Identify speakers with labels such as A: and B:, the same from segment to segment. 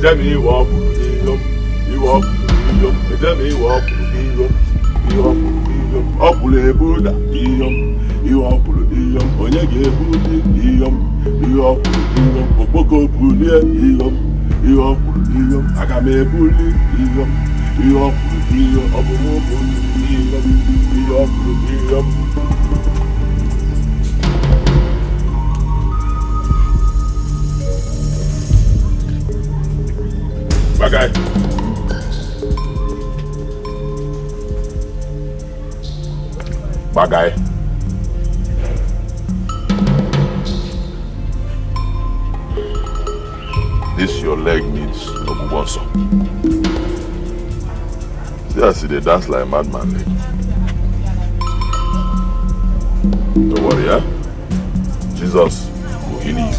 A: tell me what you walk, you tell me what you walk, Buddha, you walk, when you get you walk, Boko Buddha, you walk, I got me bully, you walk, Bagay. Bagay. This your leg needs Obugonso. See I see they dance like a madman leg. Don't worry, eh? Jesus will heal you.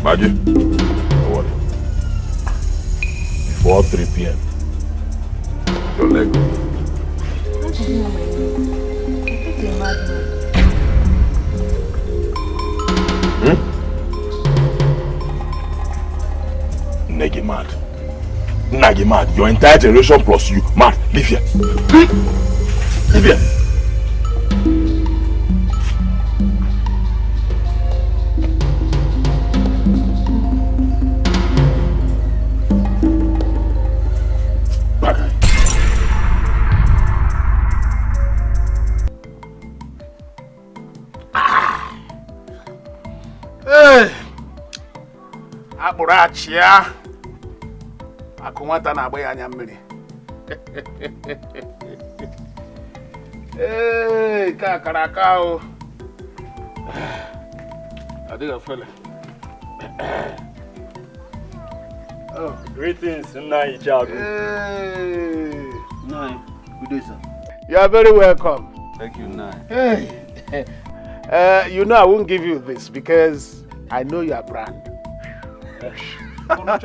A: Maggie, don't worry. Before 3 p.m., your leg will. Negi mad. Nagi mad. Your entire generation plus you mad. Leave here. Leave here. Akpụrachia akụ nwata na-agba ya anya mmiri. Ka akara aka o. Adiga fele.
B: Oh, greetings, Nai Jago.
C: Nai, good day, sir.
A: You are very welcome.
C: Thank you, Nai.
A: You know I won't give you this because I know your brand.
C: Nai,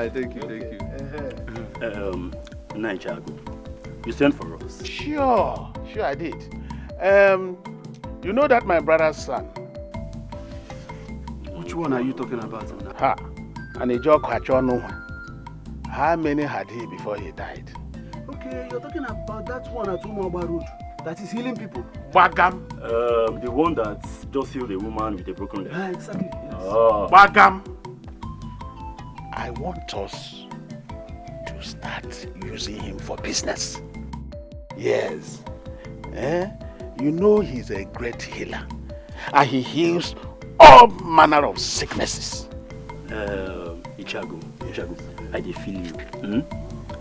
C: thank you.
B: Nai Jago, you sent for us.
A: Sure I did. You know that my brother's son.
C: Which one are you talking about?
A: And a joke Hachono. How many had he before he died?
C: Okay, you're talking about that one at Umaba Road that is healing people.
A: Bagam.
B: The one that just healed a woman with a broken leg.
C: Exactly. Yes.
B: Oh.
A: Bagam. I want us to start using him for business. Yes. You know he's a great healer. And he heals all manner of sicknesses.
B: Ichago, I feel you.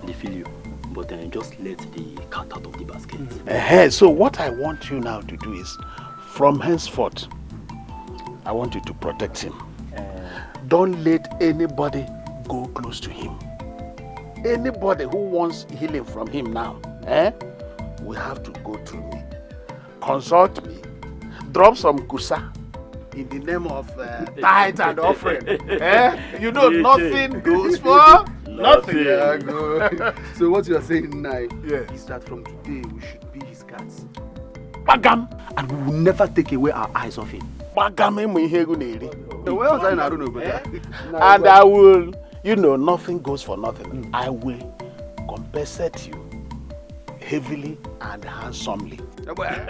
B: I feel you. But just let the cat out of the basket.
A: So what I want you now to do is, from henceforth, I want you to protect him. Don't let anybody go close to him. Anybody who wants healing from him now, will have to go through me. Consult me. Drop some kusa in the name of tithe and offering. You know, nothing goes for nothing.
C: Yeah, so what you are saying now is that from today we should be his cats.
A: Bagam.
C: And we will never take away our eyes off him.
A: Bagam. And I will, nothing goes for nothing. I will compensate you heavily and handsomely.
B: Focus.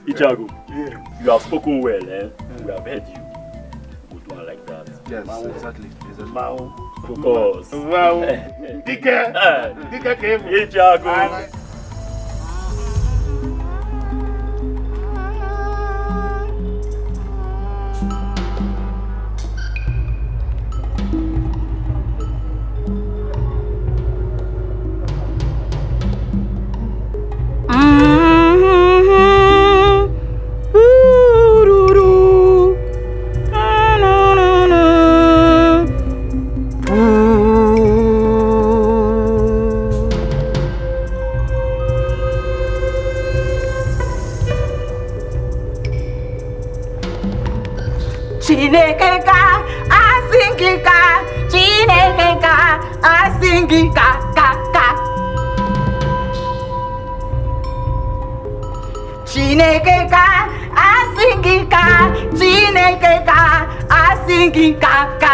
B: Ichago, you have spoken well, We have heard you. Good one like that.
C: Yes, exactly.
B: Focus.
A: Dika came.
B: Ichago.
D: Chinekeka, asingika, Chinekeka, asingika, ka. Chinekeka, asingika, Chinekeka, asingika, ka.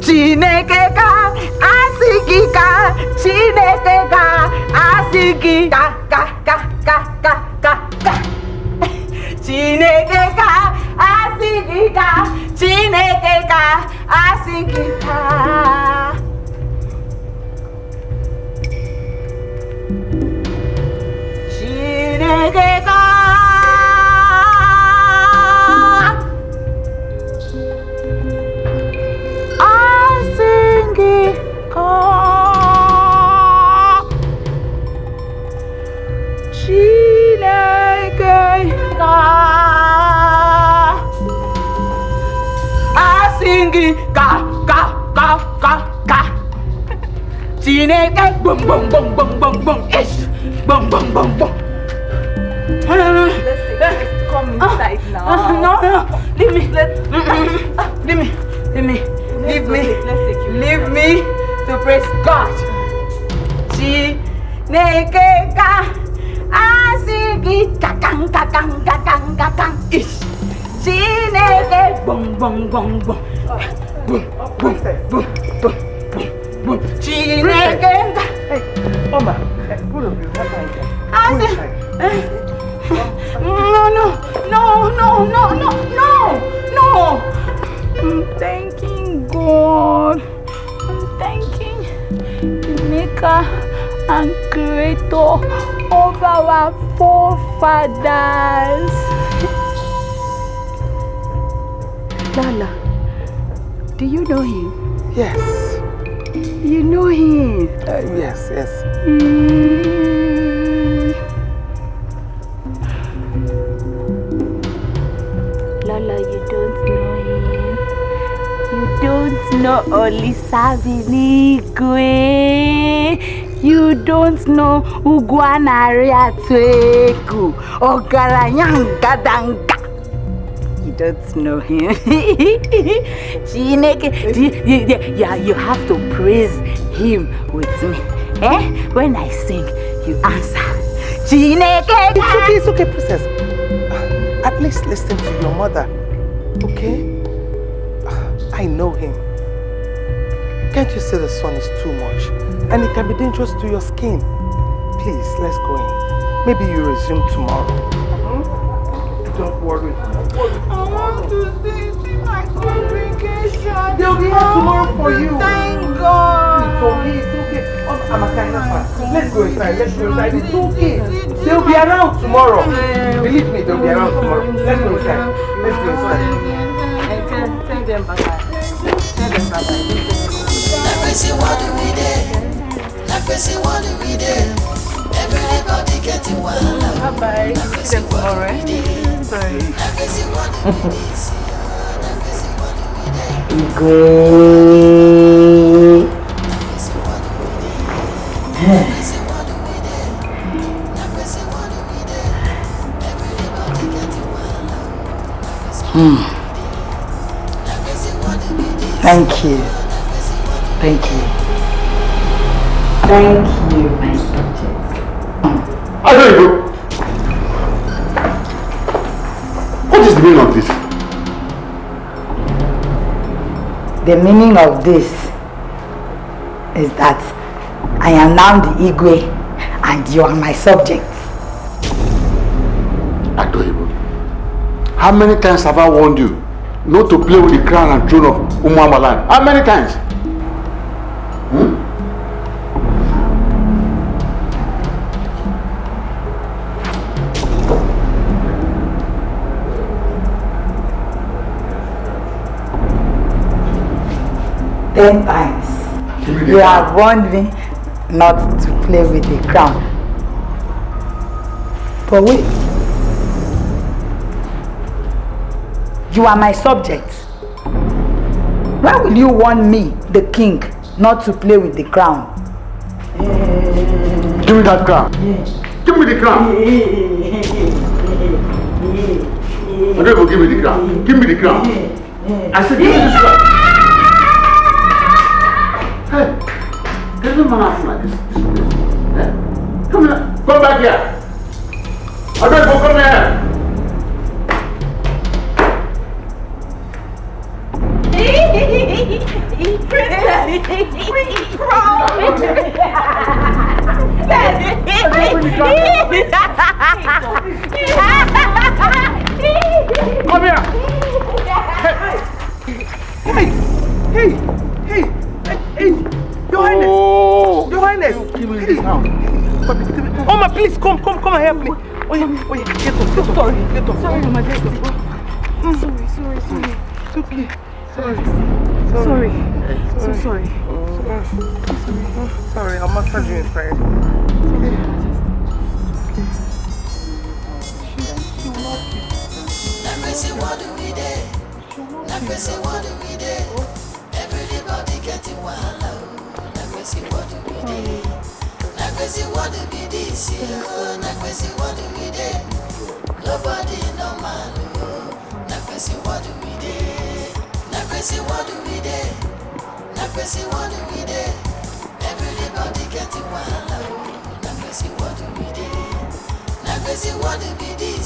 D: Chinekeka, asingika, Chinekeka, asingika, ka. Chinekeka, asingika, Chinekeka, asingika. Chinekeka, asingika, Chinekeka, asingika, ka. Chineke, boom, ish, boom.
E: Let's come inside now.
D: No, leave me. Leave me to praise God. Chineke ka asigi kakang ish. Chineke boom. Chineke ka.
C: Hey, Oma, both of you,
D: No. I'm thanking God. I'm thanking the maker and creator of our forefathers. Lala, do you know him?
C: Yes.
D: You know him?
C: Yes.
D: Lala, you don't know him. You don't know Olisabinigwe. You don't know Ugwanariatueku. Ogaranyangadanga. You don't know him. Chineke, you have to praise him with me. When I sing, you answer. Chineke.
C: It's okay, princess. At least listen to your mother, okay? I know him. Can't you see the sun is too much? And it can be dangerous to your skin. Please, let's go in. Maybe you resume tomorrow. Don't worry.
D: I want to see my congregation.
C: They'll be here tomorrow for you.
D: Thank God.
C: It's okay. I'm a kind of fan. Let's go inside. It's okay. They'll be around tomorrow. Believe me, they'll be around tomorrow. Let's go inside.
E: Tell them bye-bye.
F: Everybody getting wild.
E: Bye-bye. See them tomorrow, right? Sorry.
D: Thank you, my subject.
A: Adego! What is the meaning of this?
D: The meaning of this is that I am now the Igwe and you are my subject.
A: Adego, how many times have I warned you not to play with the crown and throne of Umuamalan? How many times?
D: 10 times. You have warned me not to play with the crown. But wait. You are my subject. Why will you warn me, the king, not to play with the crown?
A: Give me that crown.
D: Yes.
A: Give me the crown. give me the crown. Give me the crown. I said, give me this crown. Hey, there's no man acting like this. Eh? Come here. Come back here. I beg you, come here. Come here.
C: Hey, Your Highness. Your Highness.
A: Give me this now.
C: Oma, please come and help me. Oh yeah, get up. Sorry, get up.
E: Sorry, Your Majesty. Sorry.
C: It's okay. Sorry.
E: So sorry.
C: Sorry, I'll massage you inside.
F: What do we do? Everybody getting wild. What do we do? What do we do? What do we do? Nobody no man. What do we do? What do we do? What do we do? Everybody getting wild. What do we do? What do we do?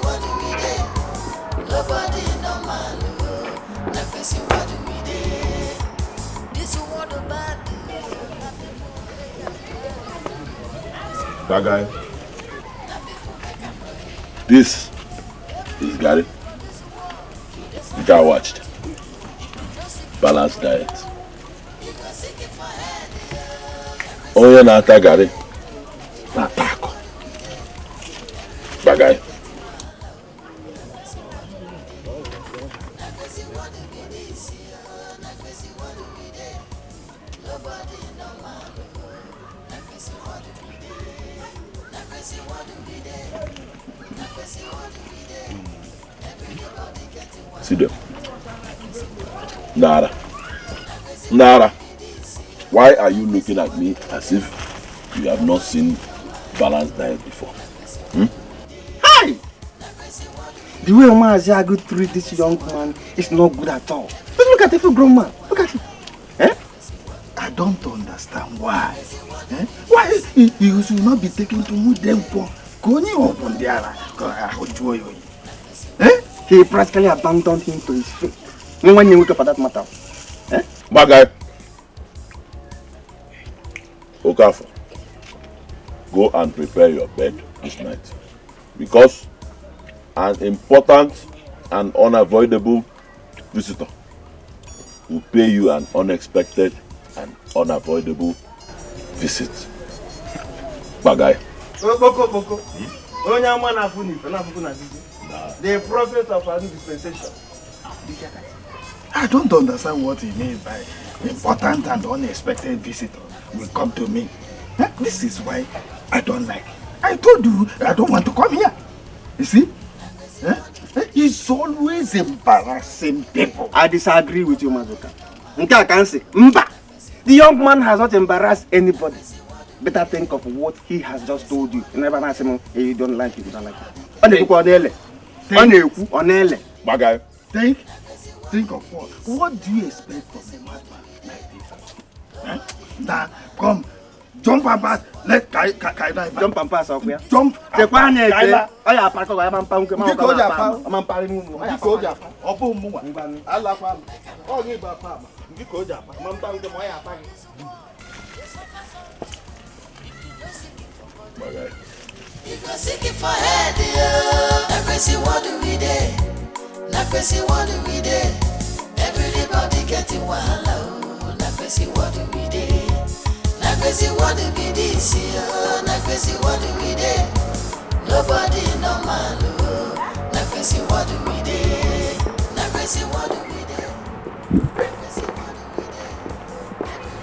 F: What do we do? Nobody no man. What do we do? This is what about
G: that guy. This is Gary. The guy watched. Balanced diet. Oh yeah, na Gary. Na taco. That guy. See them. Nara. Why are you looking at me as if you have not seen balanced diet before?
C: Hi! The way Omaziago treat this young man is not good at all. Just look at every grown man. Look at him.
A: I don't understand why. Why you should not be taken to move them for going up on the other.
C: He practically abandoned him to his fate. No one knew for that matter.
G: My guy. Okafor, go and prepare your bed this night. Because an important and unavoidable visitor will pay you an unexpected and unavoidable visit. Bagay.
C: The prophet of our new dispensation.
A: I don't understand what he means by important and unexpected visitor will come to me. This is why I don't like. I told you I don't want to come here. You see? He's always embarrassing people.
C: I disagree with you, Mazuka. I can say, Mba. The young man has not embarrassed anybody. Better think of what he has just told you. You never ask him, hey, you don't like it, you don't like it.
G: Bagay.
A: Think of what? What do you expect from a madman like this? Now, come, jump and pass. Let Kaila
C: jump and pass off here.
A: Jump.
C: Kaila.
F: If you're seeking for head, what do we do? What do we do? Everybody getting wild. What do we do? What do we do? What do we do? Nobody no man. What do we do? What do we do?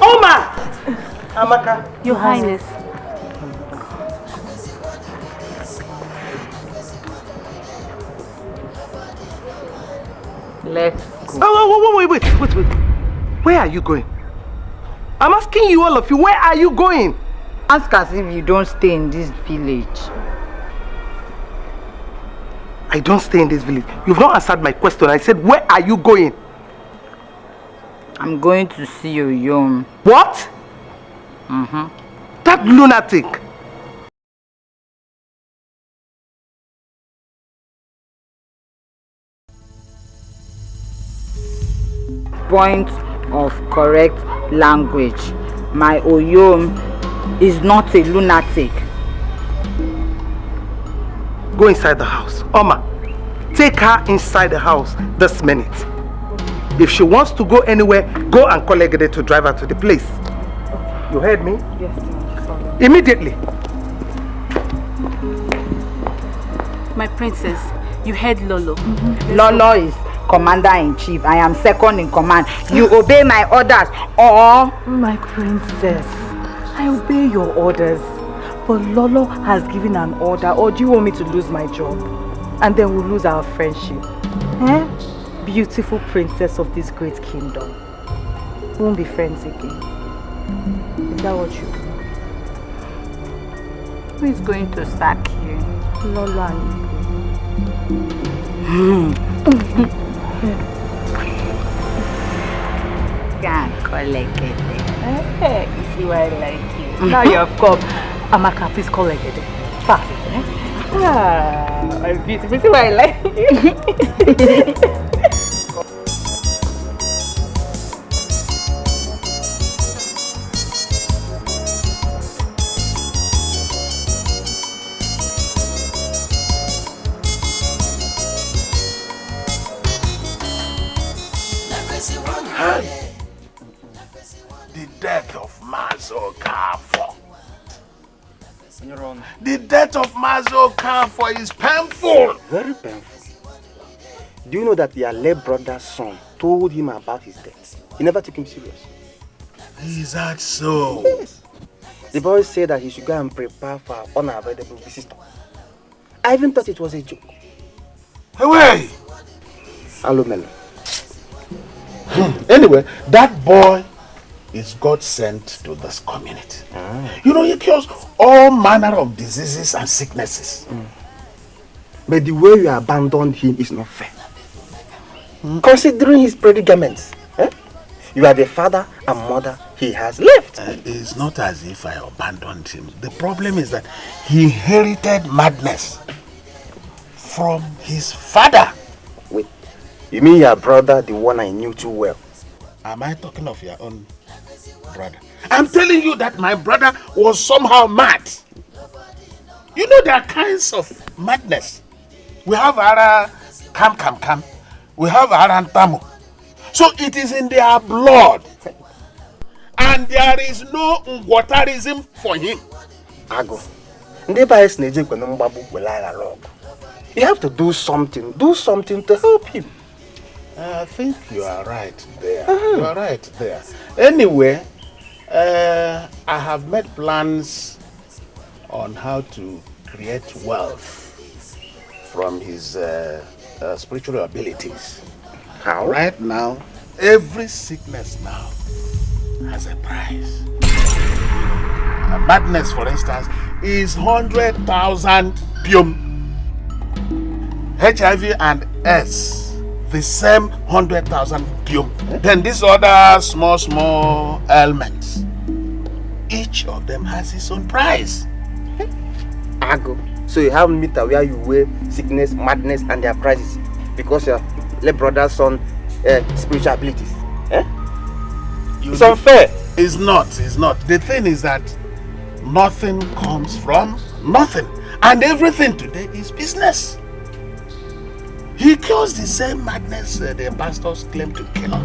C: Oma! Amaka.
E: Your Highness.
D: Let's go.
C: Oh, wait. Where are you going? I'm asking you, all of you, where are you going?
D: Ask as if you don't stay in this village.
C: I don't stay in this village. You've not answered my question. I said, where are you going?
D: I'm going to see your Yom.
C: What? That lunatic.
D: Point of correct language. My Oyom is not a lunatic.
C: Go inside the house. Oma, take her inside the house this minute. If she wants to go anywhere, go and call Egede to drive her to the place. You heard me?
E: Yes, ma'am.
C: Immediately.
E: My princess, you heard Lolo.
D: Lolo is commander-in-chief. I am second in command. You obey my orders or...
H: My princess, I obey your orders. But Lolo has given an order, or do you want me to lose my job? And then we'll lose our friendship. Eh? Beautiful princess of this great kingdom. We won't be friends again. Is that what you want?
D: Who is going to sack you?
H: Lolo and
D: Can't collect it.
H: hey, you see why I like you. Now you have come. Amaka, please call Egede. Fast, eh? Ah, I'm beautiful. See why I like you.
A: The death of Mazo Kafo. The death of Mazo Kafo is painful.
I: Very painful. Do you know that your late brother's son told him about his death? He never took him serious.
A: Is that so?
I: Yes. The boy said that he should go and prepare for an unavoidable visitor. I even thought it was a joke.
A: Away!
I: Hello, Melo.
A: Anyway, that boy is God sent to this community. You know, he cures all manner of diseases and sicknesses.
I: But the way you abandoned him is not fair. Considering his predicaments, you are the father and mother he has left.
A: It's not as if I abandoned him. The problem is that he inherited madness from his father.
I: Wait, you mean your brother, the one I knew too well?
A: Am I talking of your own brother? I'm telling you that my brother was somehow mad. You know, there are kinds of madness. We have Ara Kam. We have Arantamu. So it is in their blood. And there is no Ngwatarism for him.
I: Ago. You have to do something. Do something to help him.
A: I think you are right there. You are right there. Anyway, I have made plans on how to create wealth from his spiritual abilities.
I: How?
A: Right now, every sickness now has a price. Madness, for instance, is 100,000 pium. HIV and S, the same 100,000 pium. Then these other small ailments, each of them has its own price.
I: Ago. So you have meter where you weigh sickness, madness, and their prices because your late brother's son spiritual abilities. It's unfair.
A: It's not. The thing is that nothing comes from nothing, and everything today is business. He cures the same madness the pastors claim to cure,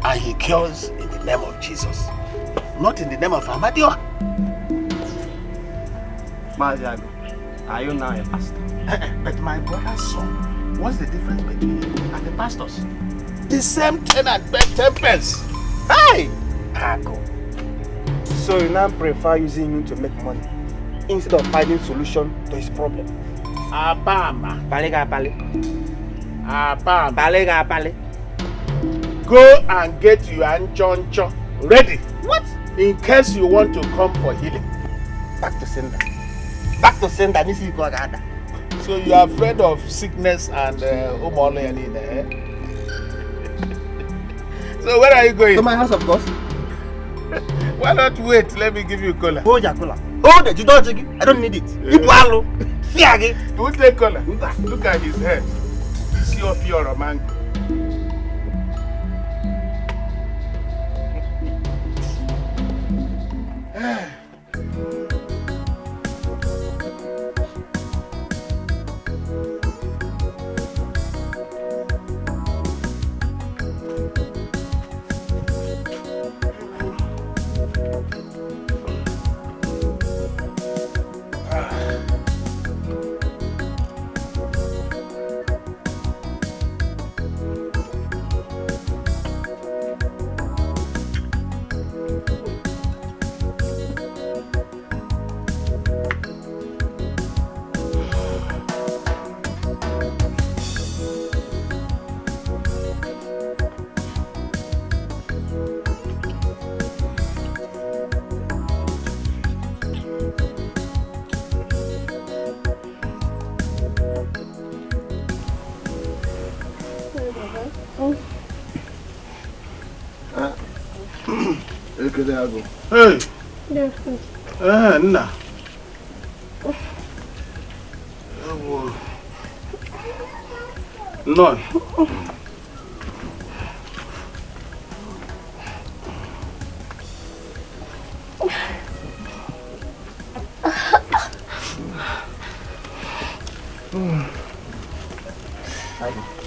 A: and he cures in the name of Jesus, not in the name of Amadioha.
I: Maziago, are you now a pastor?
A: But my brother's son, what's the difference between him and the pastors? The same 10 and 10 pence.
I: Hey! Ago. So you now prefer using him to make money instead of finding solution to his problem?
A: Abama.
I: Balega.
A: Abama. Go and get your anchoncho ready.
I: What?
A: In case you want to come for healing.
I: Back to sender. Back to sender. This is Gwagada.
A: So you are afraid of sickness and umole eh? So where are you going?
I: To my house, of course.
A: Why not wait? Let me give you cola.
I: Hold your cola. Hold it. You don't take it. I don't need it. Ibualo. Fiage.
A: You won't take cola. Look at his head. Is your pure mango? Hey!
J: Yes,
A: Nna. No.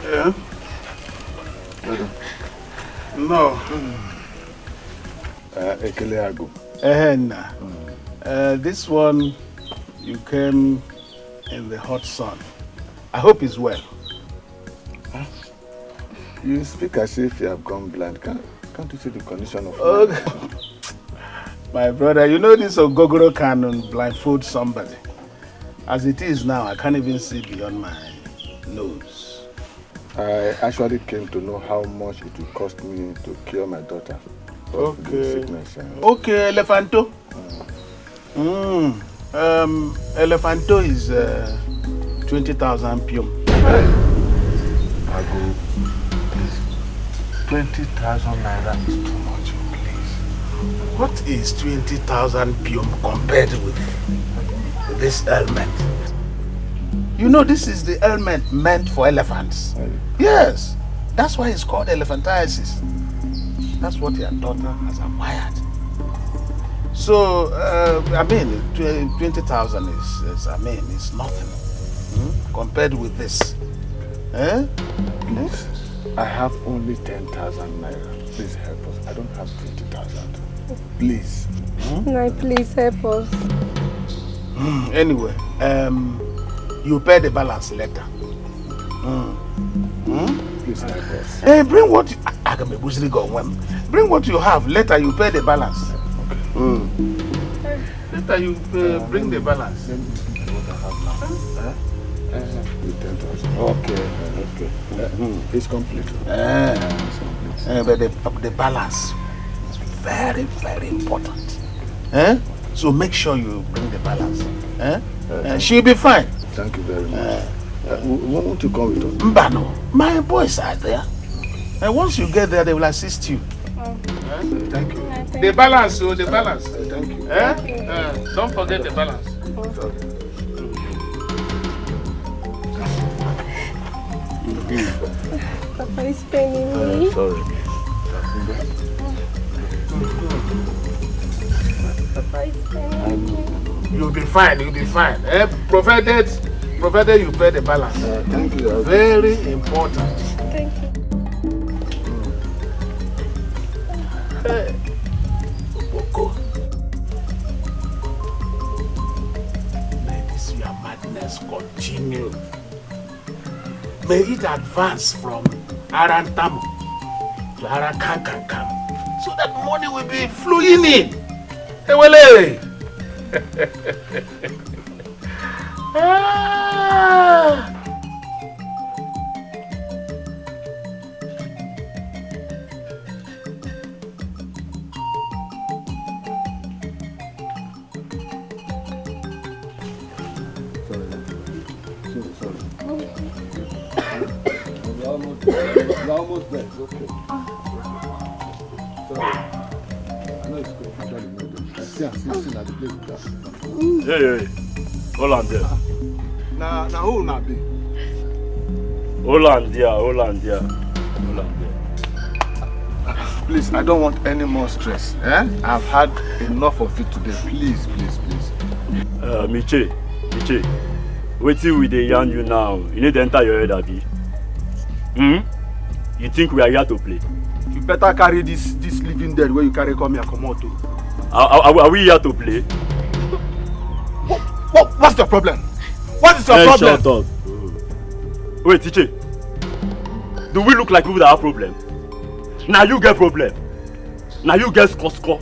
A: Yeah? No. This one, you came in the hot sun. I hope he's well.
K: You speak as if you have gone blind. Can't you see the condition of
A: my brother, you know this Ogogoro can blindfold somebody. As it is now, I can't even see beyond my nose.
K: I actually came to know how much it will cost me to cure my daughter.
A: Okay.
K: Sickness,
A: Okay, Elephanto. Elephanto is 20,000 pium.
K: I go, please. 20,000 naira is too much, please.
A: What is 20,000 pium compared with this helmet? You know, this is the helmet meant for elephants. Yes, that's why it's called elephantiasis. That's what your daughter has acquired. So, I mean, 20,000 is, I mean, it's nothing compared with this. Eh?
K: Please, I have only 10,000 naira. Please help us. I don't have 20,000. Please.
J: No, please help us.
A: Anyway, you pay the balance later.
K: Please help us.
A: Hey, bring what you, bring what you have. Later you pay the balance. Okay. Later you bring the balance.
K: Let me see what I have now. Okay. It's complete.
A: But the balance is very, very important. So make sure you bring the balance. She'll be fine.
K: Thank you very much. Won't you come with us?
A: Mbano, my boys are there. And once you get there, they will assist you.
K: Thank you.
A: The balance, the balance.
K: Thank you.
A: Don't forget the balance.
J: Papa is paining me.
K: Sorry.
J: Papa is paining me.
A: You'll be fine, you'll be fine. Provided you pay the balance.
K: Thank you.
A: Very important.
J: Thank you.
A: Boko. May this your madness continue. May it advance from Arantamu to Arankankankam so that money will be flowing in. Ewele!
K: sorry. You're almost there. You're almost there. It's okay. Sorry. I know it's good. I see at the place.
B: Hey. Hold on there.
K: Now who will not be?
B: Hold on there.
K: Please, I don't want any more stress. I've had enough of it today. Please.
B: Miche, wait till we dey yarn you now. You need to enter your head, Abi. You think we are here to play?
K: You better carry this living dead where you carry come here, come out.
B: Are we here to play?
K: What's the problem? What is your problem?
B: Shut up. Wait, Tiche. Do we look like people that have problem? Now you get problem. Now you get score.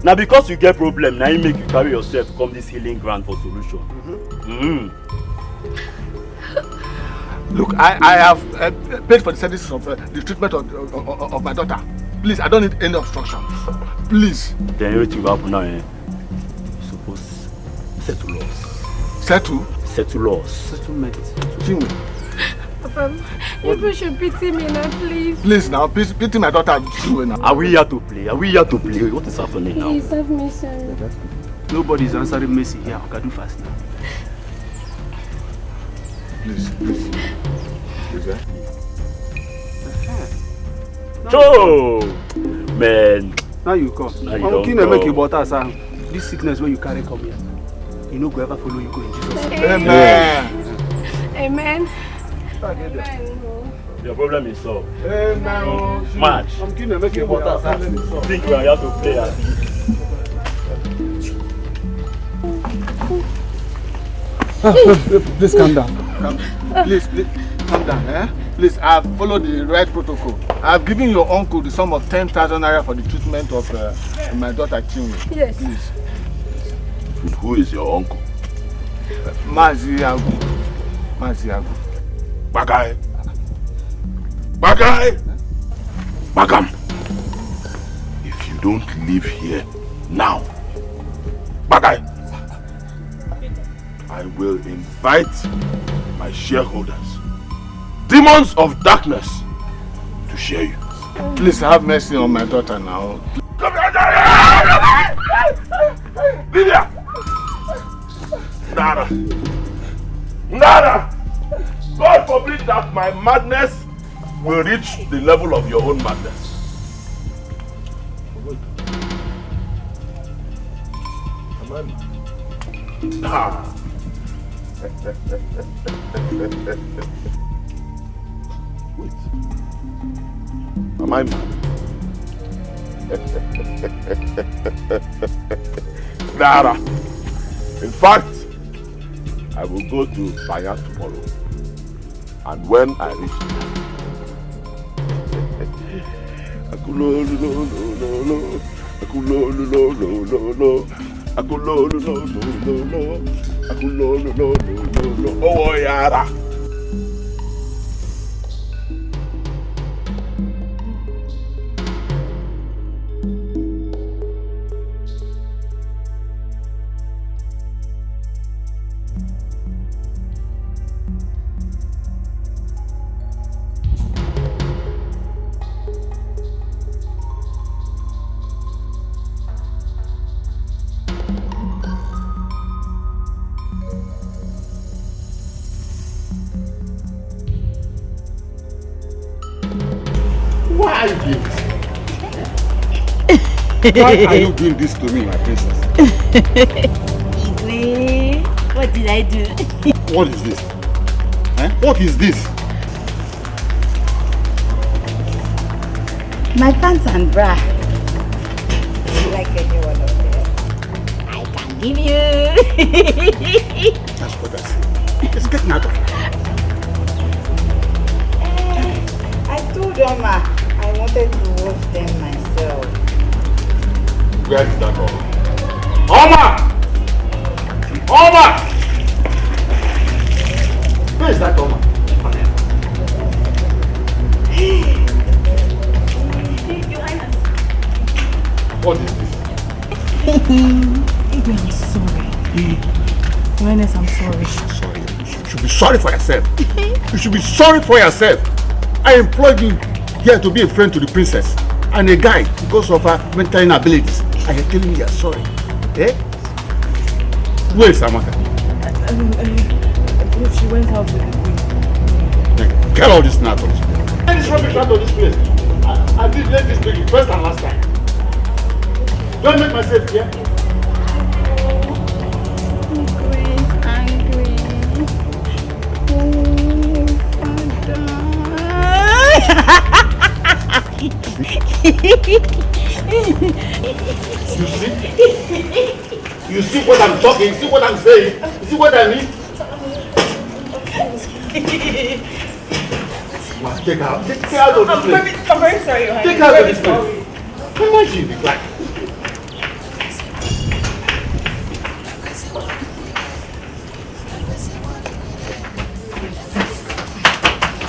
B: Now because you get problem, now you make you carry yourself come this healing ground for solution.
K: Look, I have paid for the services of the treatment of my daughter. Please, I don't need any obstruction. Please.
B: Then everything will happen now. Suppose settle us. Settle us.
K: Settlement.
J: Papa, you should pity me now, please.
K: Please now, pity my daughter.
B: Are we here to play? What is happening now?
J: Please have mercy on me.
I: Nobody is answering mercy here. I can do fast now.
K: Please.
B: Joe! Man.
I: Now you come. I'm going to make you butter, sir. This sickness when you carry come here. You know, go ever follow you go in Jesus' name.
J: Amen.
B: Your problem is solved.
K: Amen.
B: March.
K: I'm going to make you butter, sir.
B: Think we are here to play, Abi?
K: Please calm down. Please calm down. Please, I've followed the right protocol. I've given your uncle the sum of 10,000 naira for the treatment of my daughter Chinwe.
J: Yes.
K: Please.
G: Who is your uncle?
K: Maziagu.
G: Bagam. If you don't leave here now, Bagay, I will invite my shareholders, demons of darkness, to share you.
K: Please have mercy on my daughter now.
G: Lydia! Nada! God forbid that my madness will reach the level of your own madness. Wait. Am I mad? Nada. In fact, I will go to Defying tomorrow. And when I reach oh yara. Why are you doing this to me, my princess?
D: Igwe, what did I do?
K: What is this? What is this?
D: My pants and bra. Do you like any one of them? I can give you.
K: That's what I said. It's getting out of here.
D: I told Oma I wanted to wash them myself.
G: Where is that Oma? Oma!
K: Where is that Oma? What is this?
E: I'm sorry. Your Highness, I'm sorry.
K: Sorry. should be sorry for yourself. You should be sorry for yourself. I employed you here to be a friend to the princess and a guide because of her mental inabilities. And you're telling me you're sorry. Eh? Where is Amaka?
H: She went out with the queen.
K: Get all this out of this place. Get this rubbish out of this place. I did let this baby first and last time. Don't make myself here. You see what I'm talking, you see what I'm saying, you see what I mean? Take her out of this place.
H: I'm very sorry, Yohane.
K: Take her out of this place. How much you be like?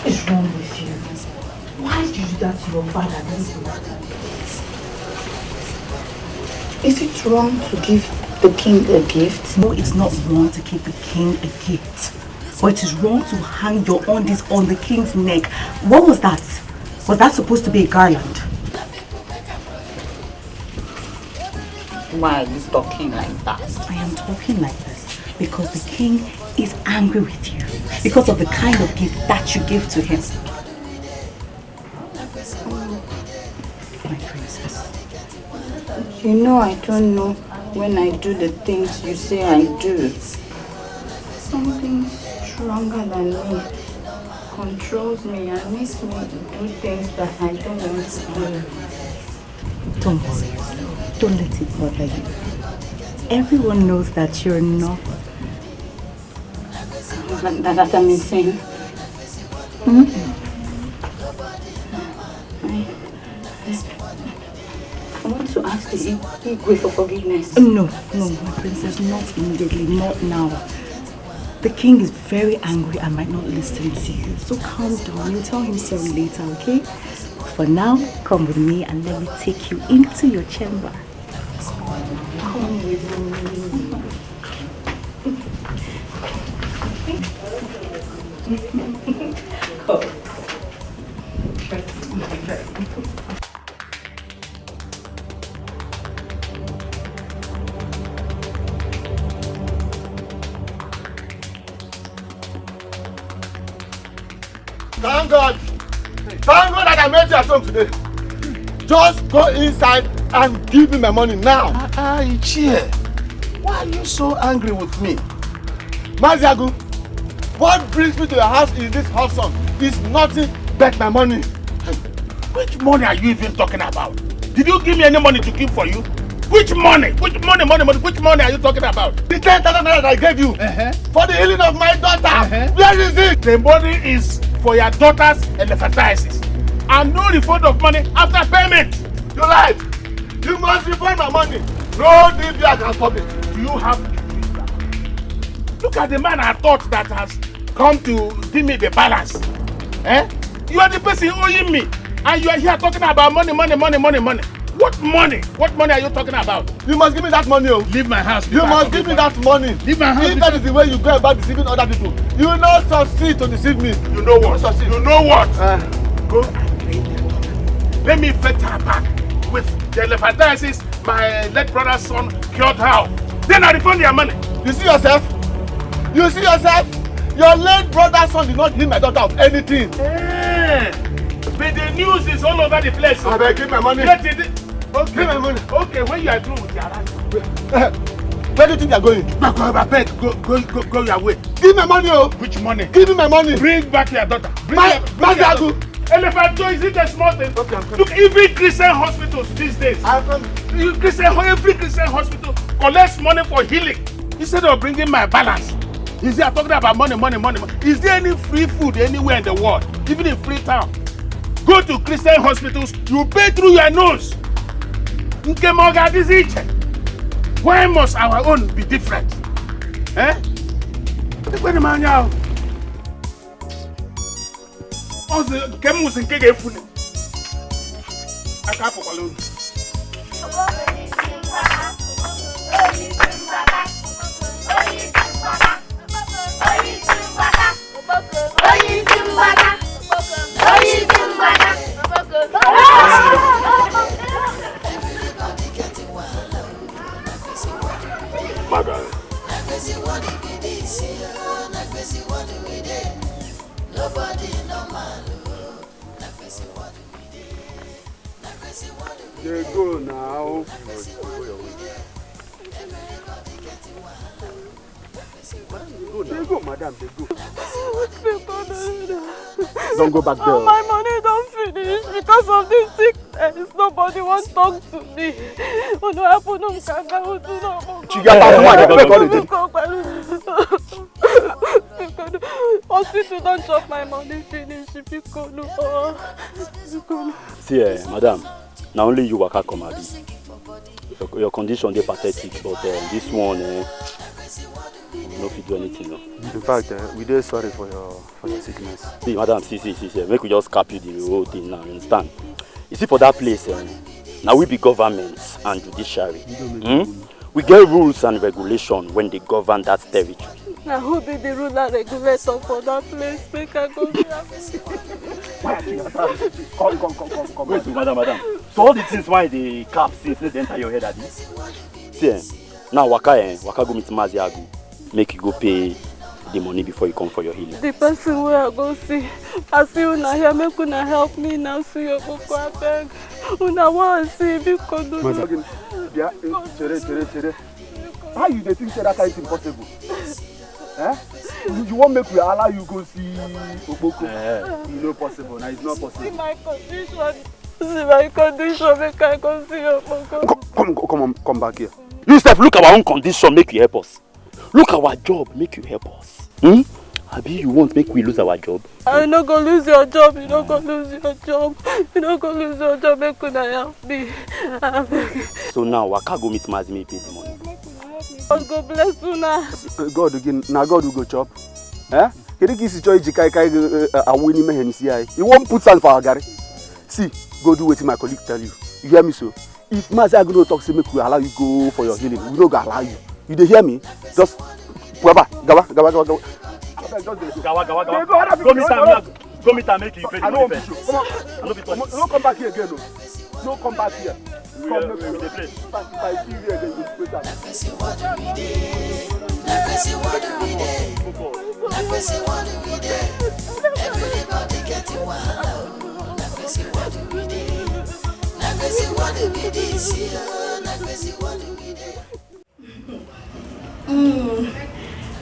H: What is wrong with you? Why did you do that to your father?
D: Is it wrong to give the king a gift?
L: No, it's not wrong to give the king a gift. But it is wrong to hang your undies on the king's neck. What was that? Was that supposed to be a garland?
D: Why are you talking like that?
L: I am talking like this because the king is angry with you. Because of the kind of gift that you give to him. My princess.
D: You know I don't know when I do the things you say I do. Something stronger than me controls me and makes me do things that I don't want to do.
L: Don't worry yourself. Don't let it bother you. Everyone knows that you're not...
D: That I'm insane. I want to ask the Igwe for forgiveness.
L: No, my princess, not immediately, not now. The king is very angry and might not listen to you. So calm down. You'll tell him sorry later, okay? For now, come with me and let me take you into your chamber.
D: Come with me. Come.
K: Thank God. Thank God that I met you at home today. Just go inside and give me my money now.
A: Ichie, why are you so angry with me?
K: Maziagu, what brings me to your house in this hot sun is nothing but my money.
A: Which money are you even talking about? Did you give me any money to keep for you? Which money? Which money are you talking about?
K: The 10,000 naira that I gave you for the healing of my daughter. Where is it?
A: The money is for your daughter's adversaries. And no refund of money after payment.
K: You lied. You must refund my money. No DBA can stop it.
A: Do you have it? Look at the man I thought that has come to give me the balance. Eh? You are the person owing me. And you are here talking about money. What money? What money are you talking about?
K: You must give me that money.
A: Leave my house.
K: You must give me that money.
A: Leave my house.
K: If that is the way you go about deceiving other people, you will not succeed to deceive me.
A: You know what? You know what? Go and play the daughter. Let me fetch her back with the adversaries my late brother's son cured her. Then I refund your money.
K: You see yourself? You see yourself? Your late brother's son did not heal my daughter of anything.
A: But the news is all over the place.
K: I beg, give my money.
A: Get it. Okay.
K: Give my money.
A: Okay, when you are through with your hand.
K: Where do you think you are going?
A: Go your way.
K: Give my money, oh.
A: Which money?
K: Give me my money.
A: Bring back your daughter.
K: Maziagu.
A: Elephant is it a small thing?
K: Okay,
A: look, even Christian hospitals these days. Every Christian hospital collects money for healing instead of bringing my balance. Is there talking about money? Is there any free food anywhere in the world, even in Freetown? Go to Christian hospitals, you pay through your nose. Why must our own be different? Eh?
K: They go now. They go, madam, they go. Don't go back there.
J: My money don't finish because of this sickness. Nobody wants to talk to me. Hospital don't chop my money finish.
B: See, madam, now only you waka come abi. Your condition is pathetic, but this one, you no fit do anything. No.
K: In fact, we are sorry for your sickness.
B: See, madam, see, make we just cap you the whole thing now, you understand? You see, for that place, now we be government and judiciary. We get rules and regulations when they govern that territory.
J: Now who be the rule and regulator for that place? Make I go there.
B: Come. Wait, madam. So all the things why the cap since they enter your head at this? See, now waka go meet Maziagu. Make you go pay the money before you come for your healing.
J: The person where I go see, I see una here, make una help me now see your book. I beg. Una want to see because do.
K: Yeah, chere. How you think that is impossible? Eh? You won't make we allow you go see Oboko. It's not possible. Now it's not possible.
J: See my condition. Make I go see Oboko.
K: Come back here.
B: You Steph, look at our own condition, make you help us. Look at our job, make you help us. Abi, you won't make we lose our job?
J: I'm not going to lose your job. You're not going to lose your job. You're not going to lose your job. Make you help me.
B: So now, I can't go meet Mazi, me pay the money.
J: God bless you now.
K: God again. Now God will go chop. Eh? You won't put sand for our gari. See, go do what my colleague tell you. You hear me so? If Mazi are going to talk to me, we allow you go for your healing. We don't allow you. You dey hear me? Just gawa.
B: Go meet and make you pay the money first.
K: Don't come back here again. Don't come back here. Come
B: with the place.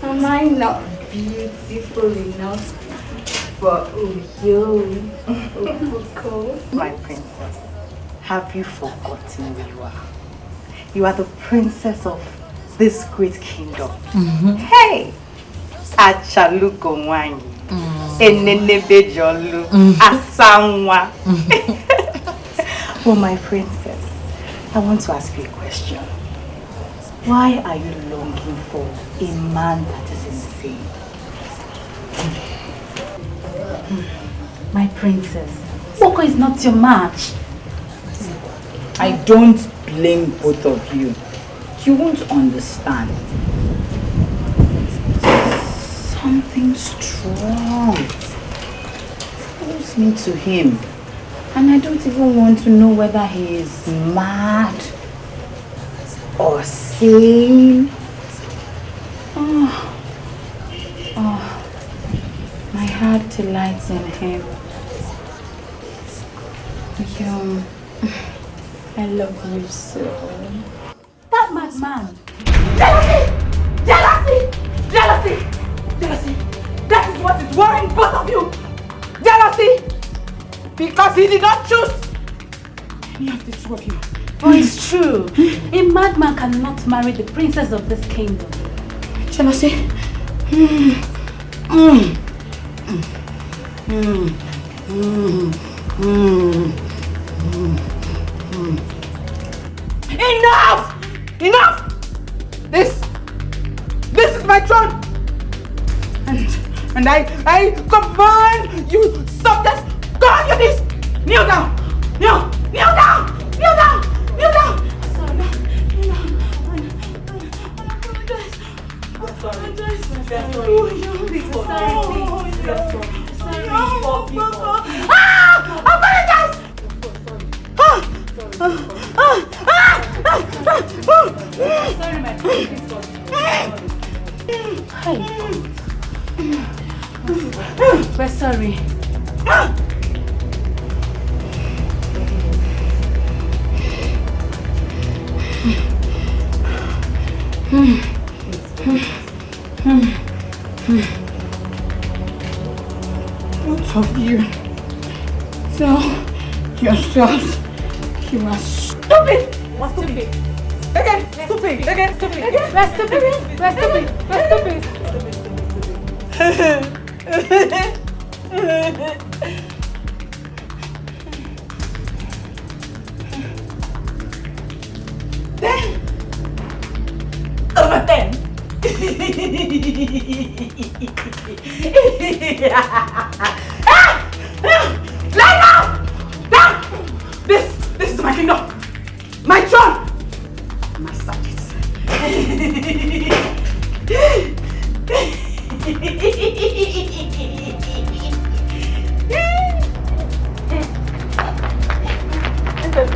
D: Am I not beautiful enough for Oboko?
H: My princess, have you forgotten who you are? You are the princess of this great kingdom. Hey! Achaluko Wanyi. Enenebejolu. Asanwa. Well, my princess, I want to ask you a question. Why are you longing for a man that is insane?
E: My princess, Boko is not your match.
H: I don't blame both of you. You won't understand. Something strong pulls me to him. And I don't even want to know whether he is mad or sane. My heart delights in him. I love you so.
E: That madman.
H: Jealousy! That is what is worrying both of you. Jealousy! Because he did not choose any of the two of you.
E: But it's true. A madman cannot marry the princess of this kingdom.
H: Jealousy. Enough! This is my throne. And I command you, stop this. Go on your knees. Kneel down. Kneel down.
E: Sorry, my princess. We're sorry.
D: Both of you. Tell yourselves you are stupid.
E: We're stupid.
D: Again, stupid. Again, stupid. Again,
E: we're stupid. We're stupid. We're stupid.
D: Over 10. Lie down! Down! This is my kingdom. My throne. My subjects.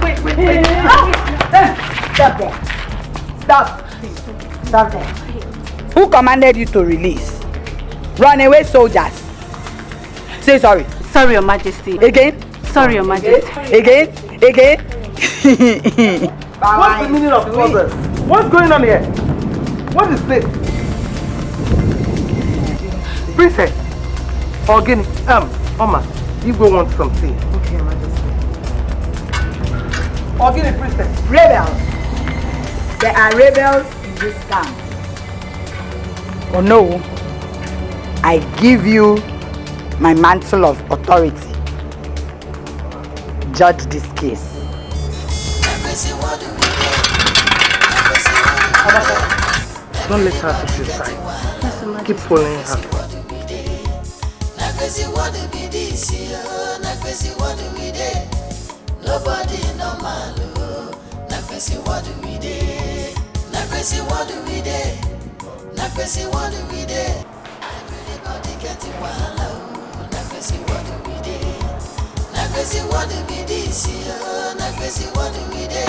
H: Wait. Stop there. Stop there. Who commanded you to release? Runaway soldiers. Say sorry.
E: Sorry, Your Majesty.
H: Again?
E: Sorry, Your Majesty.
H: Again?
C: What's the meaning of all this? What's going on here? What is this? Princess. Ogini. Oma. You go want some tea.
H: Okay, Majesty.
C: Ogini, princess.
H: Rebels. There are rebels in this camp. Oh no. I give you my mantle of authority. Judge this case.
C: Don't let her push you aside. Keep following her.
F: Nobody normal. What do we do? What do we do? What do we do? Everybody getting wild. What do we do? What do we do? What do we do?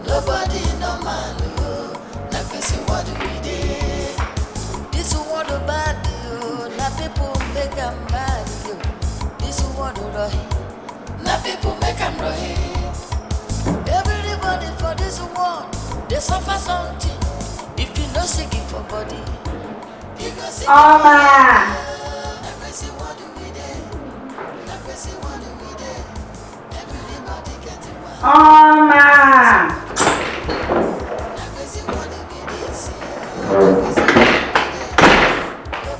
F: Nobody normal. What do we do? This is what about you. Now people make them mad. This is what do I? Now people make them right. Everybody for this world, they suffer something. If you know sick for body, you go sick.
H: Oma! Oma!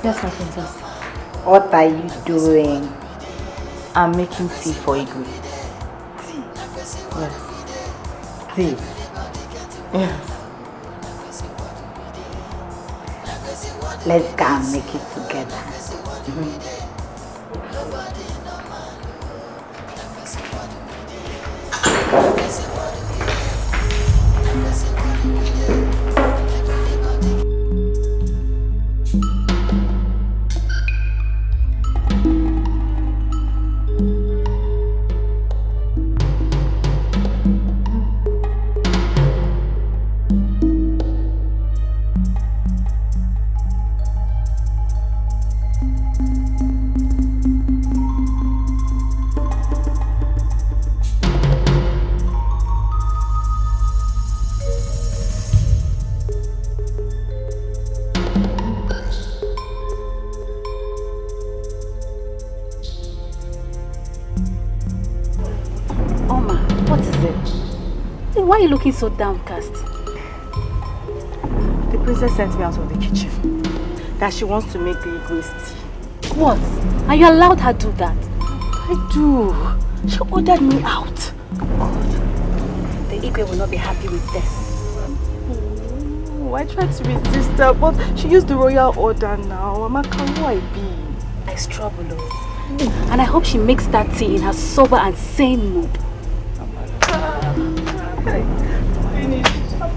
L: Yes, my princess.
H: What are you doing?
L: I'm making tea for Igwe. Yes.
H: Tea?
L: Yes.
H: Let's go and make it together.
E: Why are you looking so downcast?
H: The princess sent me out of the kitchen. That she wants to make the Igwe's tea.
E: What? Are you allowed her to do that?
H: I do. She ordered me out.
E: God. The Igwe will not be happy with this.
H: Oh, I tried to resist her, but she used the royal order now. Amaka, who I be?
E: There's trouble, and I hope she makes that tea in her sober and sane mood.
H: I'm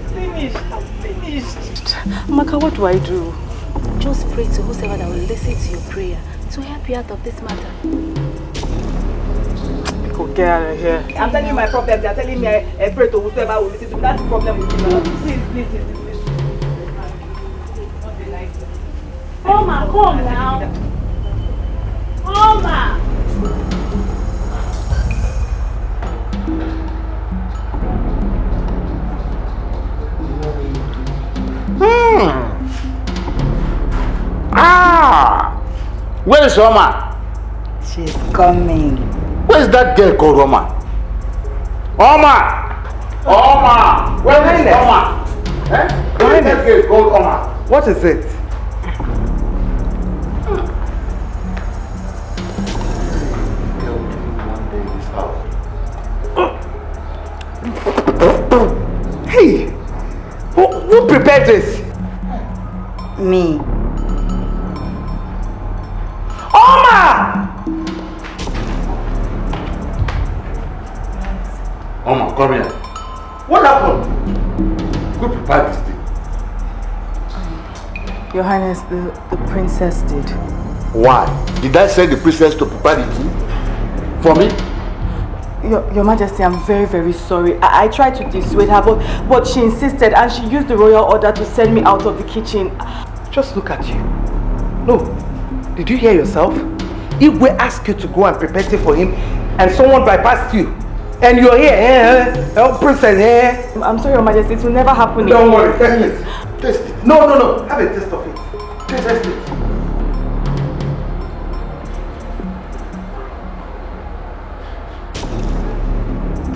H: finished. Amaka, what do I do?
E: Just pray to whoever that will listen to your prayer to help you out of this matter.
H: Go get out of here. I'm telling you my problem. They're telling me I pray to whoever will listen to me. That's the problem with you. Please.
E: Oma, come now. Oma!
A: Where is Oma?
H: She's coming.
K: Where's that girl called Oma? Oma! Oma! Where is Oma? Eh? Where is that girl called Oma?
C: What is it? Hey! Who prepared this?
H: Me.
C: Oma!
K: Oma, come here. What happened? Who prepared this thing?
H: Your Highness, the princess did.
K: Why? Did I send the princess to prepare the tea? For me?
H: Your Majesty, I'm very, very sorry. I tried to dissuade her, but she insisted and she used the royal order to send me out of the kitchen.
C: Just look at you. No. Did you hear yourself? Igwe asked you to go and prepare tea for him and someone bypassed you. And you're here, princess,
H: I'm sorry, Your Majesty, it will never happen again.
C: Don't worry, test it. Taste it. No. Have a taste of it. Taste it.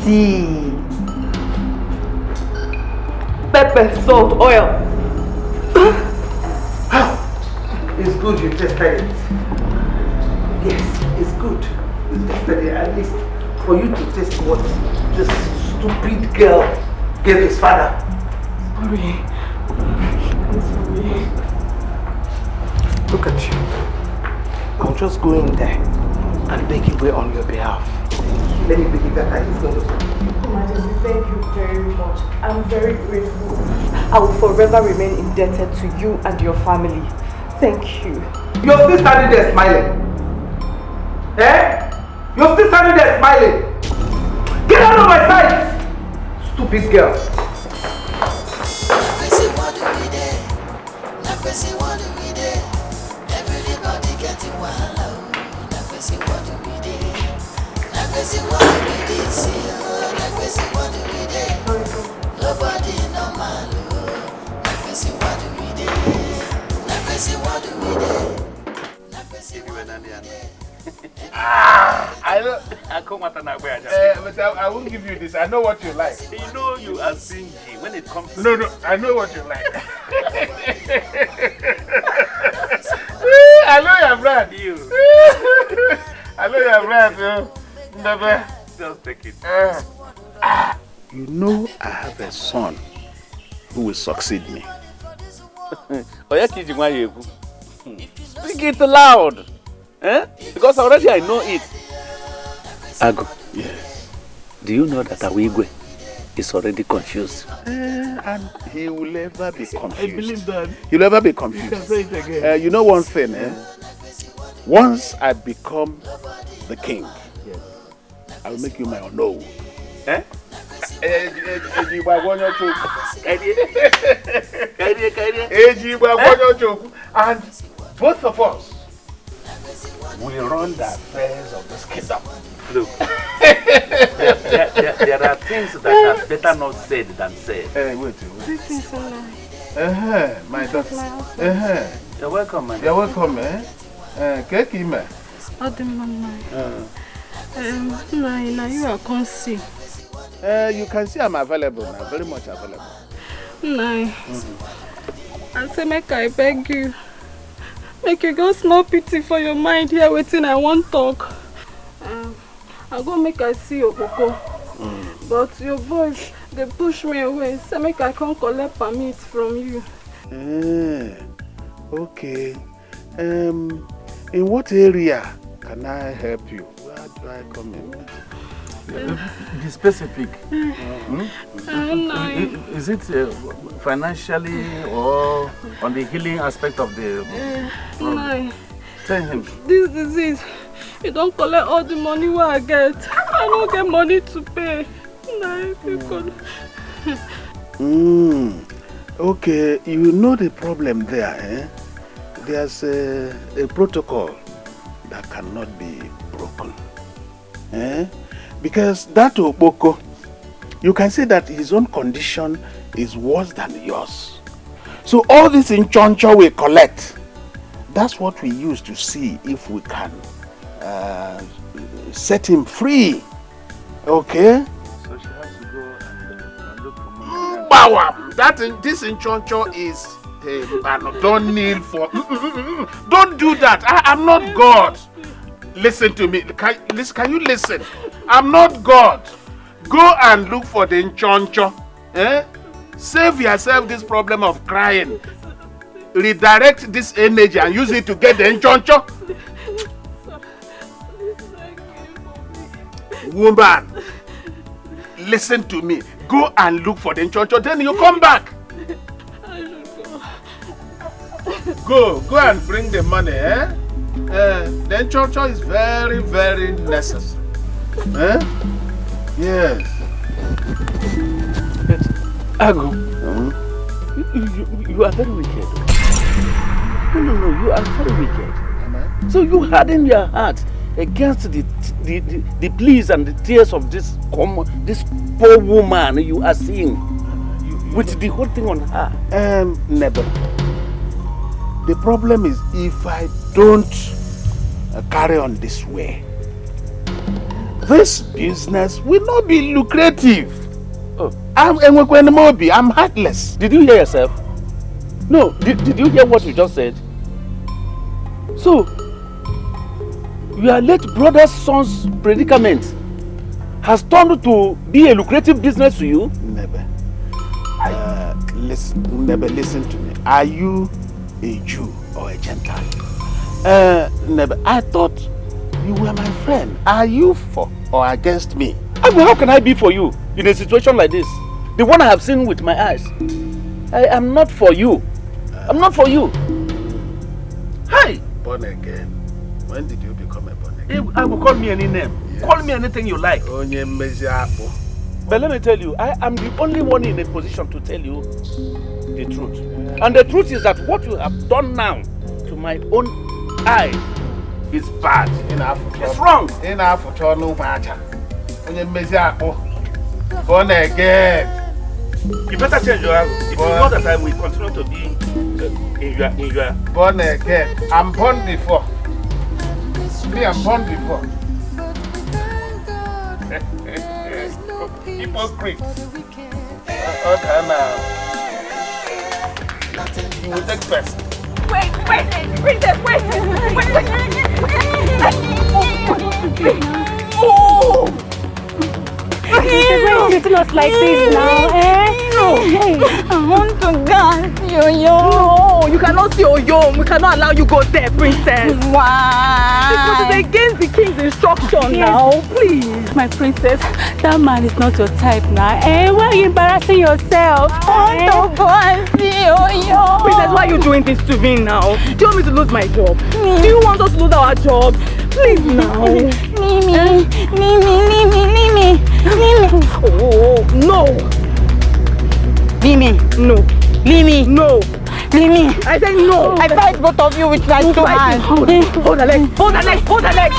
H: Tea. Pepper, salt, oil.
C: It's good you tested it. Yes, it's good. You tested it at least for you to taste what this stupid girl gave his father.
H: Sorry. I'm sorry.
C: Look at you. I'll just go in there and beg Igwe on your behalf. Let me believe that he's going to stop.
H: Your Majesty, thank you very much. I'm very grateful. I will forever remain indebted to you and your family. Thank you.
C: You're still standing there smiling. Eh? You're still standing there smiling. Get out of my sight! Stupid girl.
F: Nobody normal.
A: I know. But I won't give you this. I know what you like.
B: You know you are stingy when it comes to...
A: No, I know what you like. I know your brand. I know your brand. Never.
B: Just take it.
A: You know I have a son who will succeed me.
B: Speak it loud. Eh? Because already I know it.
M: Ago.
A: Yes.
M: Do you know that Awigwe is already confused?
A: And he will never be confused.
B: I believe that.
A: He'll never be confused.
B: You can say it again.
A: You know one thing, Once I become the king, I'll make you my own.
B: Eh?
A: And both of us will run the affairs of this kingdom.
B: Look, there are things that are better not said than said.
A: Wait.
J: This is so nice.
A: My daughter.
B: You're welcome, man.
A: You're welcome, Cake, man.
J: Now you are conceived.
A: You can see I'm available now, very much available.
J: I say, make I beg you. Make you go small pity for your mind here waiting I won't talk. I'll go make I see your Coco. But your voice, they push me away. Say make I can't collect permit from you.
A: Okay. In what area can I help you? Where do I come in?
B: Be specific. Is it financially or on the healing aspect of the problem? Tell him.
J: This disease, you don't collect all the money where I get. I don't get money to pay. You could.
A: Okay, you know the problem there, There's a protocol that cannot be broken. Because that Oboko, you can say that his own condition is worse than yours. So all this in Choncho we collect, that's what we use to see if we can set him free. Okay?
M: So she has to go and look for money.
A: This inchoncho is... Hey, don't kneel for... Don't do that. I'm not God. Listen to me. Can you listen? I'm not God. Go and look for the inchoncho. Eh? Save yourself this problem of crying. Redirect this energy and use it to get the inchoncho. Woman, listen to me. Go and look for the inchoncho, then you come back. Go and bring the money, eh? The inchoncho is very, very necessary. Eh? Yes.
M: Ago, you are very wicked. No, you are very wicked. So you harden your heart against the pleas and the tears of this poor woman you are seeing with the whole thing on her.
A: Never. The problem is if I don't carry on this way, this business will not be lucrative. I'm heartless.
M: Did you hear yourself? No, did you hear what you just said? So, your late brother's son's predicament has turned to be a lucrative business to you?
A: Never. Listen to me. Are you a Jew or a Gentile? Never. I thought you were my friend. Are you for or against me?
M: How can I be for you in a situation like this? The one I have seen with my eyes. I am not for you. I'm not for you. Hi!
A: Born again. When did you become a born again?
M: I will call me any name. Yes. Call me anything you like. But let me tell you, I am the only one in a position to tell you the truth. And the truth is that what you have done now to my own eyes is bad. It's wrong.
A: Born again.
M: You better change your arrow. If you know that I will continue to be in your...
A: Born again. I'm born before. Me, I'm born before. Hypocrite. Okay, now. You will take first.
J: Wait, princess, wait. Oh!
E: Why are you treating us like this now, eh?
J: No. I want to dance, Yo-Yo. No, you cannot see Yo-Yo. We cannot allow you go there, princess. Why? Because it's against the king's instruction now. Please.
E: My princess, that man is not your type now. Eh? Why are you embarrassing yourself?
J: I want to go and see Yo-Yo. Princess, why are you doing this to me now? Do you want me to lose my job? Do you want us to lose our job? Please now. Mimi. Oh, no.
N: Mimi.
J: No.
N: Mimi.
J: No.
N: Mimi.
J: I said no.
N: I fight both of you with my two hands.
J: Hold the leg. Hold the leg. Hold the leg.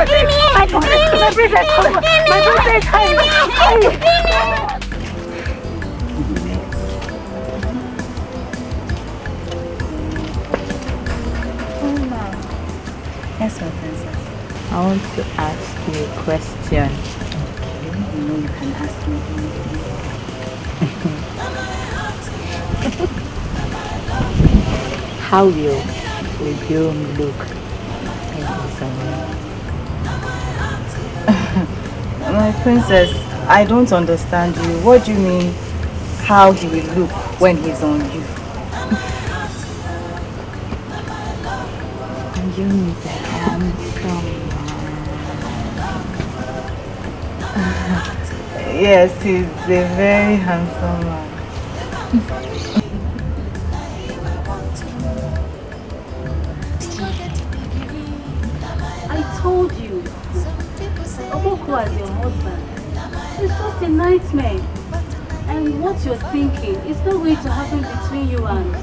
N: Mimi.
J: My princess. My princess.
L: Yes, my princess. I want to ask you a question. Okay, you know you can ask me anything. How will Obiom look in his My princess, I don't understand you. What do you mean, how he will look when he's on you? Obiom is a handsome man. Yes, he's a very handsome man.
E: I told you, Oboko as your husband, it's just a nightmare. And what you're thinking is not going to happen between you and...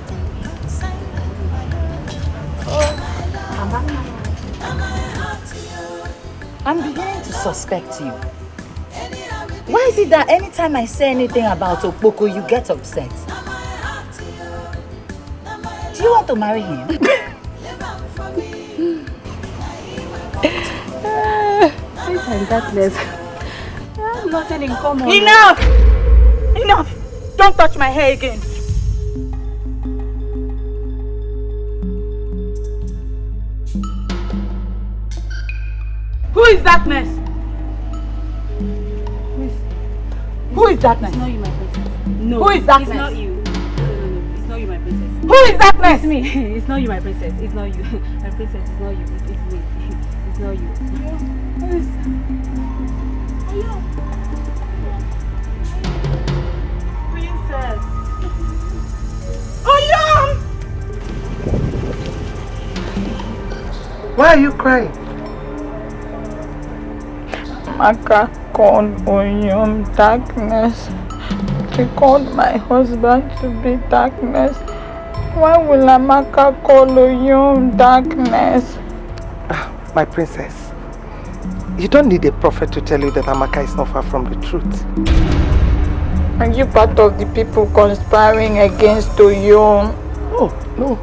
L: I'm beginning to suspect you. Why is it that anytime I say anything about Okpoko, you get upset? Do you want to marry him?
E: and darkness have nothing in common.
N: Enough! Enough! Don't touch my hair again. Who is darkness? Who is darkness?
E: It's not you, my princess. No.
N: Who is darkness?
E: It's not you. No. It's not you, my princess.
N: Who is darkness?
E: It's me. It's not you, my princess. It's not you. My princess, it's not you. It's me. It's not you.
N: Princess. Oyom!
C: Why are you crying?
J: Maka called Oyom darkness. He called my husband to be darkness. Why will Amaka call Oyom darkness?
C: My princess, you don't need a prophet to tell you that Amaka is not far from the truth.
J: Are you part of the people conspiring against Oyom?
C: Oh, no,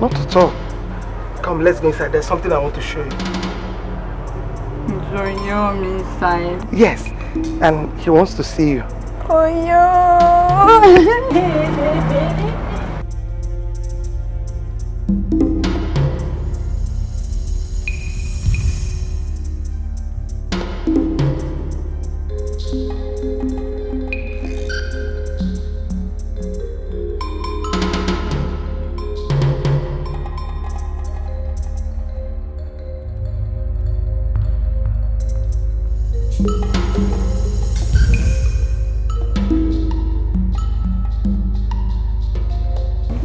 C: not at all. Come, let's go inside. There's something I want to show you.
J: Is Oyom inside?
C: Yes, and he wants to see you.
J: Oyom!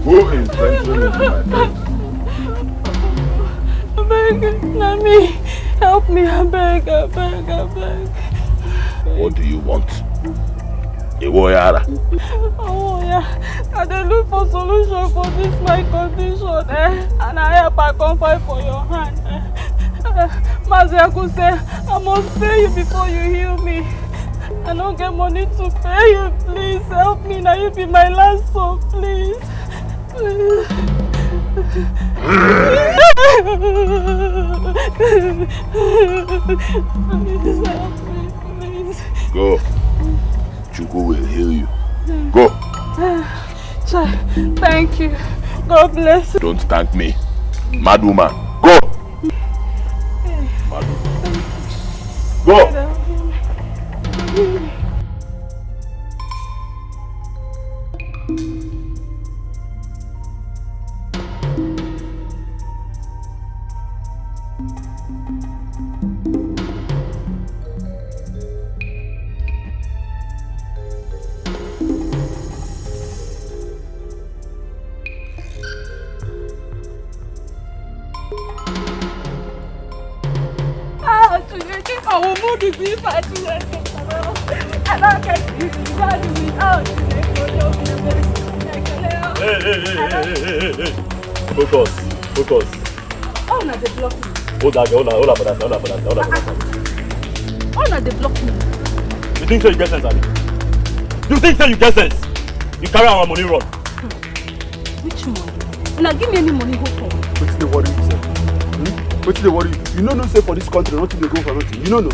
G: Who is venturing into my bed?
J: I beg, Nami, help me, I beg.
G: What do you want? Iwoyara.
J: Oh yeah, I dey look for solution for this my condition, and I help I come fight for your hand. Mazi Akuse, I must pay you before you heal me. I don't get money to pay you, please help me, now you be my last hope, please. Please help me, please.
G: Go. Chuku will heal you. Go.
J: Thank you. God bless you.
G: Don't thank me. Mad woman. Go. Mad woman. Go.
J: I will move the beef I do and I don't get you.
B: Hey. Focus.
E: Oh, no, they block me.
B: Hold on, for that.
E: Oh, no, they block me.
B: You think so you get sense, Abi? You think so you get sense? You carry our money run.
E: Which money? Now give me any money, go for.
K: What's the worry, sir? What's the worry? You know no say for this country, nothing they go for nothing. You know no.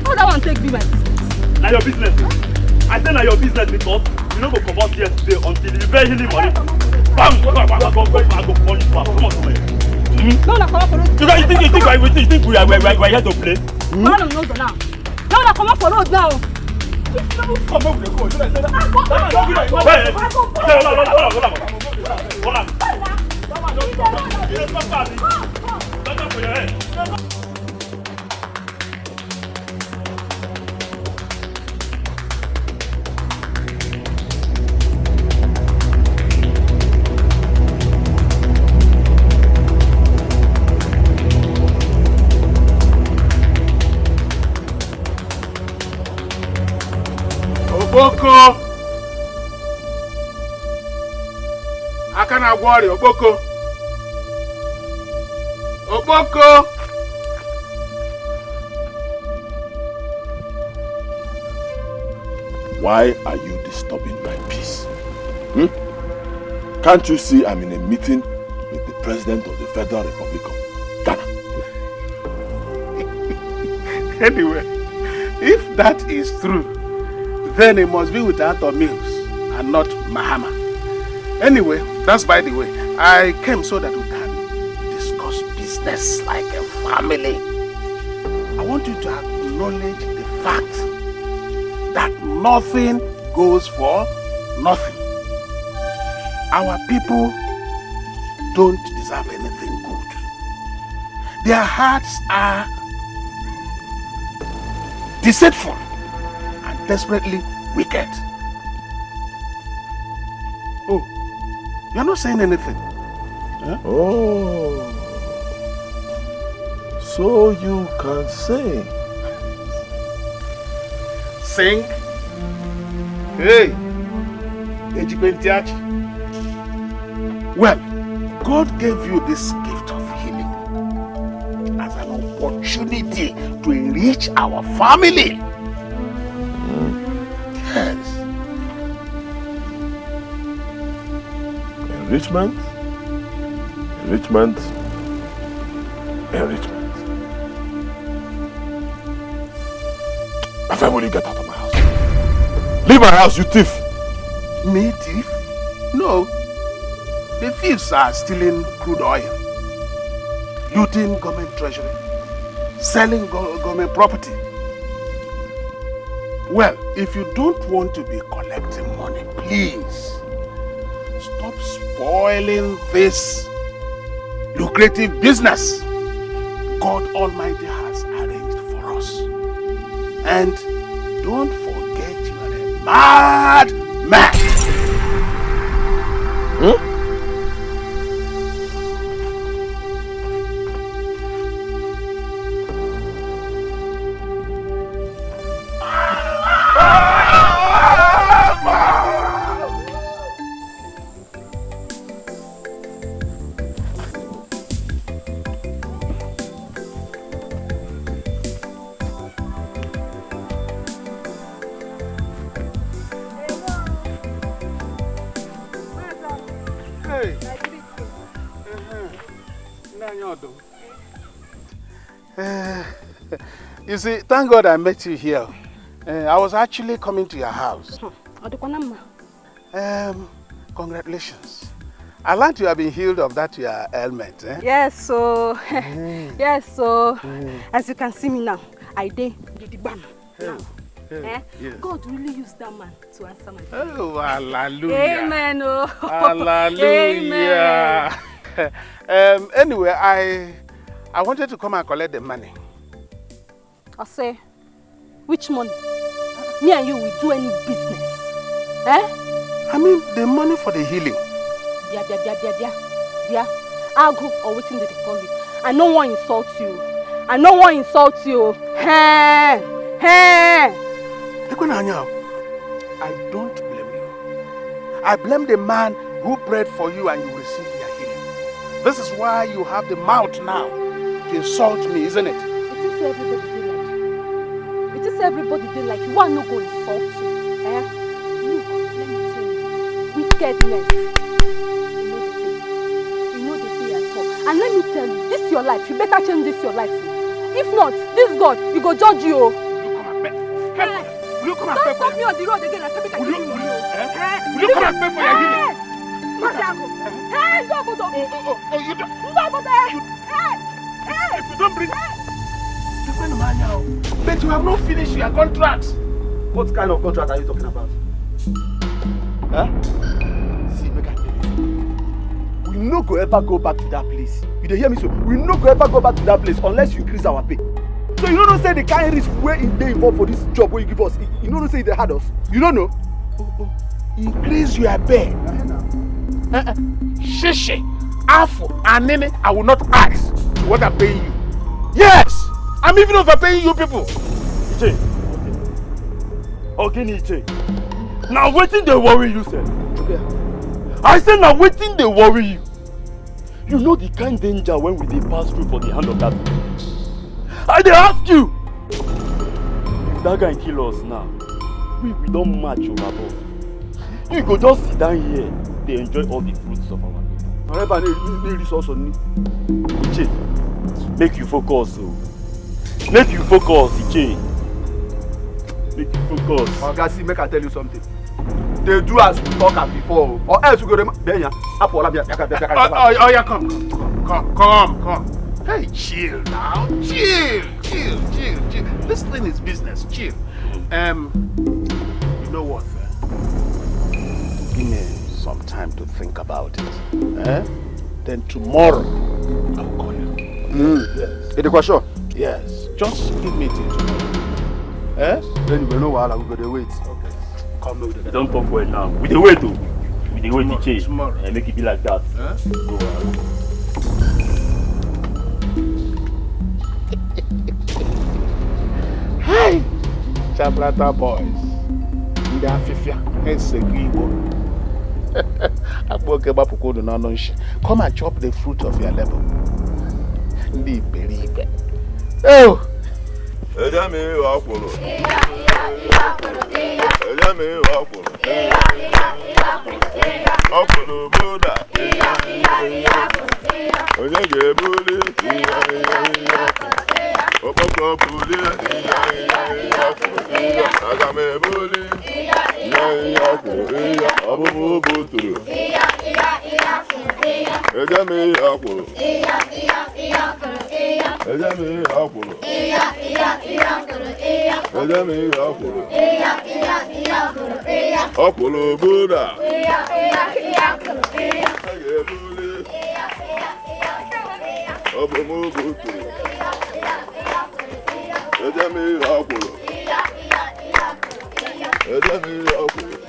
E: How that one take be my business?
B: Now your business. I say now your business because you don't go come out here today until you pay him money. Bam! I go punch you. Come on, come here.
E: No, come on for road.
B: You think we are here to play?
E: No, now. No, come on for road now.
B: Come on, go. Should I say that? Hold on.
K: Okpoko! Aka na-agwọ ọrịa Okpoko! Okpoko!
G: Why are you disturbing my peace? Can't you see I'm in a meeting with the President of the Federal Republic of Ghana?
A: Anyway, if that is true, then it must be with Arthur Mills and not Mahama. Anyway, that's by the way. I came so that we can discuss business like a family. I want you to acknowledge the fact that nothing goes for nothing. Our people don't deserve anything good. Their hearts are deceitful and desperately wicked. Oh, you're not saying anything. Huh?
G: Oh, so you can sing.
A: Sing? Hey, well, God gave you this gift of healing as an opportunity to enrich our family. Yes.
G: Enrichment? Enrichment? Enrichment. When will you get out of my house? Leave my house, you thief!
A: Me, thief? No. The thieves are stealing crude oil, looting government treasury, selling government property. Well, if you don't want to be collecting money, please stop spoiling this lucrative business God Almighty has arranged for us. And don't forget you are a mad man.
G: Hmm?
A: You see, thank God I met you here. I was actually coming to your house. Congratulations. I learned you have been healed of that your ailment. Eh?
J: Yes, so yes, so as you can see me now, I did the bam. Yes. God really used that man to answer my prayer.
A: Oh, hallelujah.
J: Amen. Oh.
A: Hallelujah. Amen. Anyway, I wanted to come and collect the money.
J: I say, which money? Me and you will do any business. Eh?
A: I mean, the money for the healing.
J: Yeah. I'll go or waiting they call you. I no one insult you. I no one insult you. Hey.
A: I don't blame you. I blame the man who prayed for you and you received your healing. This is why you have the mouth now to insult me, isn't it?
J: It is everybody did like you. Why no go insult you? Eh? Look, let me tell you. Wickedness. You know the pay at all. And let me tell you, this is your life. You better change this your life. If not, this God, he go judge you.
A: Will you come and pay for
J: Don't stop me on the road again and say me can
A: Will you come and pay for your healing?
J: Hey, don't go.
A: Oh, you don't.
J: Hey.
A: If you don't bring... But you have not finished your contract.
I: What kind of contract are you talking about? Huh? See, make I tell you. We no go ever go back to that place. You dey hear me so? We no go ever go back to that place unless you increase our pay. So you don't say the kind of risk where they involved for this job where you give us. You don't say they had us. You don't know?
A: Increase your pay. Shishi, Afo, and Nene, I will not ask what I'm paying you. Yes! I'm even overpaying you people.
B: Iche. Okay, Iche. Now waiting they worry you, sir. I say now waiting they worry you. You know the kind danger when we dey pass through for the hand of that man. I dey ask you. If that guy kill us now, we don't match overboard. You go just sit down here, they enjoy all the fruits of our labor. Iche, make you focus. Make you focus, Iche. Make you focus.
K: Oga, see, make I tell you something. They do as we talk as before, or else we go to Benya. Oh, yeah, come. Hey, chill now. Chill. This thing is business. Chill. You know what? Give me some time to think about it. Then tomorrow, I'll call you. Yes.
I: Etiko, sure?
K: Yes. Just give me till tomorrow. Then you will know while I'm going to wait. Okay. Come with the
B: Don't talk well now. We dey wait too. We dey wait, Iche.
K: Tomorrow.
B: And make it be like that. Go on.
K: Hi, Chaplata boys. Ndị afịfịa esegbu Igbo. Akpọke gbapụkwodu n'ọnụ nshi. Come and chop the fruit of your labor. Ndị iberibe. Oh!
G: Ejami wakwolo. Ejami wakwolo. Wakwolo Buddha. Onye ga-ebuli. Okpoko buli. Aga m ebuli. Ọbụbụ buturu. Ejami wakwolo. Ejami wakwolo. Ọkwụlụ Buddha. Ọbụmụbụtụ. Ejemi ọkwụlụ. Ejemi ọkwụlụ.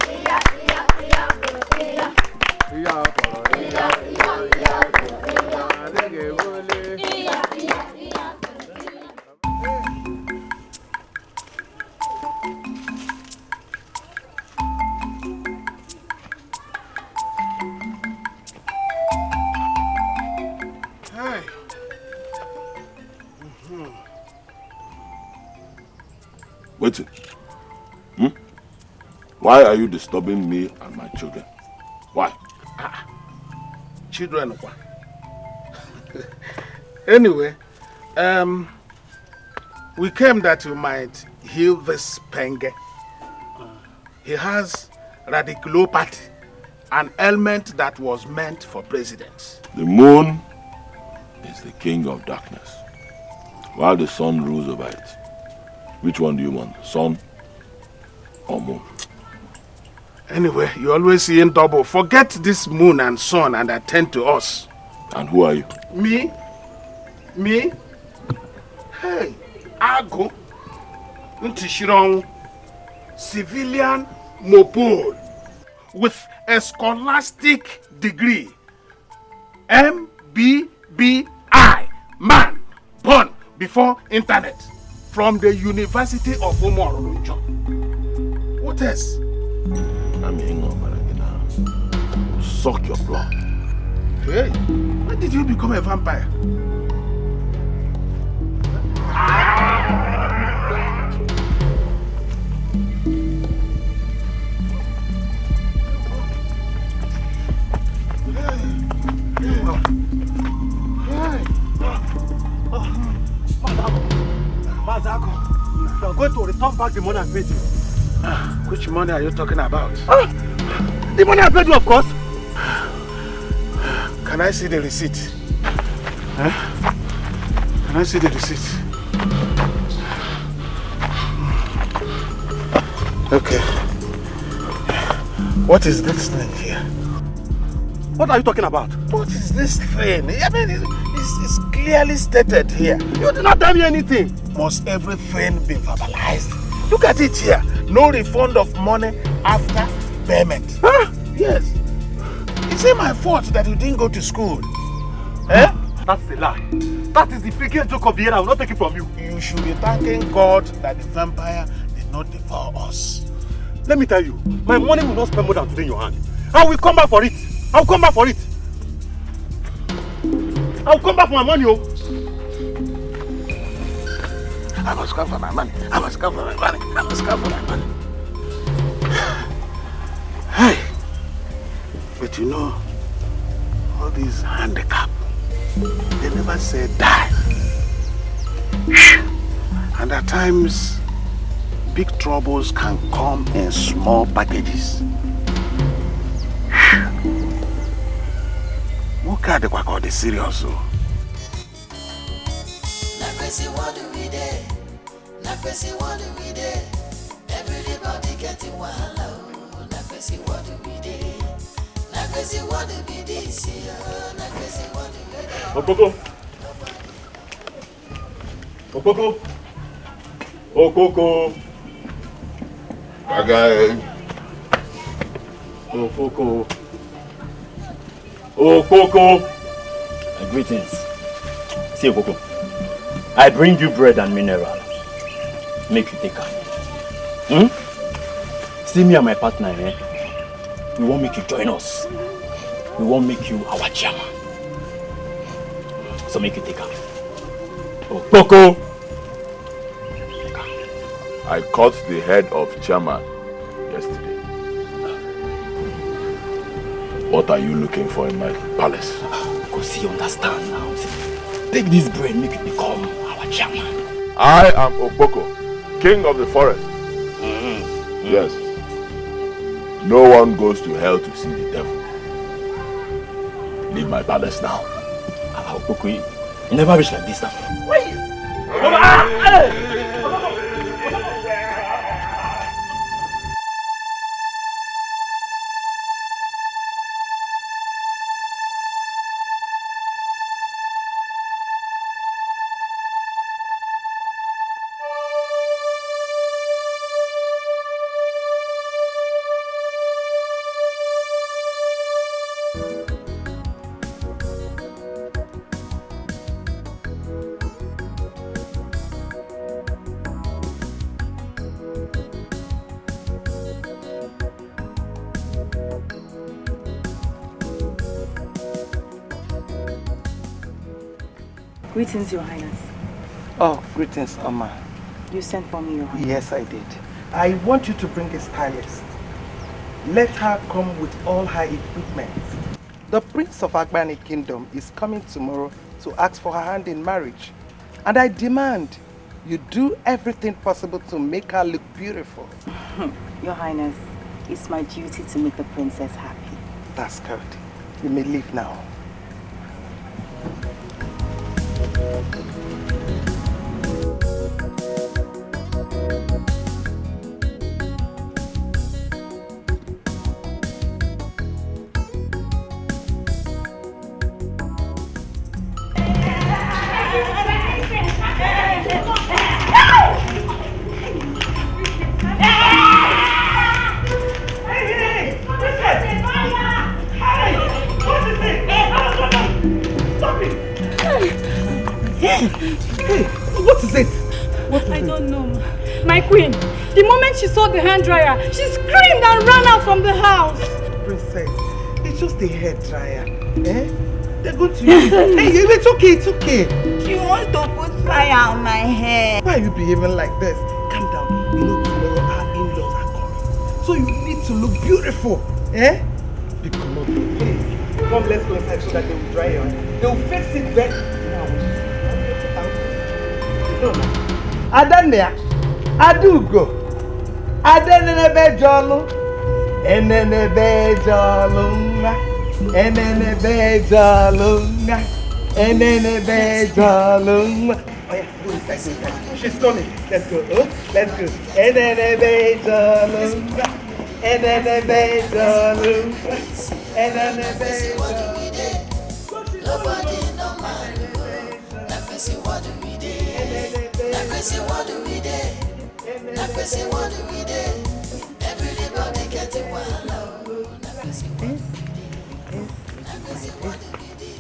G: Wait. Why are you disturbing me and my children? Why?
K: Children. Anyway, we came that you might heal this penge. He has radiculopathy, an ailment that was meant for presidents.
G: The moon is the king of darkness, while the sun rules over it. Which one do you want, sun or moon?
K: Anyway, you always see in double. Forget this moon and sun and attend to us.
G: And who are you?
K: Me? Hey, Ago Ntishirong, civilian mopol with a scholastic degree, MBBI, man, born before internet, from the University of Omorunjo. What else?
G: I'm suck your blood.
K: Hey, when did you become a vampire?
M: Mazago, you are going to return back the money I paid you.
K: Which money are you talking about?
M: The money I paid you, of course.
K: Can I see the receipt? Can I see the receipt? Okay. What is this thing here?
M: What are you talking about?
K: What is this thing? I mean, it's clearly stated here.
M: You did not tell me anything.
K: Must everything be verbalized? Look at it here. No refund of money after payment.
M: Huh?
K: Yes. Is it my fault that you didn't go to school? Eh?
M: That's a lie. That is the biggest joke of the year. I will not take it from you.
K: You should be thanking God that the vampire did not devour us.
M: Let me tell you, my money will not spend more than today in your hand. I will come back for it. I will come back for it. I will come back for my money, oh.
K: I must come for my money. I must come for my money. I must come for my money. Hey, but you know, all these handicaps, they never say die.
A: And at times, big troubles can come in small packages. What are the serious?
F: Everybody getting wahala. What do we do? What do we this year? What do we do?
B: Okoko. Okoko. Okoko.
G: Bagay.
B: Okoko. Okoko. Greetings. See Okoko. I bring you bread and mineral. Make you take her. See me and my partner, eh? We won't make you join us. We won't make you our chairman. So make you take her. Oh, Coco!
G: I cut the head of chairman yesterday. What are you looking for in my palace?
B: Because you understand now. See, take this bread, make it become our chairman.
G: I am Okpoko, king of the forest. Yes. No one goes to hell to see the devil. Leave my palace now.
B: Okpoko, you never reach like this now.
L: Greetings, Your Highness.
C: Oh, greetings, Oma.
L: You sent for me, Your Highness.
C: Yes, I did. I want you to bring a stylist. Let her come with all her equipment. The Prince of Agbani Kingdom is coming tomorrow to ask for her hand in marriage. And I demand you do everything possible to make her look beautiful.
L: Your Highness, it's my duty to make the princess happy.
C: That's good. You may leave now.
J: I don't know. My queen, the moment she saw the hand dryer, she screamed and ran out from the house.
C: Princess, it's just a hair dryer. Eh? They're going to use it. Hey, it's okay, it's okay.
D: She wants to put fire on my hair.
C: Why are you behaving like this? Calm down. You know tomorrow our in-laws are coming. So you need to look beautiful. Eh? You cannot do it. Come, let's go inside so that they will dry your hair. They will fix it then. Adania, Adugo, Adenebe Jolo, Enenebe Jolunga, Enenebe Jolunga, Enenebe Jolunga. Oh yeah, go inside, go inside. She's coming. Let's go. Oh, let's go. Enenebe Jolunga, Enenebe Jolunga, Enenebe Jolunga.
F: Nobody no man. Never see what do we do. Never see what do we do. Never see what do we do. Everybody getting wild. Never see what do we do. Never see what do we do.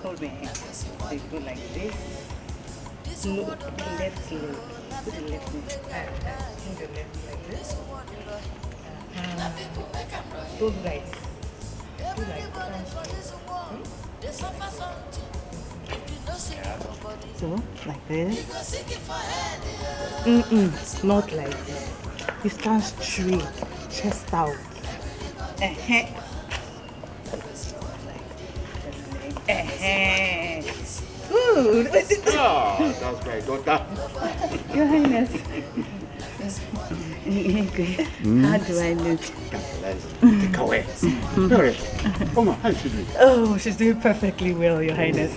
L: Hold my hand. They go like this. No, left leg. Put the left leg. Bring the left like this. Go right. Go like so, like this. Not like this. You stand straight, chest out. good.
K: Ah, that's my daughter.
L: Your Highness. How do I look?
K: Take away. Come on, how is she doing?
L: Oh, she's doing perfectly well, Your Highness.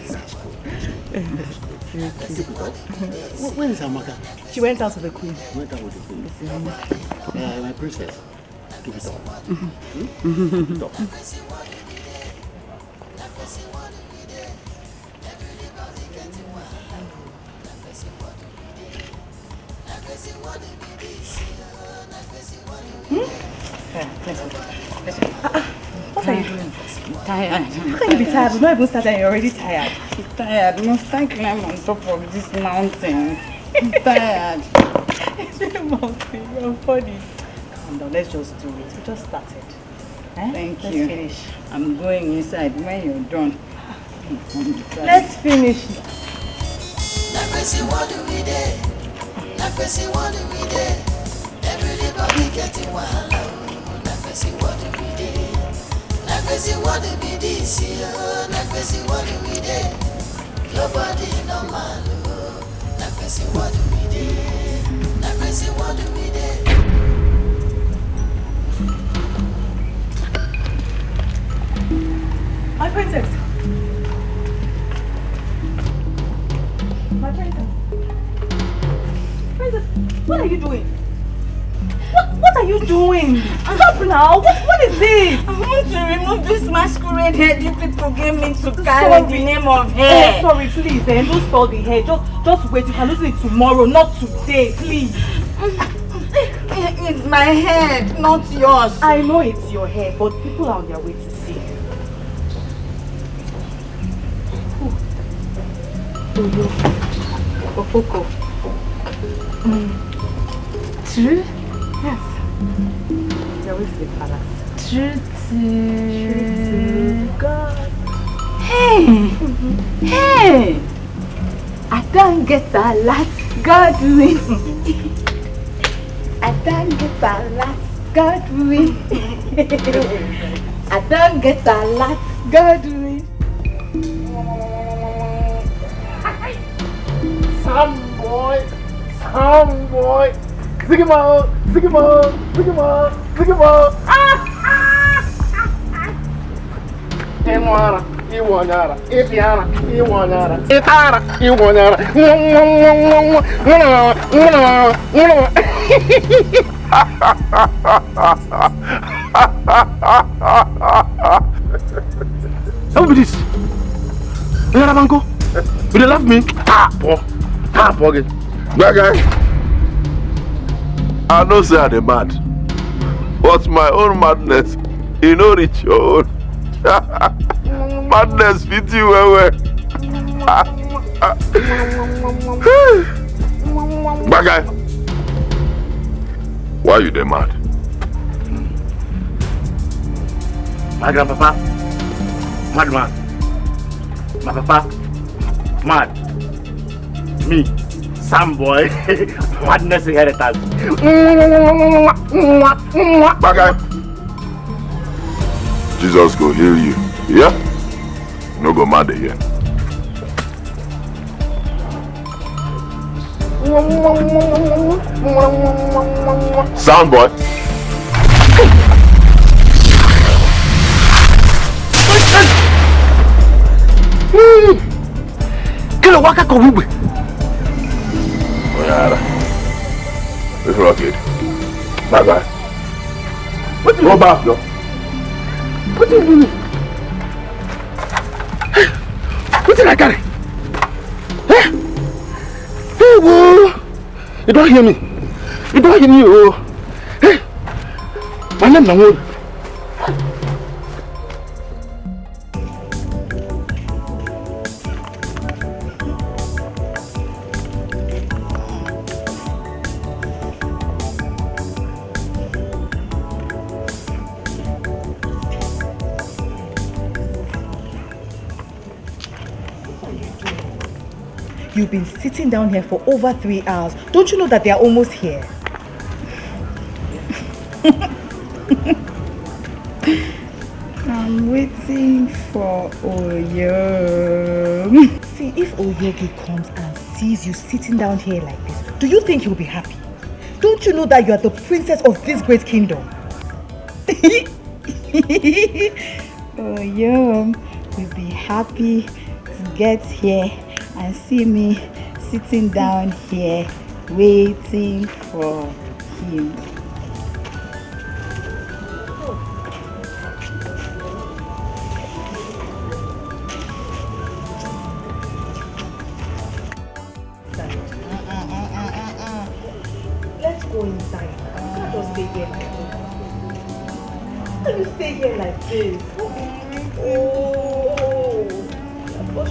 K: Where is Amaka?
L: She went out with the Queen.
K: Went out with the Queen. My princess. Keep it up. Keep it up.
L: What are you doing?
D: I'm tired.
L: How can you be tired? We've not even started and you're already tired.
D: I'm tired. Must I climb on top of this mountain? I'm tired.
L: Mountain, you're funny. Calm down, let's just do it. We just started.
D: Thank
L: Let's
D: you.
L: finish.
D: I'm going inside when you're done.
L: Let's finish.
F: What do we do? What do we do? Everybody getting wild. What do we do? What do we do? What do we do? Nobody normal. What do we do? What do we do?
L: My princess. My princess. Princess, what are you doing? What are you doing? Stop now. What is this?
D: I want to remove this masquerade head you people gave me to carry in the name of hair.
L: Sorry, please. Don't spoil the hair. Just wait. You can lose it tomorrow, not today, please.
D: It's my head, not yours.
L: I know it's your hair, but people are on their way to see you. Oyo. Ofoko.
D: True?
L: Yes. You're always the palace.
D: True to
L: God.
D: Hey! Hey! I don't get a lot, God win. I don't get a lot, God win. I don't get a lot, God win.
K: Some boy. Zigamo. Iwanyara, Ipiana, Iwanyara, Itara, Iwanyara. How be this? Banko, you dey laugh me? Poor again.
G: That guy, I know say I dey mad, but my own madness, you no reach your own. Madness fit you well. That guy, why you dey mad?
M: My grandpapa, madman. My papa, mad. Me, some boy, madness inheritance.
G: That guy, Jesus go heal you. Yeah? No go mad again. Sound boy.
K: Kilo waka kowube.
G: Oyara. It's rocket. Bye bye.
K: What
G: Go back, yo.
K: What are you doing? What did I carry? Hey, whoa. You don't hear me. You don't hear me, oh. Hey, my name is Nawood.
H: You've been sitting down here for over 3 hours. Don't you know that they are almost here?
D: I'm waiting for Oyo.
H: See,
L: See, if Oyogi comes and sees you sitting down here like this, do you think he'll be happy? Don't you know that you are the princess of this great kingdom? Oyo will be happy to get here and see me sitting down here waiting for him. Let's go inside. You can't just stay here like this. How can you stay here like this? Oh,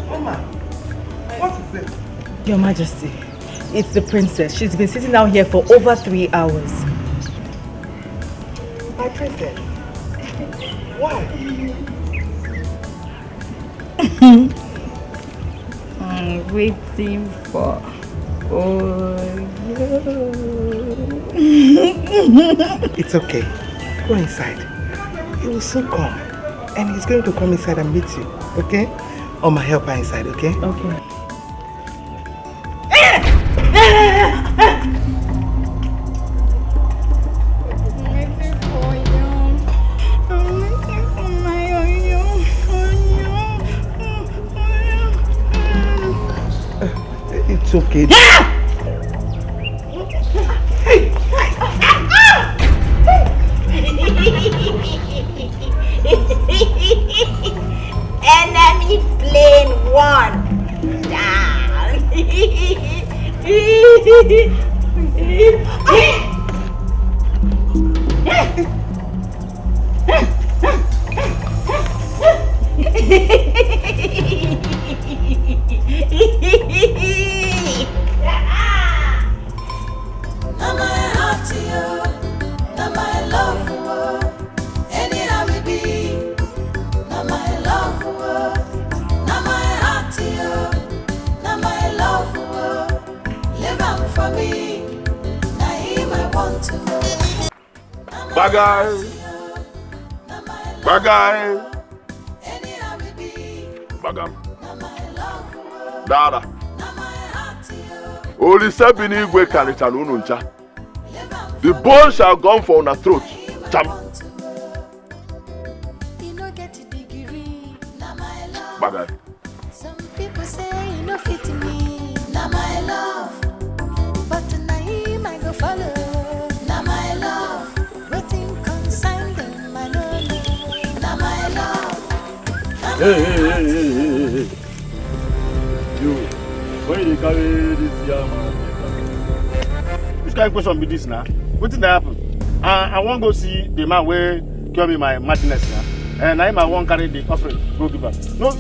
C: Mama, what is it?
L: Your Majesty, it's the princess. She's been sitting down here for over 3 hours.
C: My princess? Why?
L: I'm waiting for
C: It's okay. Go inside. He will soon come. And he's going to come inside and meet you, okay? Or my helper inside, okay?
L: Okay.
C: It's okay.
N: Enemy plane 1 down.
F: Now my heart to you, now my love for you. Anyhow we be, now my love for you. Now my heart to you, now my love for you. Live on for me, now him I want to know.
G: Bagay! Bagay! Bagam. Dada. Only seven igwe karicha n'unu ncha. The bone shall come for una throat. Cham. Bagay.
F: Some people say you no fit me, now my love. But tonight I go follow, now my love. Waiting consign them, I know, now my love.
B: Hey. You, why you carry this young man?
A: Which kind of question be this now? What did that happen? I want to go see the man where cure me my madness now. And I want to carry the offering, go give back. No,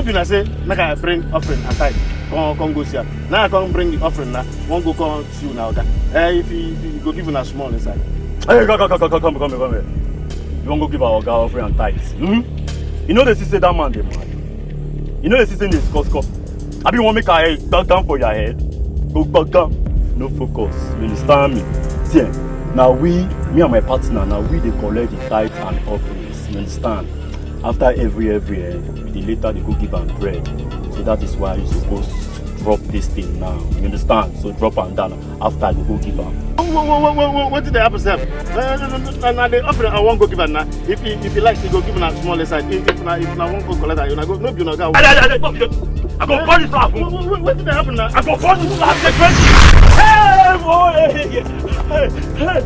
A: be na say, make I bring offering and tithe. Come go see her. Now I come bring the offering now. Won't go come see you now. If you go give a small inside.
B: Hey, come here. You won't go give our girl offering and tithe. You know the sister that man they mad. You know the sister is cos. I be want make her head back down for your head. Go back down. No focus. You understand me? See, now me and my partner, now we they collect the tithe and offerings. You understand? After every later they go give am bread. So that is why you supposed to drop this thing now. You understand? So drop am down after you go give am.
A: What did they happen, sir? Now the offering I won't go give her now. If you like, you go give her a small side. If I won't go collect her, you go. No, you know that.
B: I go call this off.
A: What did they happen now?
B: I go call this off. Hey.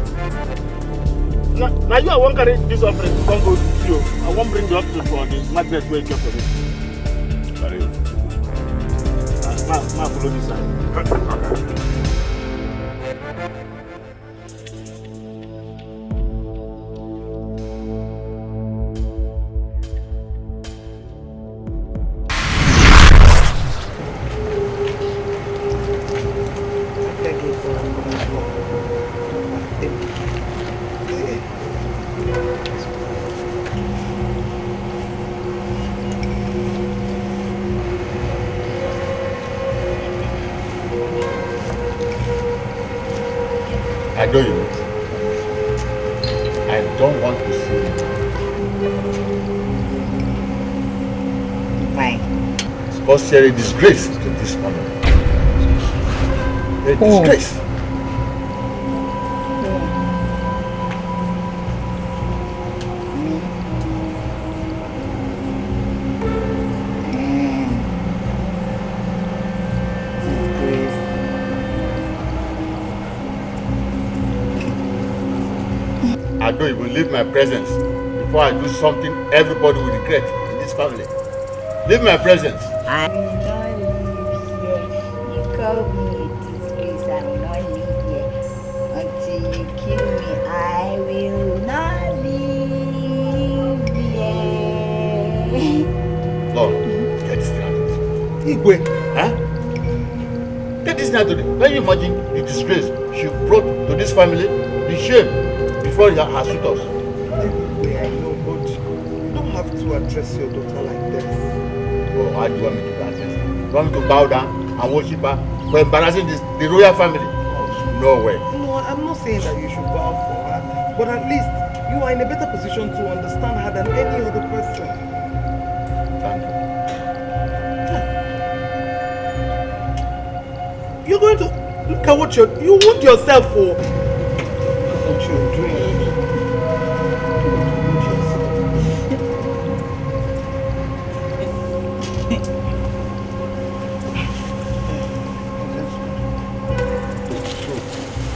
A: Now you I won't carry this offering. Don't go to you. I won't bring the offering for the magnet where you kept for me.
G: Carry.
A: Follow this side.
K: I know you. I don't want to see you.
L: Fine.
K: So caused a disgrace to this family. A disgrace. I don't even leave my presence before I do something everybody will regret in this family. Leave my presence.
D: I will not live here. You call me a disgrace. I will not live here until you kill me. I will not live here.
K: Lord, get this thing out of this. Igwe, huh? Get this thing out of this. Can you imagine the disgrace she brought to this family? The shame before her suitors.
C: I know, but you don't have to address your daughter like this.
K: Oh, how do you want me to address her? You want me to bow down and worship her for embarrassing the royal family? No way.
C: No, I'm not saying that you should bow for her, but at least you are in a better position to understand her than any other person.
K: Thank you.
C: You're going to look at what you wound yourself for. What you're doing.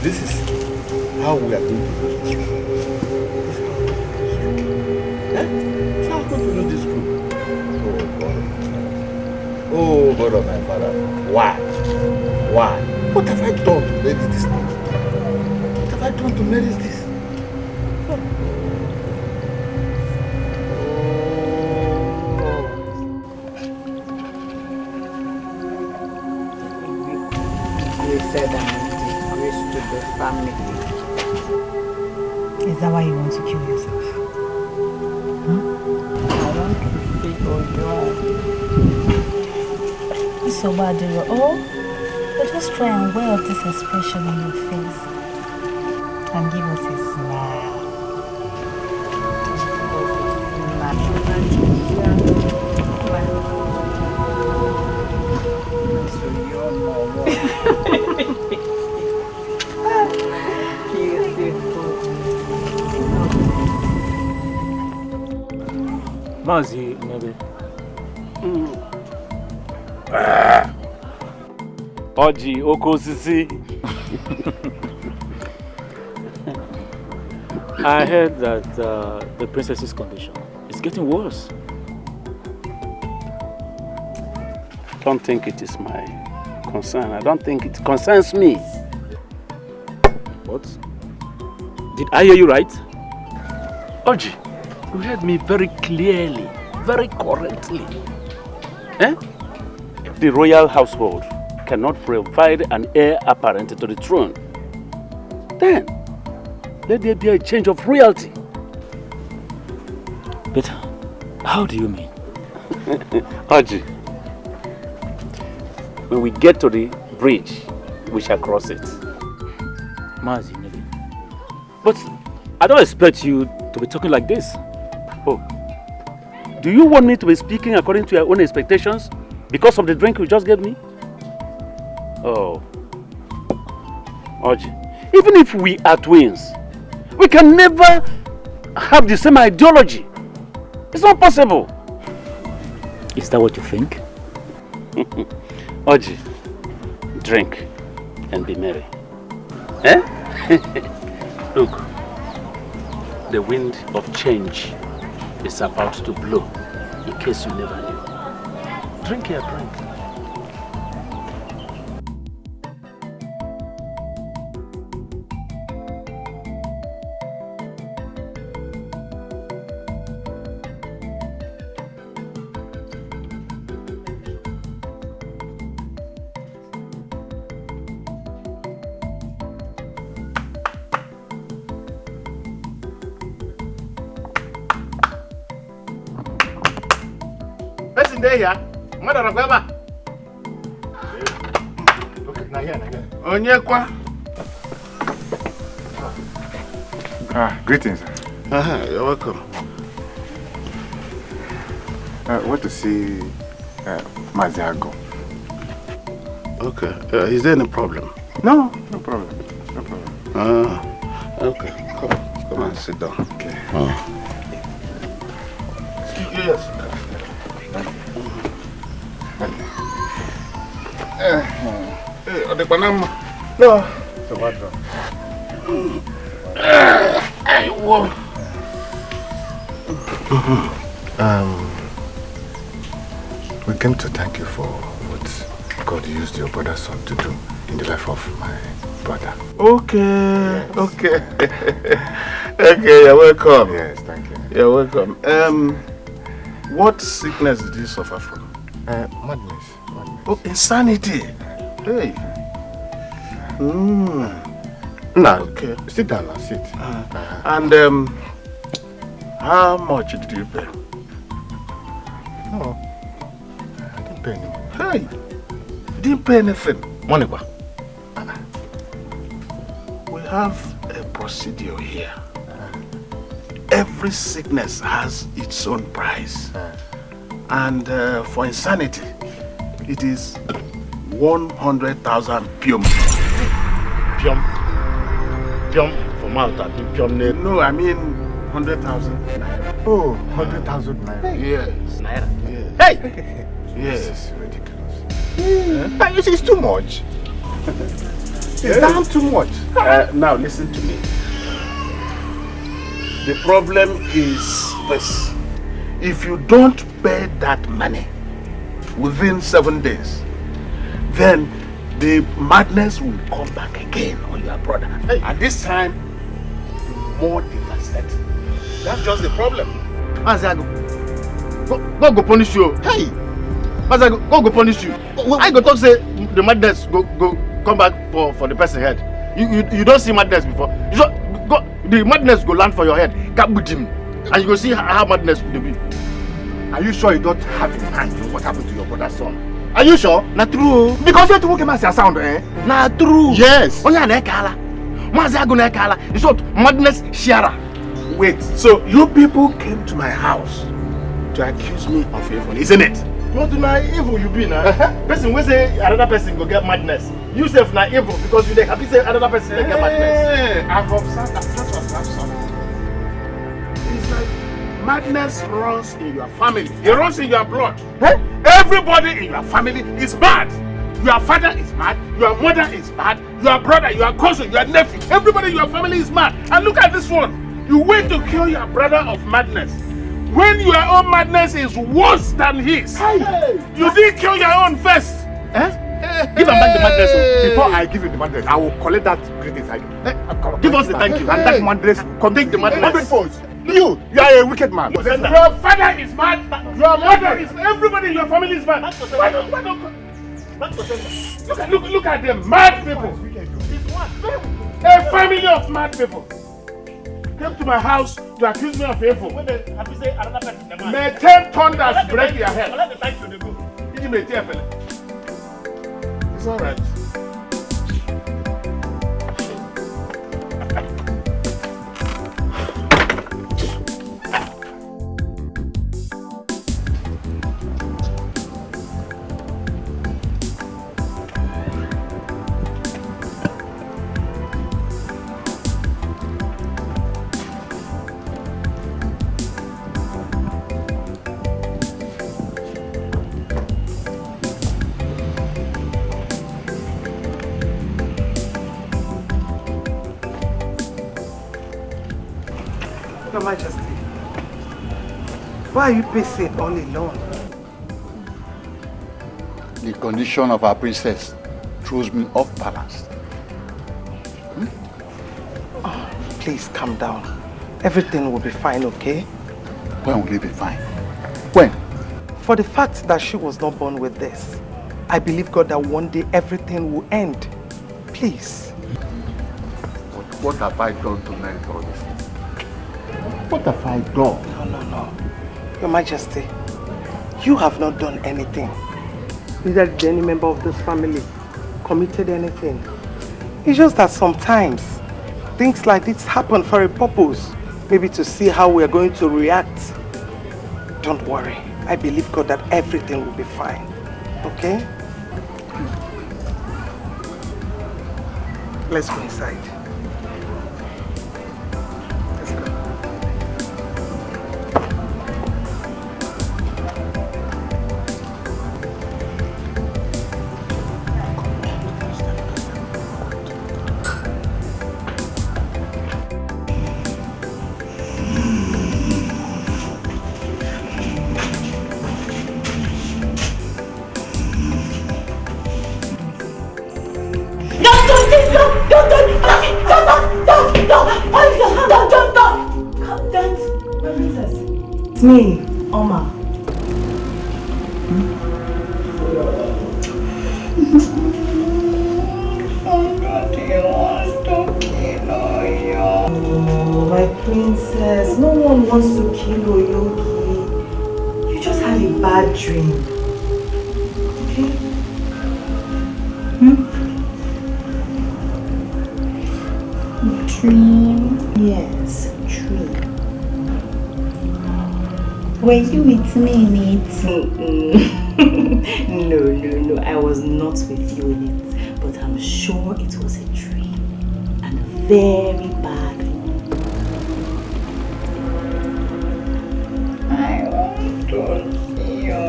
K: This is how we are going to do this. This is how we're going to do this group. Oh God of my father. Why? Why? What have I done to merit this thing? What have I done to merit this?
D: You said I'm disgrace to the family.
L: Is that why you want to kill yourself? Huh?
D: I want to see Oyo.
L: So bad, oh, but just try and wear off this expression on your face and give us a smile.
M: Mazi, maybe. Oji, Okosisi. I heard that the princess's condition is getting worse. I don't think it is my concern. I don't think it concerns me. What? Did I hear you right? Oji, you heard me very clearly, very correctly. If the royal household cannot provide an heir apparent to the throne, then let there be a change of royalty. But how do you mean? Oji, when we get to the bridge, we shall cross it. Mazi, but I don't expect you to be talking like this. Oh, do you want me to be speaking according to your own expectations because of the drink you just gave me? Oh, Oji, even if we are twins, we can never have the same ideology. It's not possible. Is that what you think? Oji, drink and be merry. Eh? Look, the wind of change is about to blow, in case you never knew. Drink your drink.
O: Greetings.
A: You're welcome.
O: I want to see
K: Maziago.
A: Okay. Is there any problem?
K: No problem. No problem.
A: Okay. Come and sit down.
K: Okay.
A: Yes. The banana.
K: No. So what?
A: I won't.
K: We came to thank you for what God used your brother's son to do in the life of my brother.
A: Okay,
K: yes.
A: Okay. Okay, you're welcome.
K: Yes, thank you.
A: You're welcome. What sickness did you suffer from?
K: Madness.
A: Oh, insanity. Hey. Now, okay.
K: Sit down and sit.
A: And how much did you pay?
K: No, I didn't pay any money.
A: Hey, you didn't pay anything.
K: Money what?
A: We have a procedure here. Every sickness has its own price. And for insanity, it is 100,000 pium.
K: Pium for mouth, I think pium.
A: No, I mean 100,000.
K: Oh, 100,000 naira.
A: Yes.
K: Naira?
A: Yes.
K: Hey!
A: Yes.
K: This is ridiculous. You see, it's too much. It's damn too much.
A: Now listen to me. The problem is this. If you don't pay that money within 7 days, then the madness will come back again on your brother. Hey. And this time, more devastated. That's just the problem.
K: Maziago, God go punish you. Hey! Maziago, God go punish you. I go talk say the madness go come back for the person head. You don't see madness before. You just go, the madness go land for your head. Kabujim. And you go see how madness will be. Are you sure you don't have in mind what happened to your brother's son? Are you sure? Not true. Because you have to make a sound, eh? Not true. Yes. Only an ekala. Maziago ekala. It's what madness sharer.
A: Wait, so you people came to my house to accuse me of evil, isn't it?
K: Not na evil you be now. Person will say another person go get madness. You self na evil because you dey happy say another person dey get madness.
A: I've observed that something. It's like madness runs in your family. It runs in your blood. Everybody in your family is mad. Your father is mad. Your mother is mad. Your brother, your cousin, your nephew. Everybody in your family is mad. And look at this one. You went to kill your brother of madness. When your own madness is worse than his. Hey. You didn't kill your own first.
K: Give him back the madness. Before I give you the madness, I will collect that greatest idol. Give us the thank you. And that madness, take the madness. You are a wicked man.
A: Your father is mad. Your mother is. Everybody in your family is mad. Look at them, mad people. A family of mad people came to my house to accuse me of evil. May 10 thunders break your head. It's all right.
C: Your Majesty, why are you pacing all alone?
O: The condition of our princess throws me off balance.
C: Oh, please calm down. Everything will be fine, okay?
O: When will it be fine? When?
C: For the fact that she was not born with this, I believe God that one day everything will end. Please.
O: But what have I done to merit all this? What have I done?
C: No. Your Majesty, you have not done anything. Neither did any member of this family committed anything. It's just that sometimes things like this happen for a purpose. Maybe to see how we are going to react. Don't worry. I believe God that everything will be fine. Okay? Let's go inside. Let's go.
H: It's me, Oma. Oh, my princess, no one wants to kill Oyogi. You just had a bad dream. Okay?
D: Dream?
H: Yes, dream.
D: Were you with me in it?
H: No, I was not with you in it, but I'm sure it was a dream, and a very bad one.
D: I want to see you.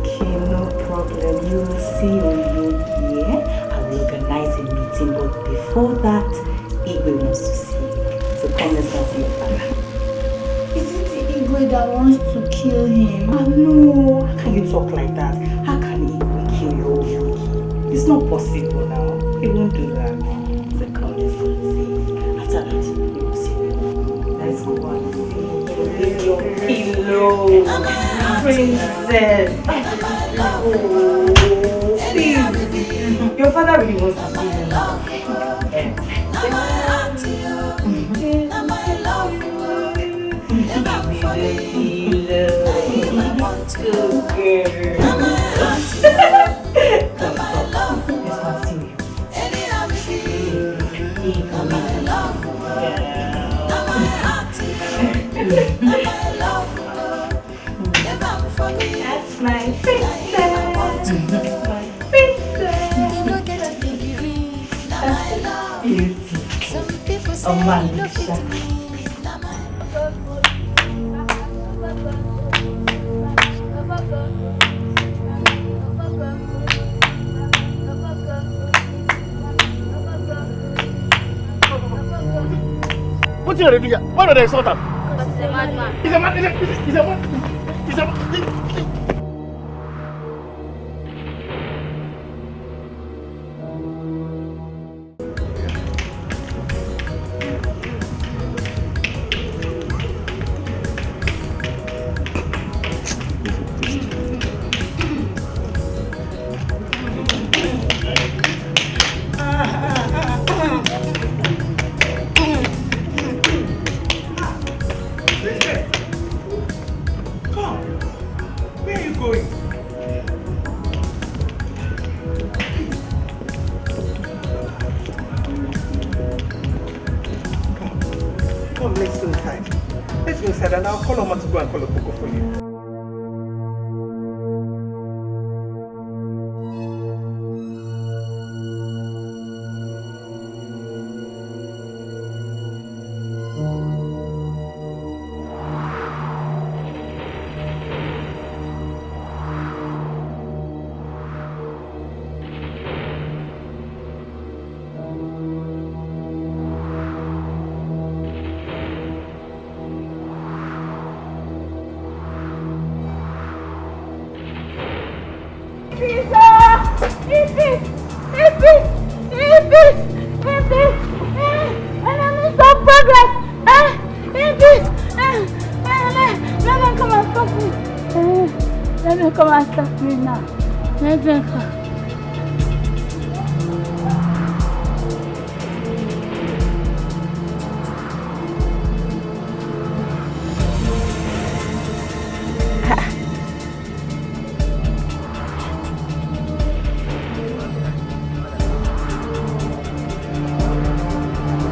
H: Okay, no problem. You will see Oyogi, yeah? I will organize a meeting, but before that, Igwe wants to see you. So come, let's go see your father.
D: That wants to kill him.
H: Oh no, how can you talk like that? How can Igwe kill your Oyogi? It's not possible now. He won't do that. So come, let's go and see. After that, you will see me. Let's go and see your pillow. Princess. Oh, please. Your father really wants to see you now.
D: That's my princess. My princess.
H: Beauty. Oh, man.
A: What are you doing here? Why don't they insult him?
E: Because he's a madman.
A: He's a madman. He's a madman. He's a madman.
C: And I'll call Oma to go and call a cocoa for you.
E: Come and stop me now. Let me come.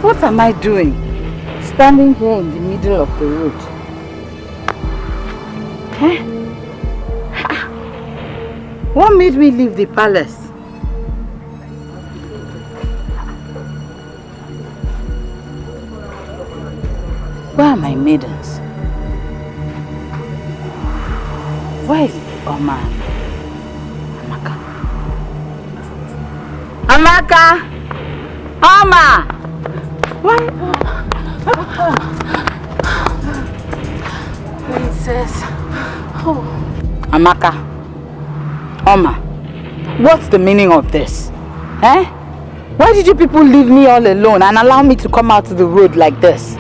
H: What am I doing? Standing here in the middle of the road. Eh? What made me leave the palace? Where are my maidens? Where is Oma? Amaka? Amaka! Oma! Why? Princess. Oh. Amaka. Oma. What's the meaning of this? Eh? Why did you people leave me all alone and allow me to come out to the road like this?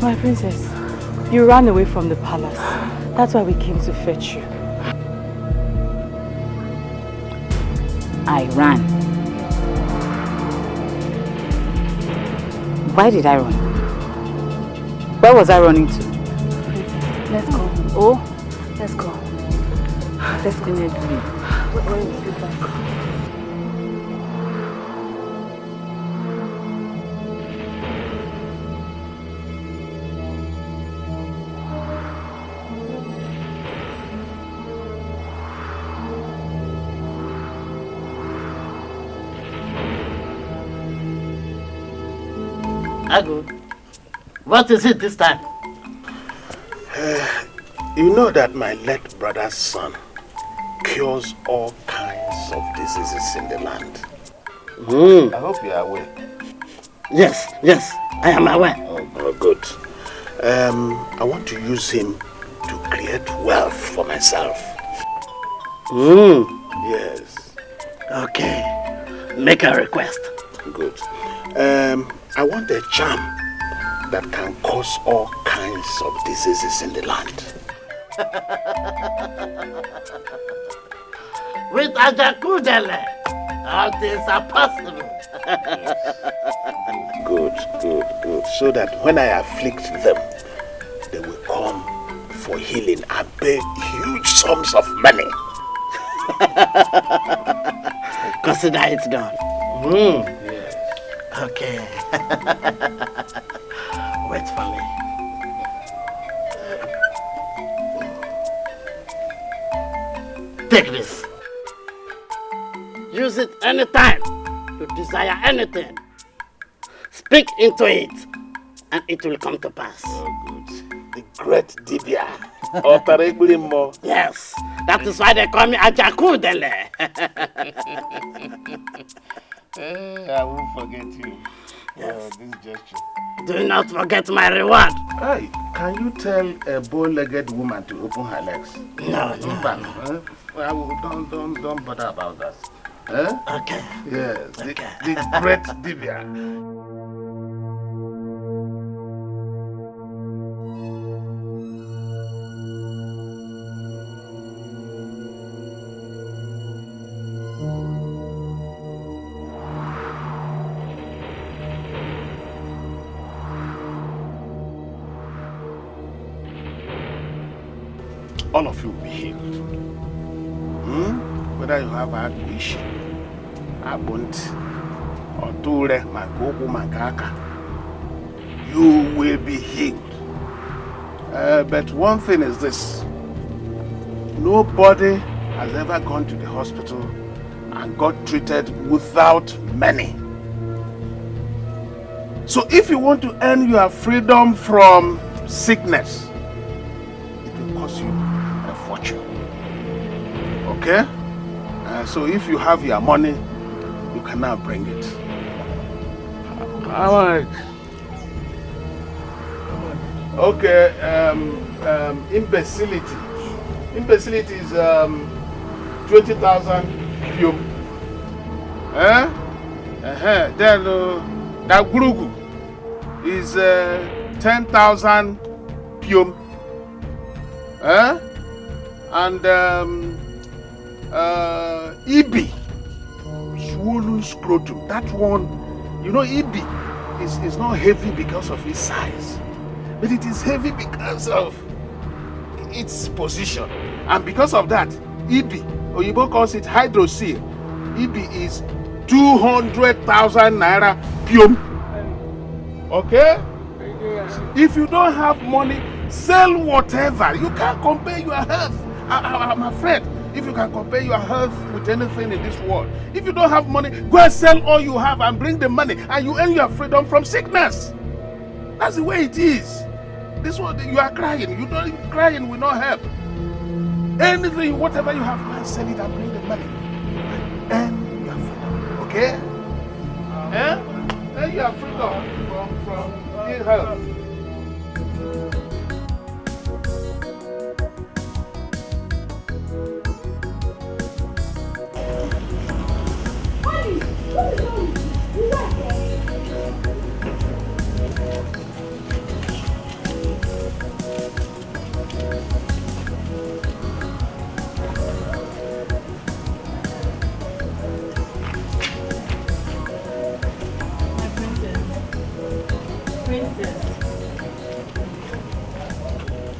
H: My princess, you ran away from the palace. That's why we came to fetch you. I ran. Why did I run? Where was I running to?
E: Princess, let's go. Oh, let's go. Let's go. When is you back?
A: Agu, what is it this time? You know that my late brother's son cures all kinds of diseases in the land. I hope you are aware. Yes, I am aware. Oh, good. I want to use him to create wealth for myself. Yes. Okay. Make a request. Good. I want a charm that can cause all kinds of diseases in the land. With Ajakudele, all things are possible. Good. So that when I afflict them, they will come for healing and pay huge sums of money. Consider it done. Yes. Okay. Wait for me. Take this. Use it anytime you desire anything. Speak into it, and it will come to pass. Oh, good. The great Dibia. Yes, that is why they call me Ajakudele. I won't forget you. Yes. This gesture. Do not forget my reward. Hey, can you tell a bow-legged woman to open her legs? No. Don't bother about that. Okay. Yes, okay. The great Dibia. All of you will be healed. Whether you have a wish, a bunt, or ture, magogo, makaka, you will be healed. But one thing is this: nobody has ever gone to the hospital and got treated without money. So if you want to earn your freedom from sickness, it will cost you a fortune. Okay? So if you have your money, you can now bring it. How much? Okay, imbecility. Imbecility is 20,000 pium. Then that gurugu is 10,000 pium. And Ibi, swollen scrotum. That one, you know, Ibi is not heavy because of its size, but it is heavy because of its position. And because of that, Ibi, Oyibo calls it hydrocele. Ibi is 200,000 naira pium. Okay? If you don't have money, Sell whatever. You can't compare your health. I'm afraid if you can compare your health with anything in this world, if you don't have money, go and sell all you have and bring the money, and you earn your freedom from sickness. That's the way it is. This one, you are crying. You don't crying will not help. Anything, whatever you have, go and sell it and bring the money. And you are freedom. Okay? And you are freedom from ill health.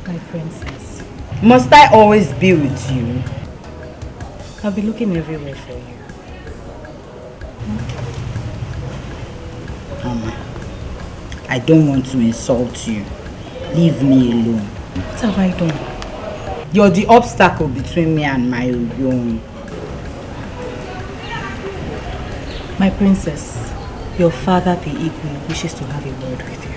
L: My princess, must I always be with you? I'll be looking everywhere for you. Mama, I don't want to insult you. Leave me alone. What have I done? You're the obstacle between me and my own. My princess, your father, the Igwe, wishes to have a word with you.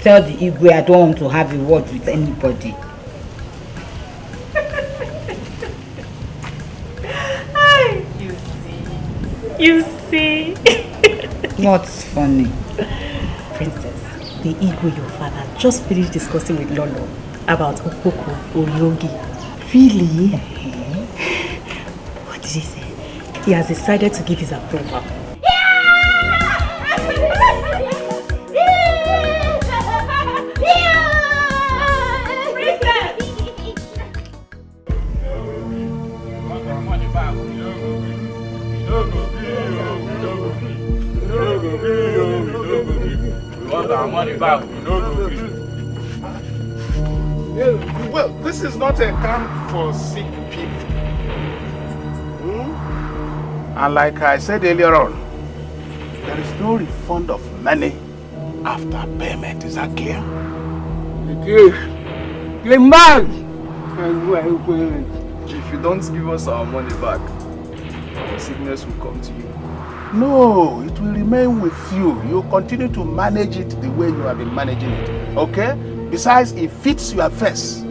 L: Tell the Igwe I don't want to have a word with anybody. You see. What's funny? Princess, the Igwe, your father, just finished discussing with Lolo about Okoko or Yogi. Really? What did he say? He has decided to give his approval.
A: Well, this is not a camp for sick people. And like I said earlier on, there is no refund of money after payment. Is that clear?
P: The man! If you don't give us our money back, our sickness will come to you.
A: No, it will remain with you. You continue to manage it the way you have been managing it. Okay? Besides, it fits your face.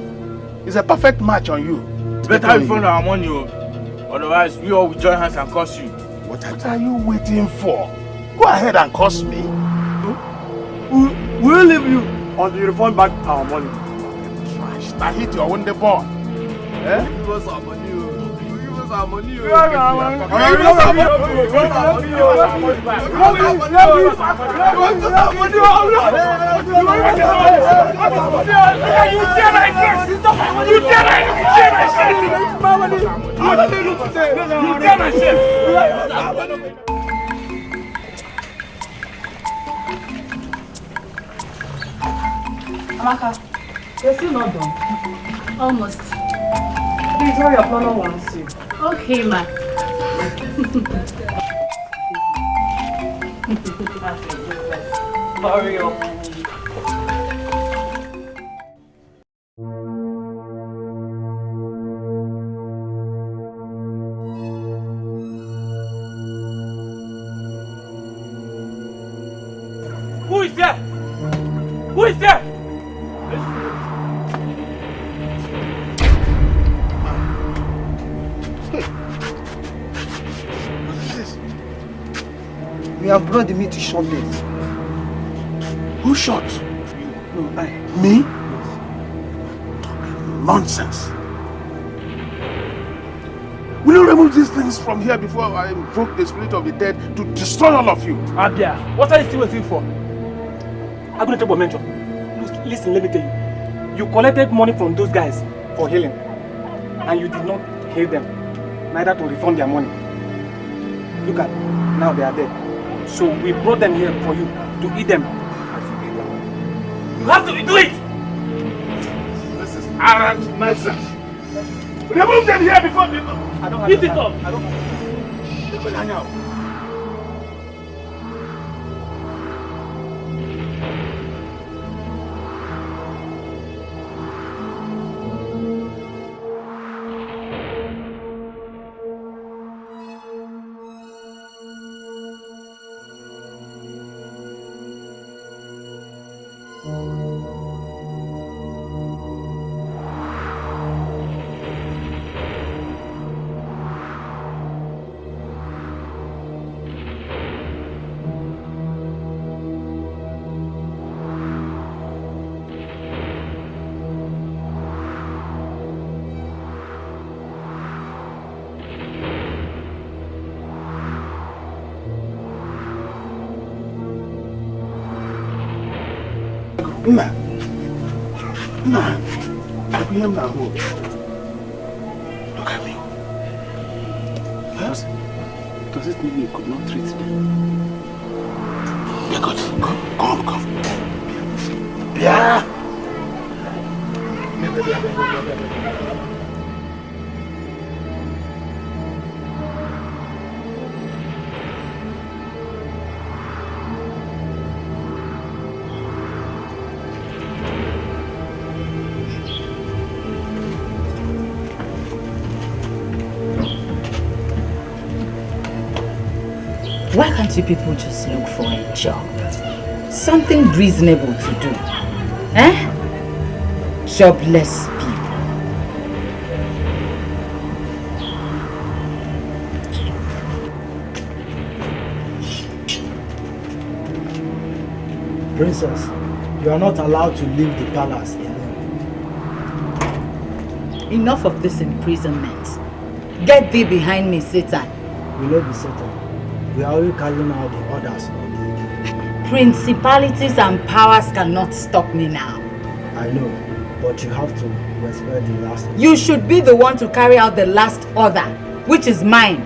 A: It's a perfect match on you.
P: It's better we find our money, otherwise we all will join hands and curse you.
A: What are you waiting for? Go ahead and curse me.
P: We'll leave you until you refund back our money.
A: Trash. Now hit your own the ball. Eh?
P: Give us our money. Give us our money.
A: Give us our money.
H: Amaka, you're still not done.
E: Almost.
H: Please hurry up, Lolo wants you.
E: Okay, ma.
H: Hurry up.
P: Who is there? Who is there?
I: We have brought the meat to shot them.
A: Who shot?
I: No, I.
A: Me? Nonsense. Will you remove these things from here before I invoke the spirit of the dead to destroy all of you?
P: Abia, what are you still waiting for?
Q: I'm going to mention. Listen, let me tell you. You collected money from those guys for healing, and you did not heal them, neither to refund their money. Look at, now they are dead. So we brought them here for you to eat them.
P: You have to do it!
A: This is arrant nonsense. Remove them here before people.
Q: I don't
P: Eat it up.
Q: I don't
A: They will hang out. Nah. Look at me. Does it mean you could not treat me? Yeah, good. Come. Yeah.
L: Why can't you people just look for a job? Something reasonable to do. Eh? Jobless people.
R: Princess, you are not allowed to leave the palace alone.
L: Enough of this imprisonment. Get thee behind me, Satan.
R: We will not be Satan. We are already carrying out the orders of the
L: Principalities and powers cannot stop me now.
R: I know, but you have to respect the last.
L: You should be the one to carry out the last order, which is mine.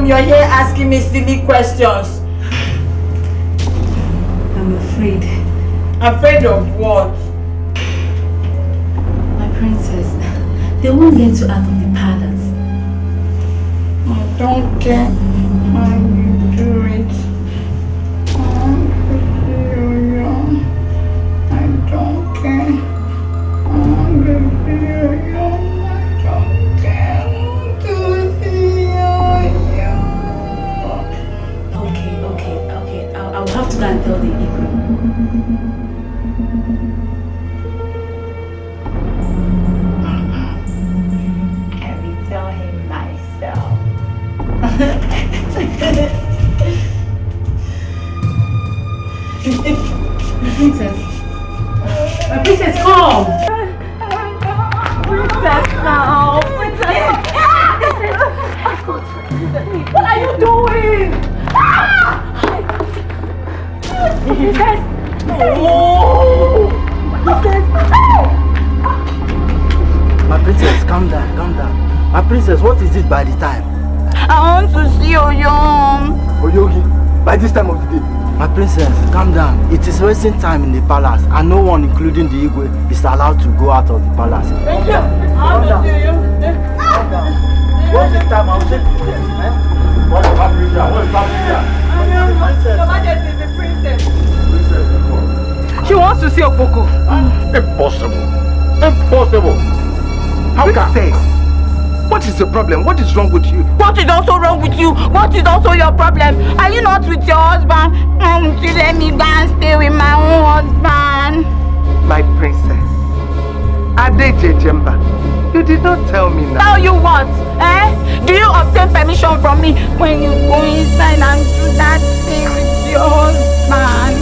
N: You're here asking me silly questions.
E: I'm afraid.
N: Afraid of what?
E: My princess, they won't get you out of the palace.
N: I don't care how you do it. I want to see you young. I don't care. I want to see you young. I don't care. I want to see you young.
E: Okay. I'll have to go and tell the Igwe.
N: I will tell him myself.
E: My princess, come!
N: Princess now! Princess! What are you doing? Princess! Oh! Princess!
R: My princess, calm down. My princess, what is it by the time?
N: I want to see Oyom.
R: Oyogi, by this time of the day. My princess, calm down. It is wasting time in the palace and no one, including the Igwe, is allowed to go out of the palace.
N: Thank you.
R: Calm down. What's the time? I'll check you there. What is Patricia?
N: Your Majesty is the princess.
C: She wants to see Okpoko.
K: Impossible.
C: How can? What is the problem? What is wrong with you?
N: What is also wrong with you? What is also your problem? Are you not with your husband? You let me go and stay with my own husband.
C: My princess, Ade Jejemba, You did not tell me now.
D: Tell you what? Eh? Do you obtain permission from me when you go inside and do that thing with your husband?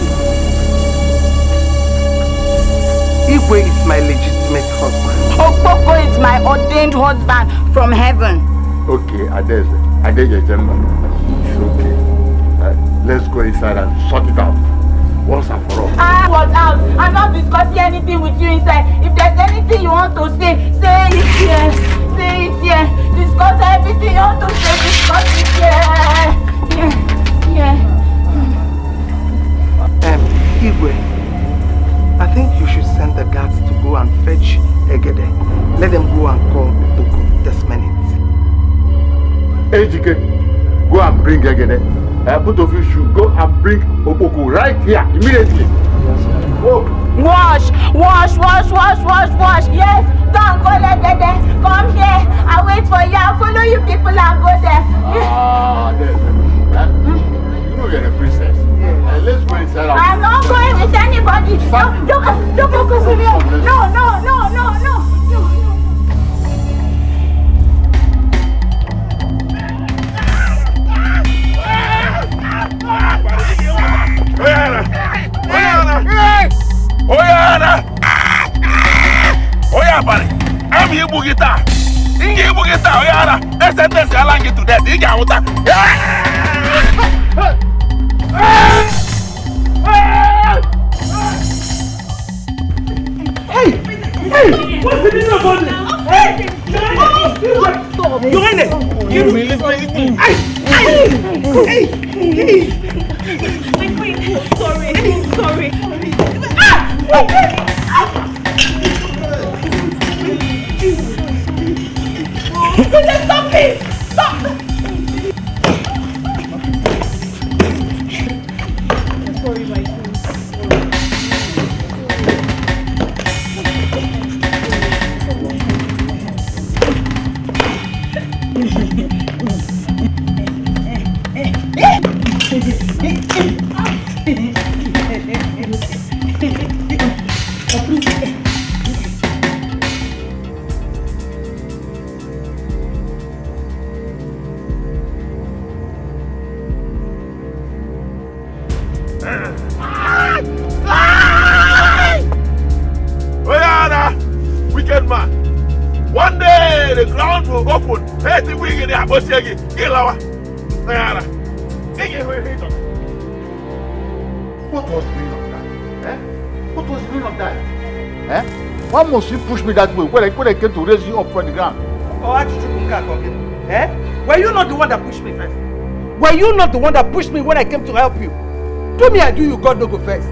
C: Igwe is my legitimate husband.
D: Okpoko is my ordained husband from heaven.
O: Okay, Adeze, gentlemen. It's okay. Let's go inside and sort it out. Once and for all.
D: What's out? I'm not discussing anything with you inside. If there's anything you want to say it here. Say it here. Discuss everything you want to say. Discuss it here.
C: Igwe, I think you should send the guards to go and fetch Egede. Let them go and call Etiko this minute.
O: Ejike, go and bring Egede. Both of you should go and bring Opoko right here immediately. Go.
D: Wash. Yes, go and call Egede. Come here. I'll wait for you. I'll follow you people and go there.
O: You know you're a princess. Let's go inside.
D: I'm not going with anybody. Don't focus on me. No.
M: Oya bari, I'm here bugita. Inge bugita, Oyana. Let's send this along to that. Inga wuta.
S: Hey! What's the meaning of all this? Hey! You're in it! You really Sorry. Stop it! Stop! Sorry, my queen.
M: Wicked man. One day the ground will open. Hey, the wing in there, but you get lower.
O: What was the meaning of that? What was the meaning of that? Why must you push me that way when I came to raise you up from the ground?
C: Were you not the one that pushed me first? Were you not the one that pushed me when I came to help you? Do me, I do you, God no go first.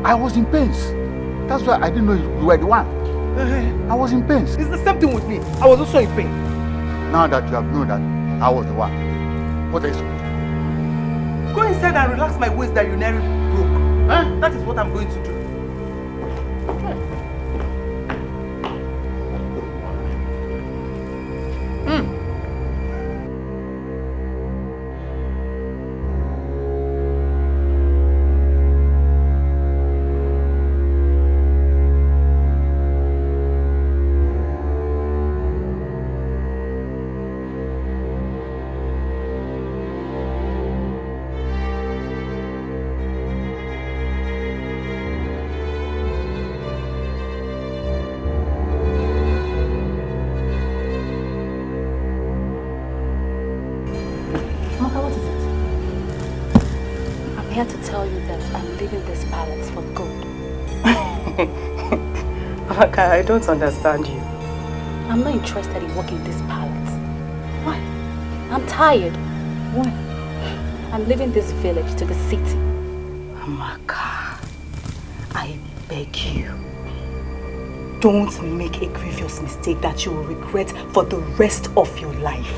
O: I was in pains. That's why I didn't know you were the one. I was in pains.
C: It's the same thing with me. I was also in pain.
O: Now that you have known that I was the one, what are you supposed to do?
C: Go inside and relax my waist that you nearly broke. That is what I'm going to do.
E: I'm here to tell you that I'm leaving this palace for good.
H: Amaka, I don't understand you.
E: I'm not interested in working this palace. Why? I'm tired. Why? I'm leaving this village to the city.
H: Amaka, I beg you. Don't make a grievous mistake that you will regret for the rest of your life.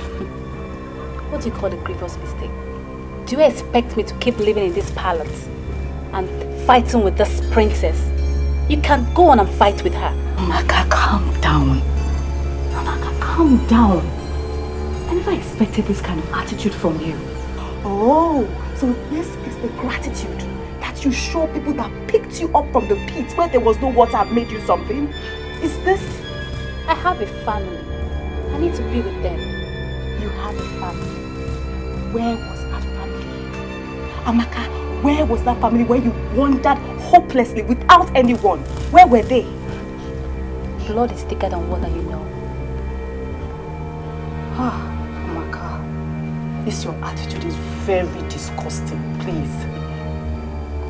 E: What do you call a grievous mistake? Do you expect me to keep living in this palace and fighting with this princess? You can go on and fight with her.
H: Amaka, calm down. Amaka, calm down. I never expected this kind of attitude from you. Oh, so this is the gratitude that you show people that picked you up from the pit where there was no water and made you something? Is this
E: I have a family. I need to be with them.
L: You have a family. Where was that family? Amaka, where was that family where you wandered hopelessly without anyone? Where were they?
E: Blood is thicker than water, you know.
L: Ah, Amaka, this your attitude is very disgusting, please.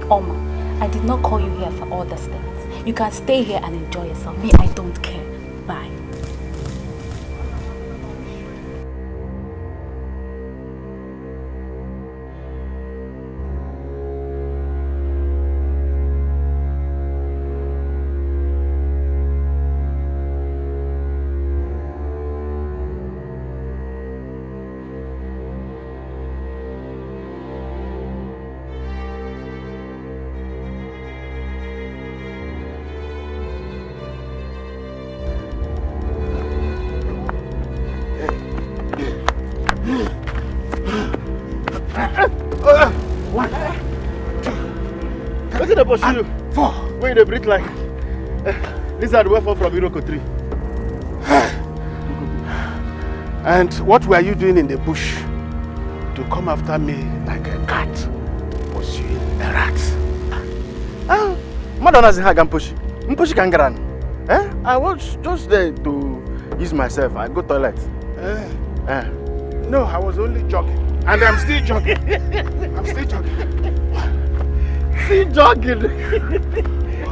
E: Oma, I did not call you here for all these things. You can stay here and enjoy yourself. Me, I don't care. Bye.
I: Pursue you. Where they breathe like lizard were fall from Iroko tree.
A: And what were you doing in the bush to come after me like a cat pursuing a rat?
I: Madonna is hag and push. Push kangaran. I was just there to use myself. I go toilet.
A: No, I was only jogging. And I'm still jogging. I'm still jogging.
I: See jogging.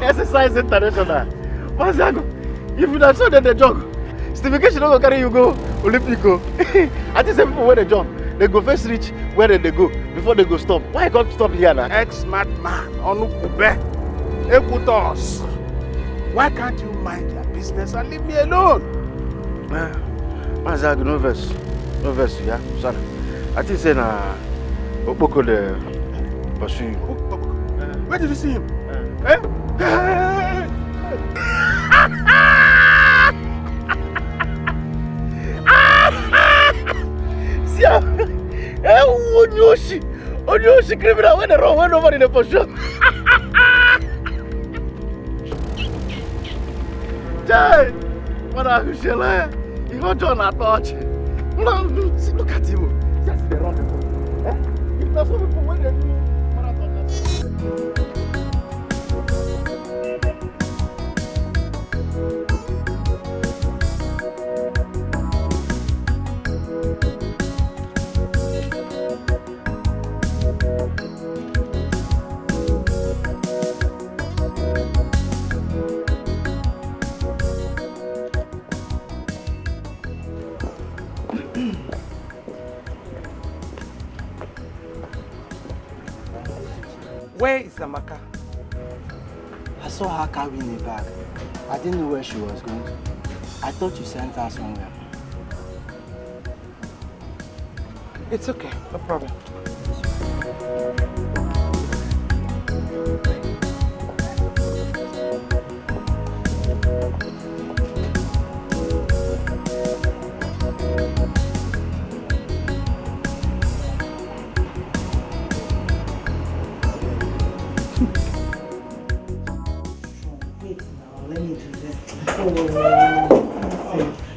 I: Exercise international. Maziago, if you don't show them the jog, Stephen K. don't go carry you go Olympico. I think some people when they jog, they go first reach where they go before they go stop. Why you can't stop here now?
A: Ex-madman, Onukube, Ekutos. Why can't you mind your business and leave me alone?
I: Maziago, no verse, yeah. Sorry. I think say na Opoko the pursue you.
A: Where did you see him?
I: See how Onyoshi criminal when they run over in the pursue. Jai, what are you saying? You got John at touch. Look at him. Just the run. If that's what people when they do.
C: Where is Amaka?
R: I saw her carrying a bag. I didn't know where she was going. I thought you sent her somewhere.
C: It's okay, no problem.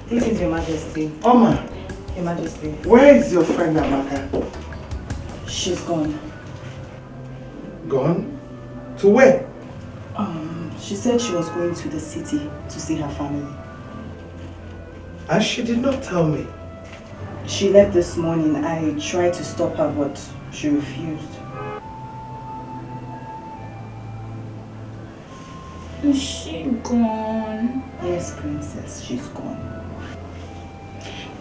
L: Greetings, Your Majesty.
C: Oma.
L: Your Majesty.
C: Where is your friend Amaka?
L: She's gone.
C: Gone? To where?
L: She said she was going to the city to see her family.
C: And she did not tell me.
L: She left this morning. I tried to stop her, but she refused.
N: Is she gone?
L: Yes, Princess, she's gone.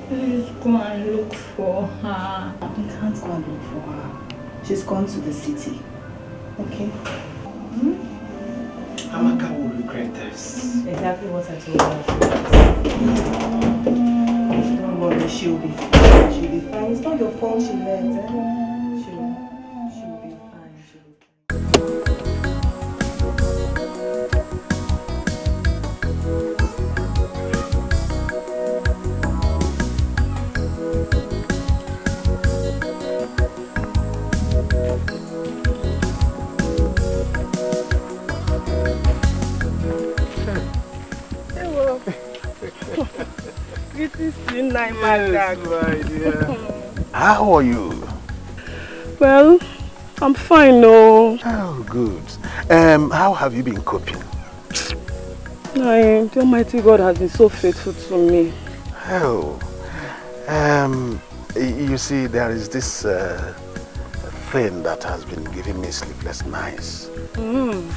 N: Please go and look for her.
L: You can't go and look for her. She's gone to the city. Okay?
C: Amaka will regret this.
L: Exactly what I told her. Don't worry, she'll be fine. She'll be fine. It's not your fault she left. She'll be fine.
A: How are you?
J: Well, I'm fine, no.
A: Oh, good. How have you been coping?
J: The Almighty God has been so faithful to me.
A: Oh, you see, there is this thing that has been giving me sleepless nights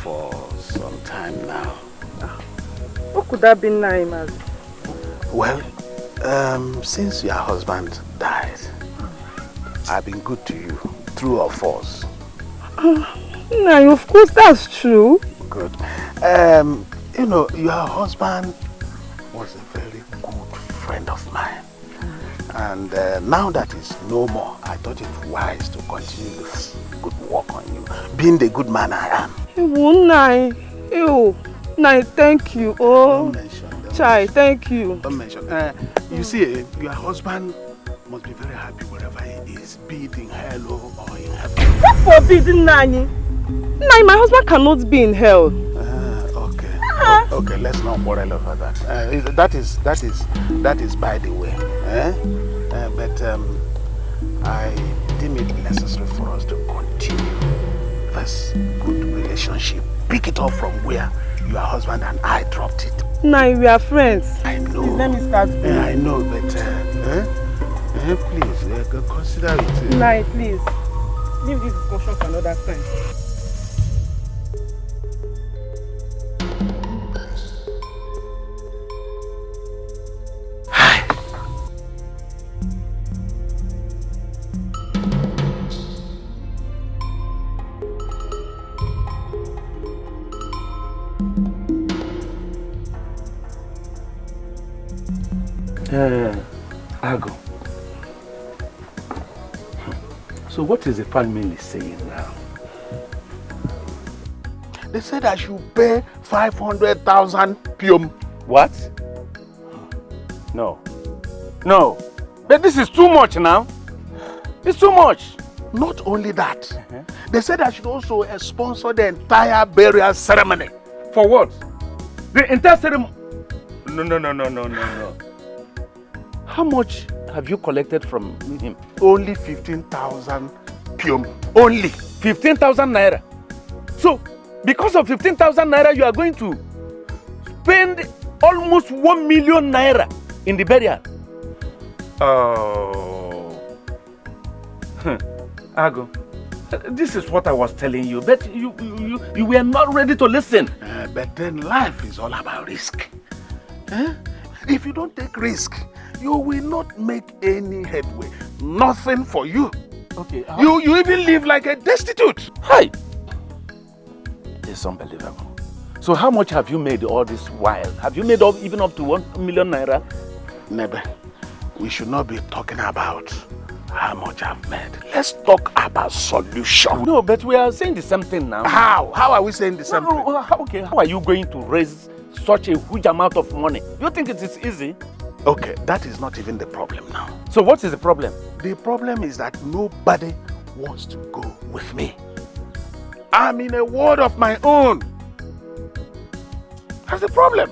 A: for some time now.
J: What could that be, Naima?
A: Well, since your husband died, I've been good to you, true or false?
J: No, of course that's true.
A: Good. You know, your husband was a very good friend of mine. And now that he's no more, I thought it wise to continue this good work on you, being the good man I am.
J: Nai, thank you. Oh, Chai, thank you.
A: Don't mention. You see, your husband must be very happy wherever he is, be it in hell or in heaven.
J: What forbidden, Nani? Nai, my husband cannot be in hell.
A: Okay. Okay, let's not quarrel over that. That is by the way. But I deem it necessary for us to continue this good relationship. Pick it up from where your husband and I dropped it.
J: Nai, we are friends.
A: I know.
J: His name is Tadbu.
A: I know, but please consider it.
J: Nai, please. Leave this discussion for another time.
M: Ago. So what is the family saying now?
A: They said I should pay 500,000 pium.
M: What? No. No. But this is too much now. It's too much.
A: Not only that, they said I should also sponsor the entire burial ceremony.
M: For what? The entire ceremony? No. How much have you collected from him?
A: Only 15,000 pium. Only
M: 15,000 naira. So, because of 15,000 naira, you are going to spend almost 1 million naira in the burial. Oh. Ago, this is what I was telling you, but you were not ready to listen.
A: But then life is all about risk. If you don't take risk, you will not make any headway. Nothing for you.
M: Okay.
A: You even live like a destitute.
M: Hi. It's unbelievable. So how much have you made all this while? Have you made even up to 1 million naira?
A: Never. We should not be talking about how much I've made. Let's talk about solution.
M: No, but we are saying the same thing now.
A: How? How are we saying the same thing?
M: Okay. How are you going to raise such a huge amount of money? You think it is easy?
A: Okay, that is not even the problem now.
M: So what is the problem?
A: The problem is that nobody wants to go with me. I'm in a world of my own. That's the problem.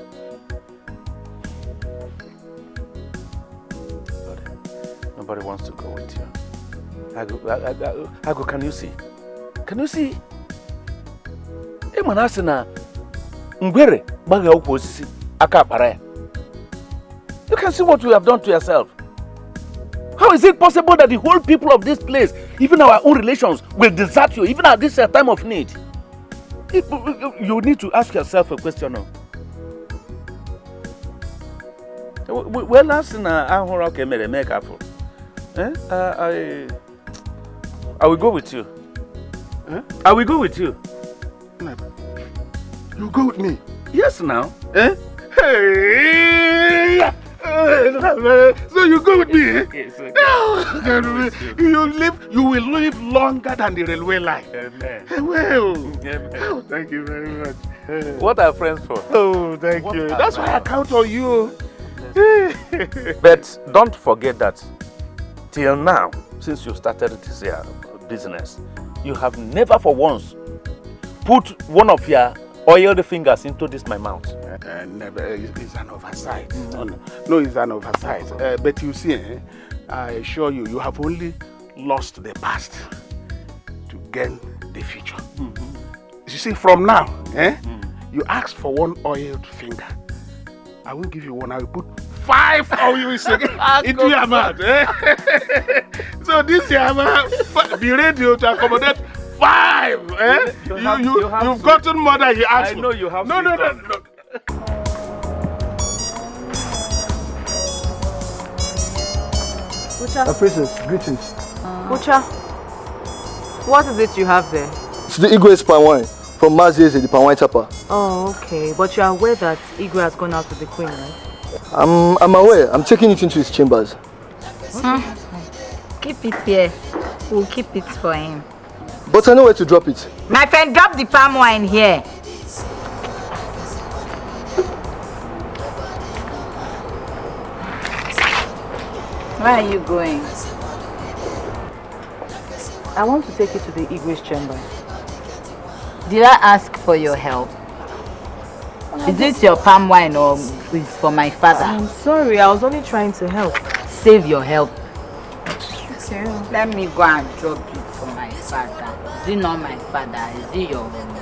M: Nobody wants to go with you. Ago, can you see? Can you see? You can see what you have done to yourself. How is it possible that the whole people of this place, even our own relations, will desert you, even at this time of need? You need to ask yourself a question now. Well, last night, I will go with you. I will go with you.
A: You go with me?
M: Yes, now.
A: Hey! So you go with me?
M: Yes, okay.
A: You will live longer than the railway line.
M: Amen.
A: Well,
M: Amen.
A: Thank you very much.
M: What are friends for?
A: Oh, thank you. That's why I count on you.
M: But don't forget that till now, since you started this business, you have never for once put one of your oiled fingers into this my mouth.
A: It's an oversight. No, it's an oversight. But you see, I assure you, you have only lost the past to gain the future. You see, from now, you ask for one oiled finger. I won't give you one, I will put 5 oils into your mouth. So this year, be ready to accommodate 5. You've gotten more than you asked for.
M: I know you have.
A: No.
R: Ucha. Princess, greetings.
H: Ucha, what is it you have there?
R: It's the Igwe's palm wine from Mazieze, the palm wine tapper.
H: Oh, okay. But you are aware that Igwe has gone out with the queen, right?
R: I'm aware. I'm taking it into his chambers.
T: Keep it here. We'll keep it for him.
R: But I know where to drop it.
T: My friend, drop the palm wine here. Where are you going?
H: I want to take it to the Igwe's chamber.
T: Did I ask for your help? Is it your palm wine or is for my father?
H: I'm sorry, I was only trying to help.
T: Save your help.
H: Okay.
T: Let me go and drop it for my father. Is it not my father? Is it your own?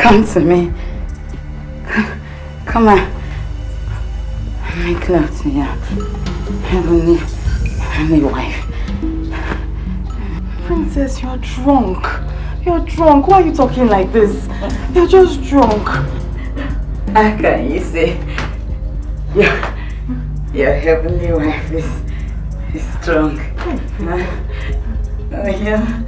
T: Come to me. Come on. Make love to your heavenly wife.
H: Princess, you're drunk. You're drunk. Why are you talking like this? You're just drunk.
T: How can you say your heavenly wife is drunk? Oh, yeah.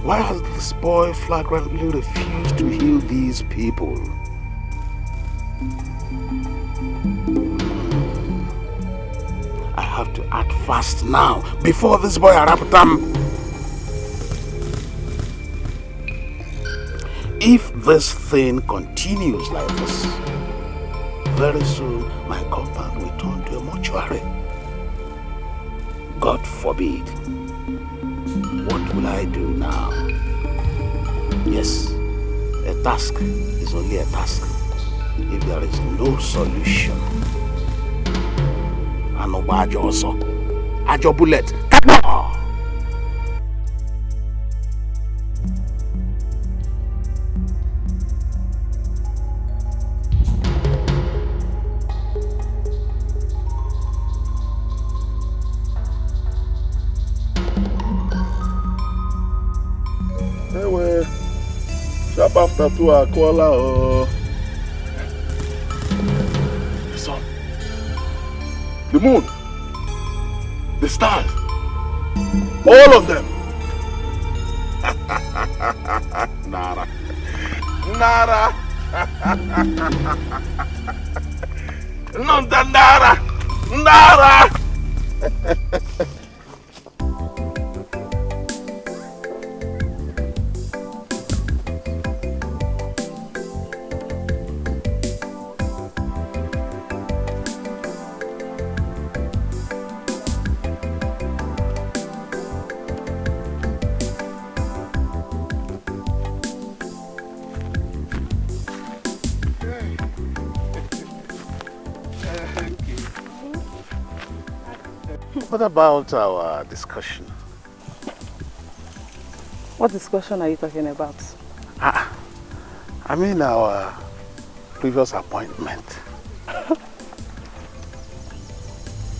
A: Why has this boy flagrantly refused to heal these people? I have to act fast now, before this boy Araputam. If this thing continues like this, very soon my compound will turn to a mortuary. God forbid. What will I do now? Yes, a task is only a task. if there is no solution, and Obajo also, Ajo bullet,
G: Anyway, sharp after 2 Akola or the sun, the moon, the stars, all of them. Nara. Nara. No, Nara. Nara.
A: What about our discussion?
J: What discussion are you talking about?
A: I mean our previous appointment.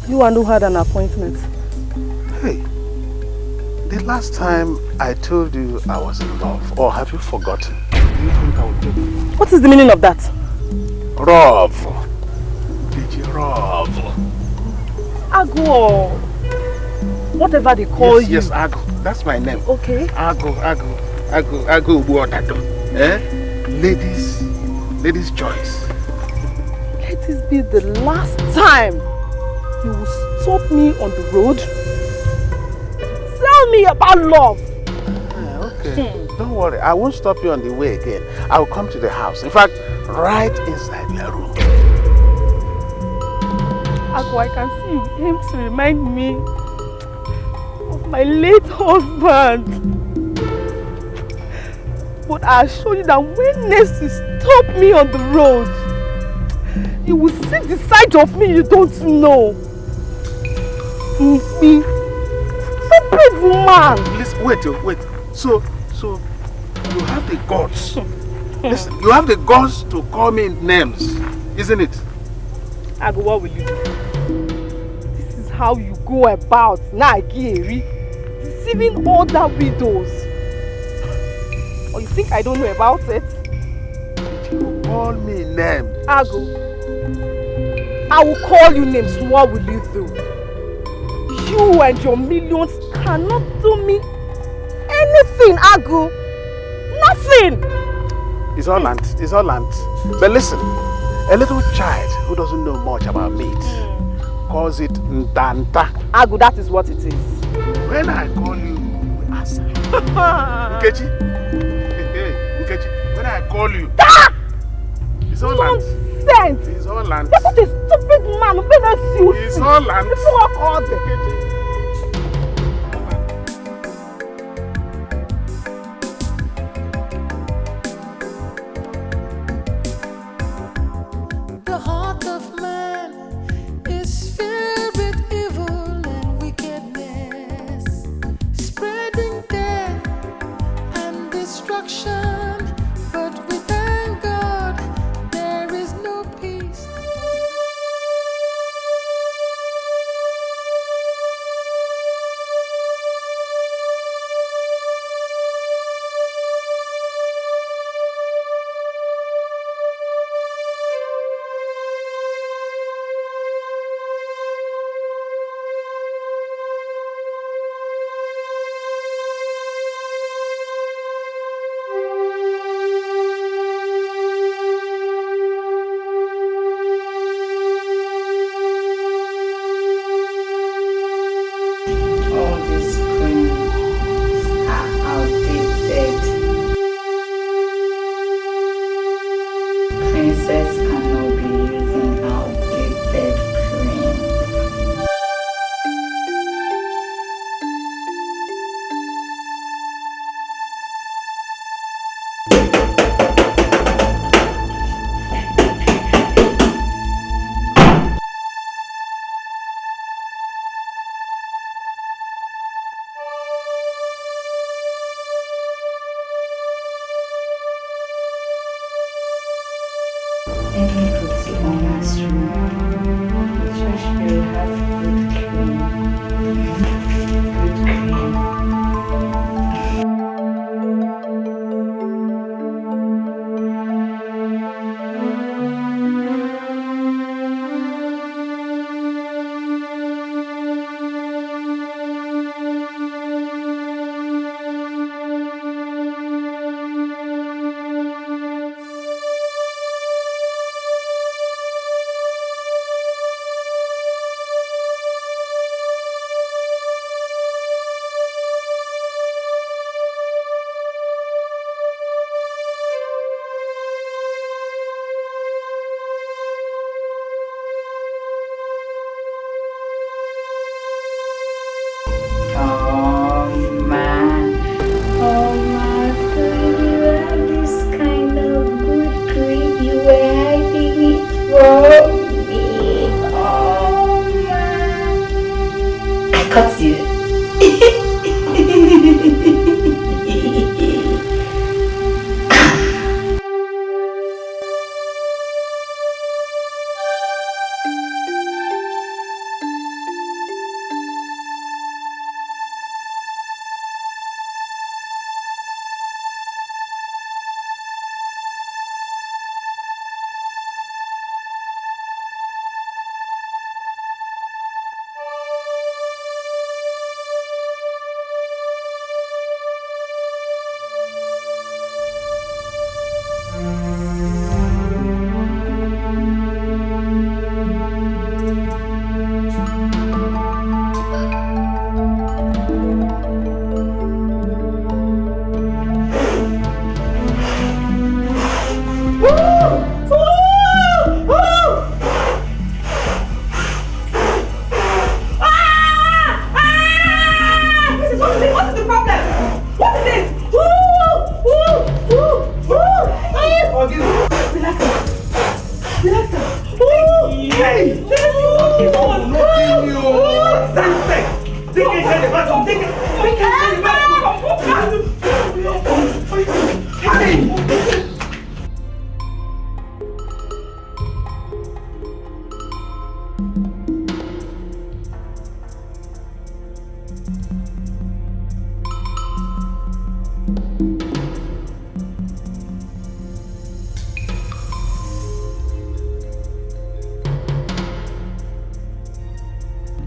J: You and who had an appointment?
A: Hey, the last time I told you I was in love, or have you forgotten? Do you think I would do it?
J: What is the meaning of that?
A: Rov. Did you Rov?
J: Ago, whatever they call you.
A: Yes, Ago. That's my name.
J: Okay.
A: Ago Ubuotato. Ladies' choice.
J: Let this be the last time you will stop me on the road. Tell me about love.
A: Okay. Don't worry. I won't stop you on the way again. I will come to the house. In fact, right inside your room.
J: Ago, I can see you aim to remind me of my late husband. But I assure you that when next you stop me on the road, you will see the side of me you don't know. Me, stupid woman.
A: Listen, wait. So you have the guts. Listen, you have the guts to call me names, isn't it?
J: Ago, what will you do? This is how you go about Nigeri, deceiving other widows. Or you think I don't know about it?
A: You call me name.
J: Ago, I will call you names. What will you do? You and your millions cannot do me anything, Ago. Nothing.
A: It's all land. It's all land. But listen, a little child who doesn't know much about meat calls it Ndanta.
J: Ago, that is what it is.
A: When I call you, you answer. Nkechi? Nkechi, when I call you, it's all land.
J: Nonsense!
A: It's all land.
J: You're such a stupid man.
A: It's all land.
J: People are called Nkechi.
F: The heart of man is filled with evil and wickedness, spreading death and destruction. But we thank God there is no peace.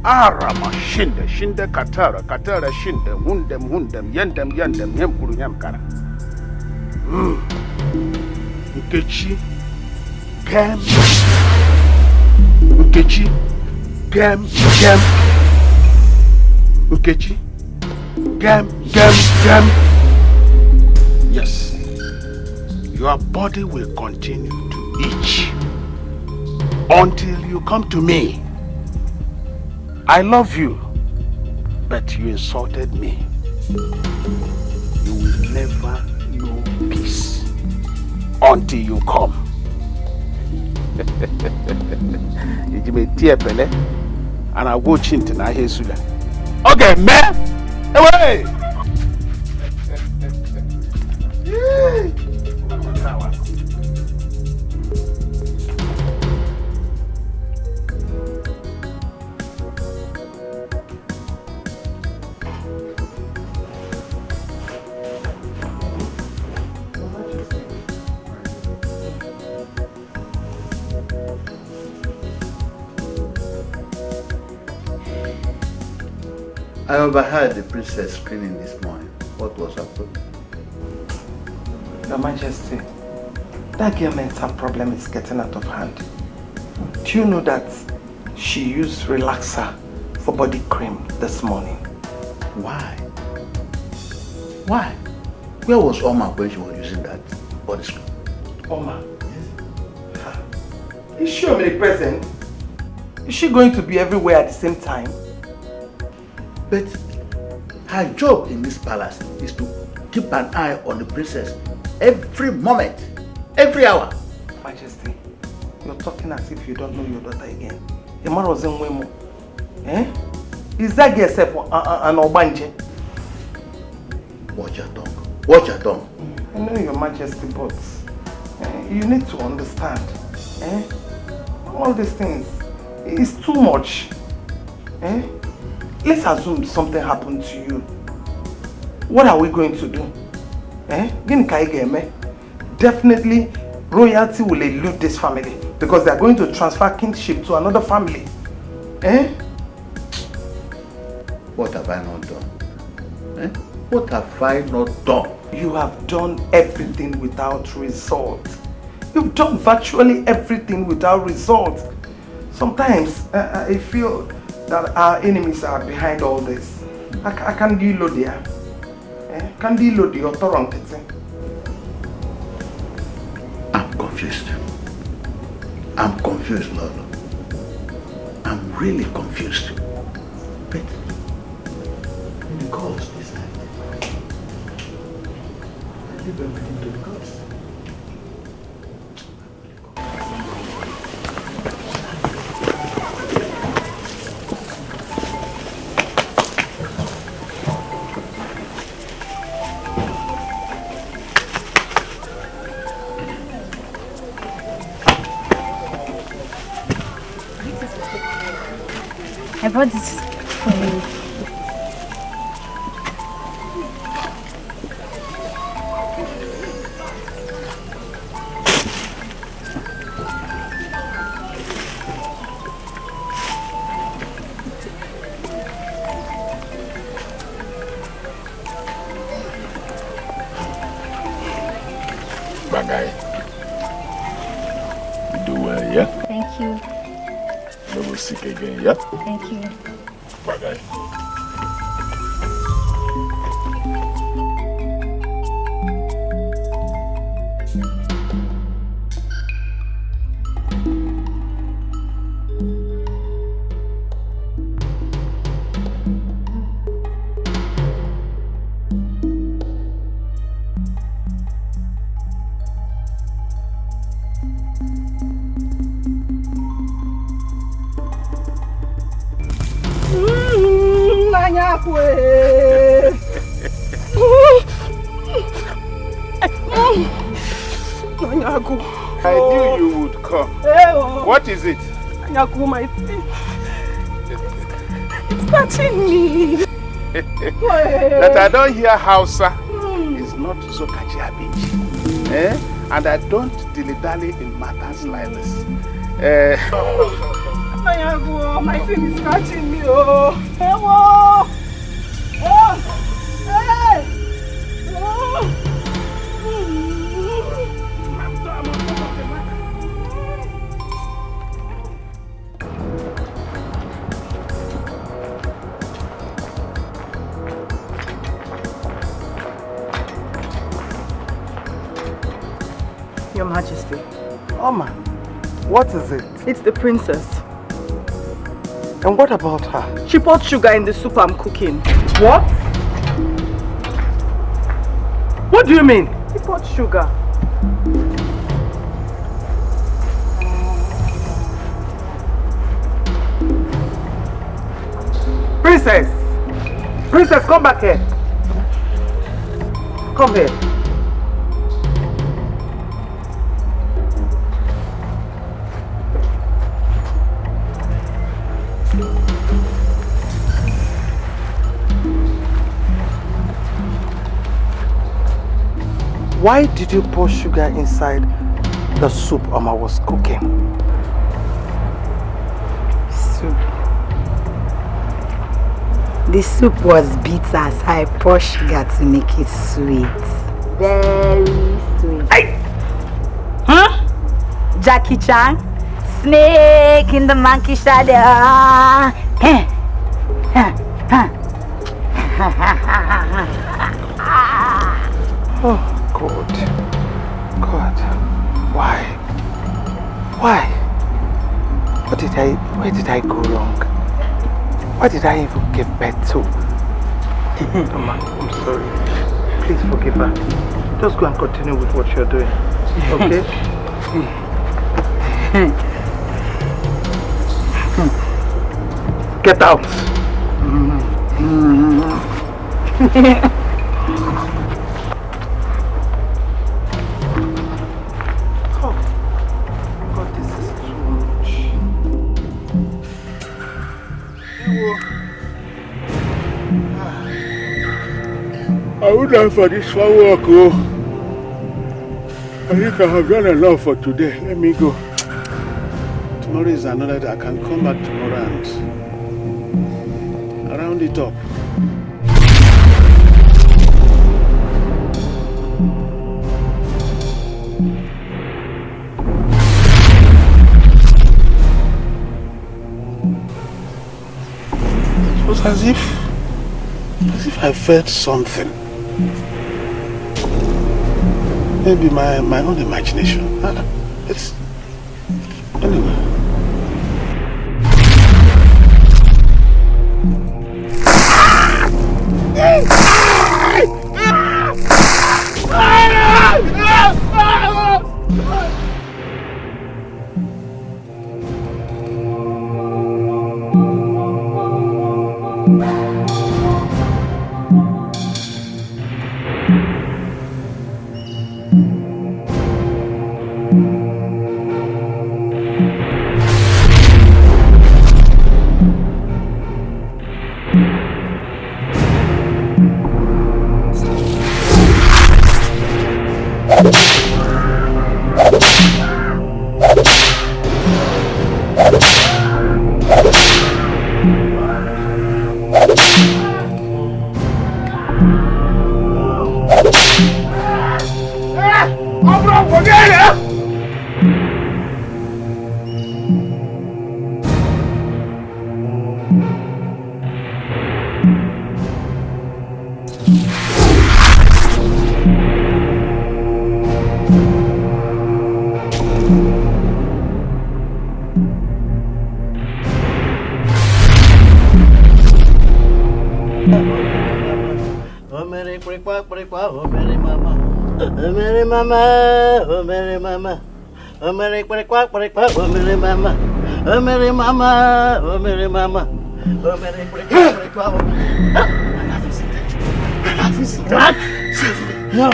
A: Arama shinde shinde katara katara shinde hundem yendem yemkuru nyamkara. Nkechi gem Nkechi gem Nkechi gem. Yes, your body will continue to itch until you come to me. I love you, but you insulted me. You will never know peace until you come. You may tear pele, and I'll go chint and I hear Sula. Okay, man, away!
O: I overheard the princess screaming this morning. What was her problem?
C: Your Majesty, that girl mental problem is getting out of hand. Do you know that she used relaxer for body cream this morning?
O: Why? Why? Where was Oma when she was using that body cream?
C: Oma? Yes. Is she omnipresent? Is she going to be everywhere at the same time?
O: But her job in this palace is to keep an eye on the princess every moment, every hour.
C: Majesty, you're talking as if you don't know your daughter again. The man was in Wemo. Eh? Is that girl herself an Obanje?
O: Watch your tongue. Watch your tongue.
C: I know, Your Majesty, but you need to understand. Eh? All these things, it's too much. Eh? Let's assume something happened to you. What are we going to do? Eh? Definitely, royalty will elude this family because they are going to transfer kingship to another family. Eh?
O: What have I not done? Eh? What have I not done?
C: You have done everything without result. You've done virtually everything without result. Sometimes I feel that our enemies are behind all this. I can't deal with them. Can't deal with the authority.
O: I'm confused. I'm confused, Lolo. I'm really confused. But the gods decide. I leave everything to the gods.
E: I brought this for you.
G: Bagay. You do well, yeah?
E: Thank you.
G: Never sick again, yeah?
E: Thank you.
G: Bagay.
A: I knew you would come. What is it?
J: My teeth. It's touching me.
A: That I don't hear Hausa is not Zokaji Abinji. And I don't dilly-dally in matters like this.
C: My thing is catching me. Oh. Oh. Hey. Oh.
H: Your Majesty.
C: Oma, what is it?
H: It's the princess.
C: And what about her?
H: She poured sugar in the soup I'm cooking.
C: What? What do you mean?
H: She poured sugar.
C: Princess! Princess, come back here. Come here. Why did you pour sugar inside the soup Oma was cooking?
L: Soup. The soup was bitter, so I poured sugar to make it sweet. Very sweet.
C: Hey!
L: Huh? Jackie Chan? Snake in the monkey shadow.
C: Oh. God. God. Why? Why? Where did I go wrong? Why did I even give birth to? Mama, I'm sorry. Please forgive her. Just go and continue with what you're doing. Okay? Get out!
K: I would die for this one work, oh. I think I have done enough for today. Let me go.
A: Tomorrow is another day. I can come back tomorrow and round it up. It was as if I felt something. Maybe my own imagination. It's anyway.
O: Oh Mary quack quack quack quack, oh Mary mama, oh Mary mama, oh Mary mama, oh Mary quack quack quack. What? No.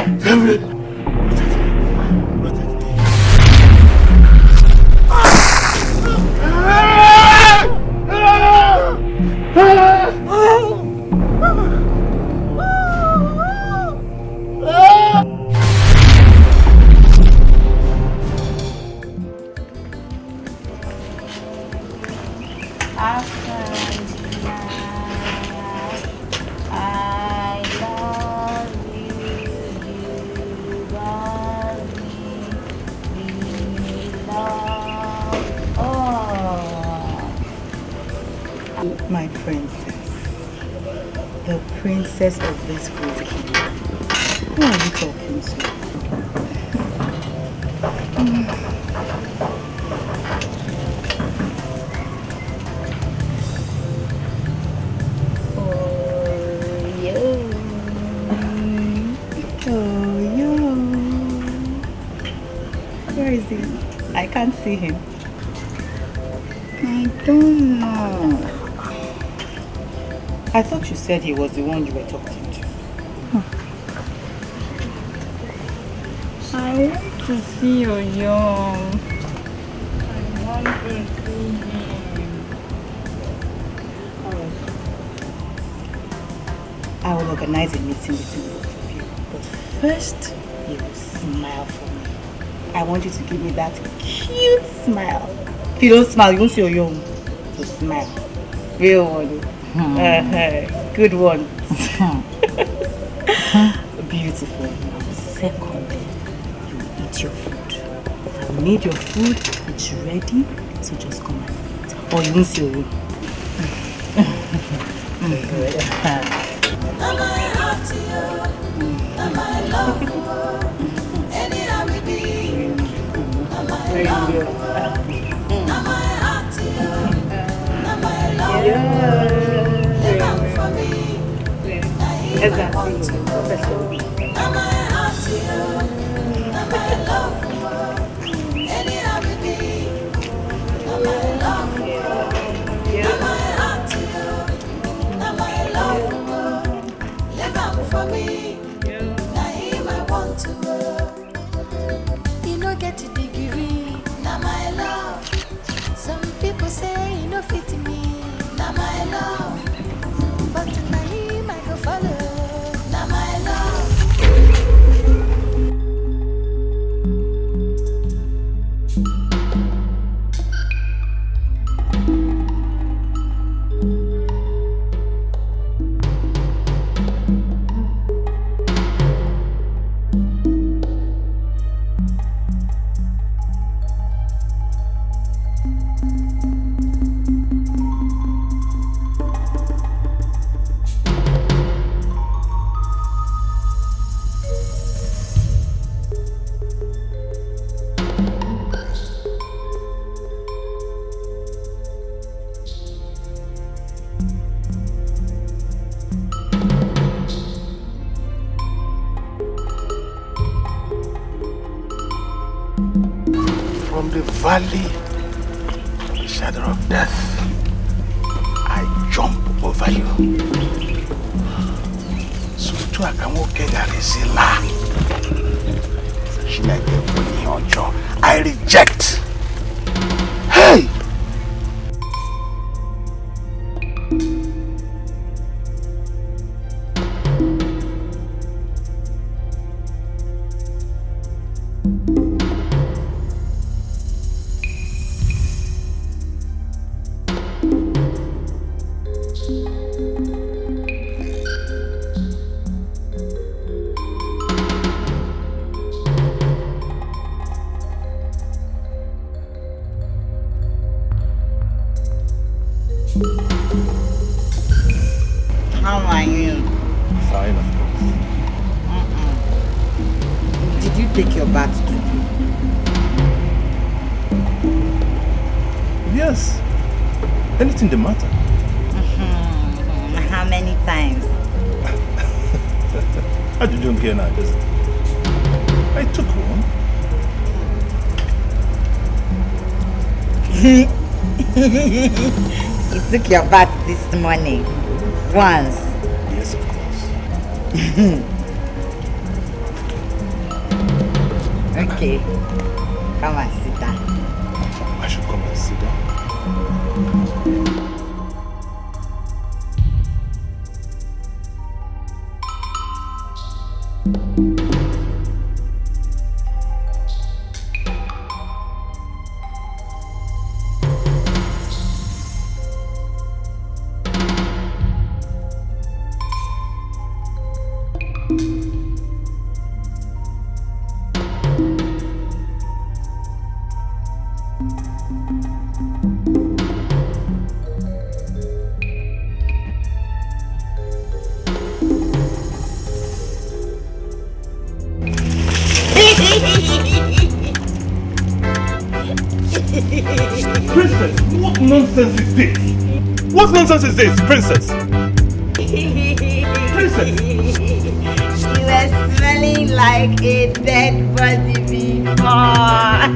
L: princess. The princess of this great kingdom. Who are you talking to? Where is he? I can't see him.
D: I don't know.
L: I thought you said he was the one you were talking to.
D: I want to see you young. I want to see him.
L: I will organize a meeting between both of you. But first, you will smile for me. I want you to give me that cute smile. If you don't smile, you won't see your young. So smile. Real one. Good one. Beautiful. Secondly, you eat your food. I've made your food. It's ready. So just come and eat. Or you won't see your young.
F: Now my heart to you, now my love, anyhow we be. Now my love, now my heart to you, now my love, live out for me. Now my heart to you, now my love, anyhow we be. Now my love, now my heart to you, now my love. For me, now him I want to know. You know get a degree, now my love. Some people say you know fit me, now my love. But now him I go follow, now my love.
A: Valley, the shadow of death, I jump over you. So to akamoke garisila. I reject. Hey!
T: How are you?
G: Fine, of course.
T: Did you take your bath today?
G: Yes. Anything the matter?
T: How many times?
G: How did you get now? I took one.
T: You took your bath this morning. Once.
G: Yes, of course.
T: Okay. Come and sit down.
G: I should come and sit down.
M: nonsense is this? What nonsense is this, princess? Princess!
U: You were smelling like a dead body before.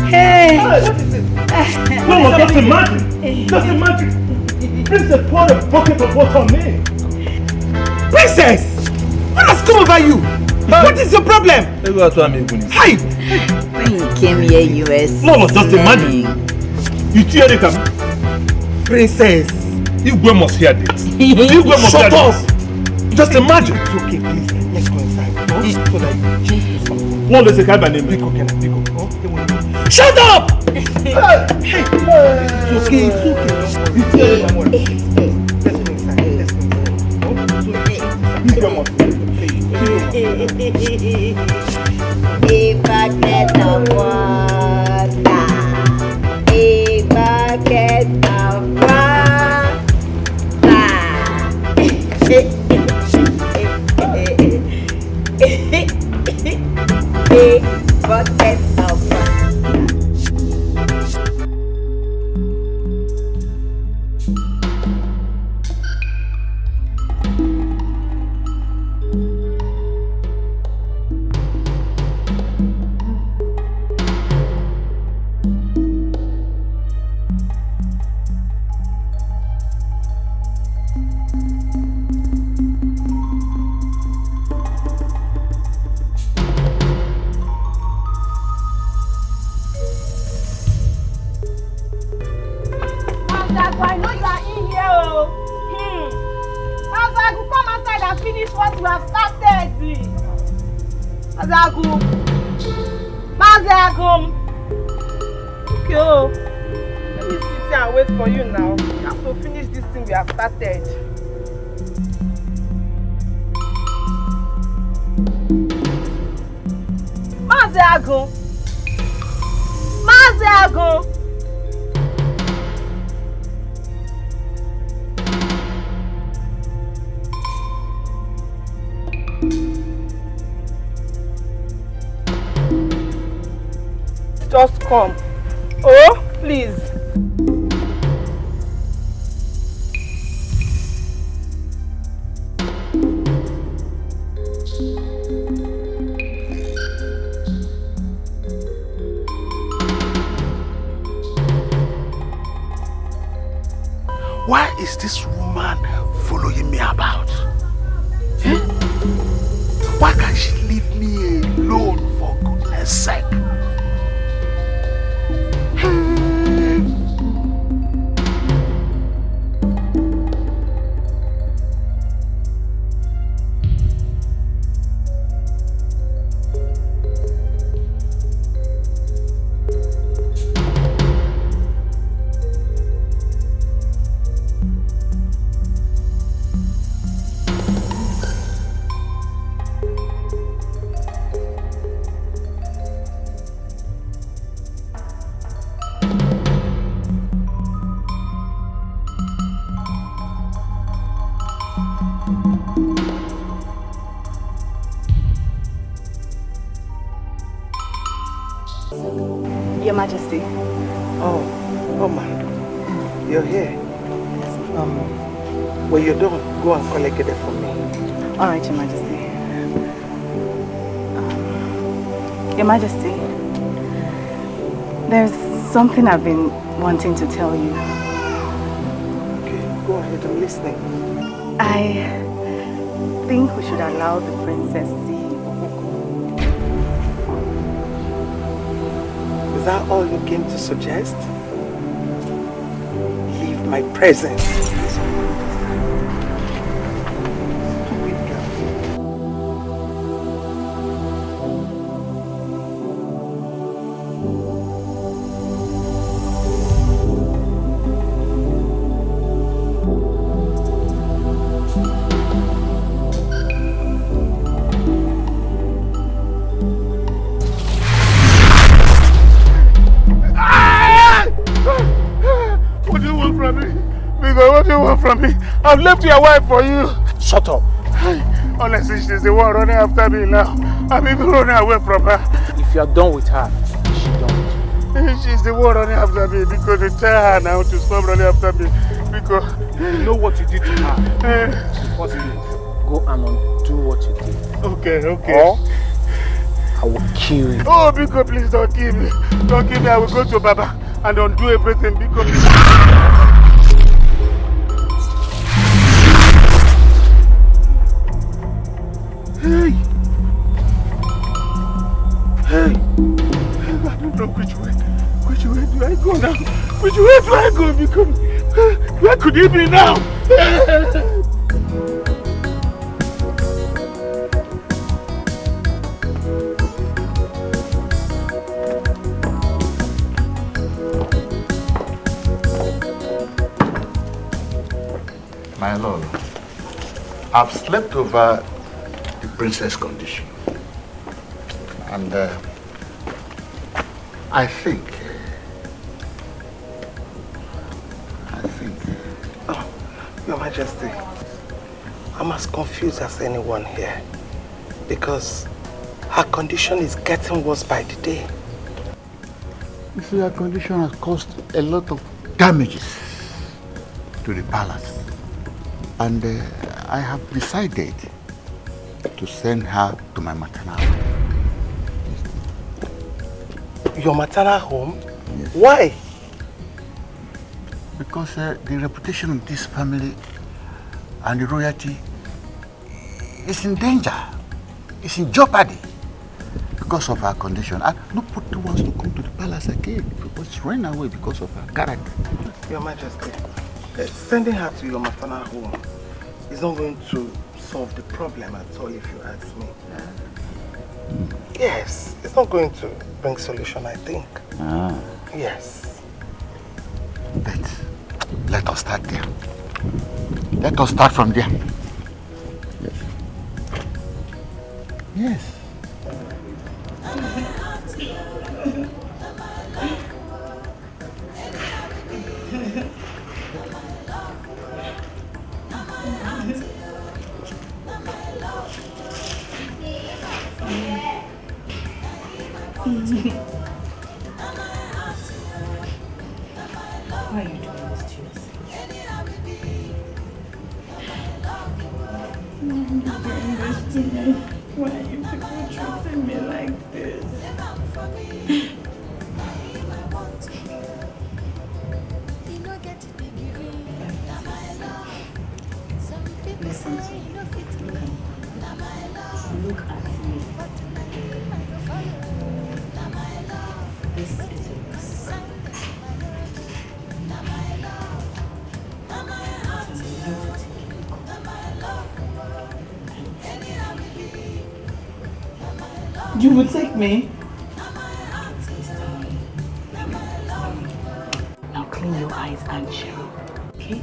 U: Hey!
M: What is it? No, just imagine! Just imagine! Princess poured a bucket of water on me!
C: Princess! What has come over you? What is your problem? Hi!
T: When you came here, you were
M: No, just imagine! You hear it, Princess! Igwe must hear this! Igwe must
C: Shut
M: hear
C: up!
M: this! Just imagine!
C: It's okay, please. Let's go inside. So that you do something.
M: One is a kind of name.
C: Pico. Shut up! Hey! It's okay, it's okay. Let's go inside.
U: A bucket of water. A bucket of water. A bucket of water.
J: I know you are in here, oh. Mazagu, come outside and finish what you have started. Mazagu. Okay, oh. Let me sit here and wait for you now. You have to finish this thing we have started. Mazagu. Just come. Oh, please.
A: Why is this woman following me about? Eh? Why can't she leave me alone, for goodness sake?
H: Your Majesty.
C: Oh man, you're here. When you're done, go and collect it for me.
H: All right, Your Majesty. Your Majesty, there's something I've been wanting to tell you.
C: Okay, go ahead, I'm listening.
H: I think we should allow the princess see.
C: Is that all you came to suggest? Leave my presence. Stupid girl.
S: What do you want from me? I've left your wife for you.
C: Shut up.
S: Honestly, she's the one running after me now. I'm even running away from her.
C: If you're done with her, she's done with you.
A: She's the one running after me because they tell her now to stop running after me because...
M: You know what you did to her. First thing, go and undo what you did.
A: Okay.
M: Or I will kill you.
A: Oh, Biko, please don't kill me. Don't kill me. I will go to Baba and undo everything, Biko. Hey! I don't know which way do I go now? Which way do I go? Because where could he be now?
O: My lord, I've slept over the princess condition. And I think...
C: Oh, Your Majesty, I'm as confused as anyone here because her condition is getting worse by the day.
O: You see, her condition has caused a lot of damages to the palace. And I have decided to send her to my maternal home.
C: Your maternal home? Yes. Why?
O: Because the reputation of this family and the royalty is in danger. It's in jeopardy because of her condition. And nobody wants to come to the palace again because run away because of her character.
C: Your Majesty, sending her to your maternal home is not going to solve the problem at all, if you ask me. Yes, it's not going to bring solution, I think. Yes.
O: But let us start there. Let us start from there. Yes.
L: Why are you doing this to yourself?
N: Why are you doing this to me? Why are you people treating me like this?
L: Listen to me. Look at me. This is a risk.
C: You would take me?
L: Now clean your eyes and chill, okay?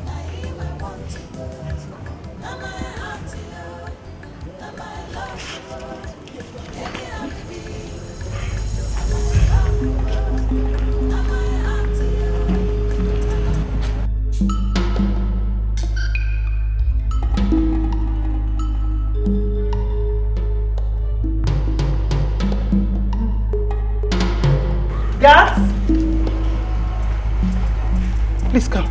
C: Guards! Please come.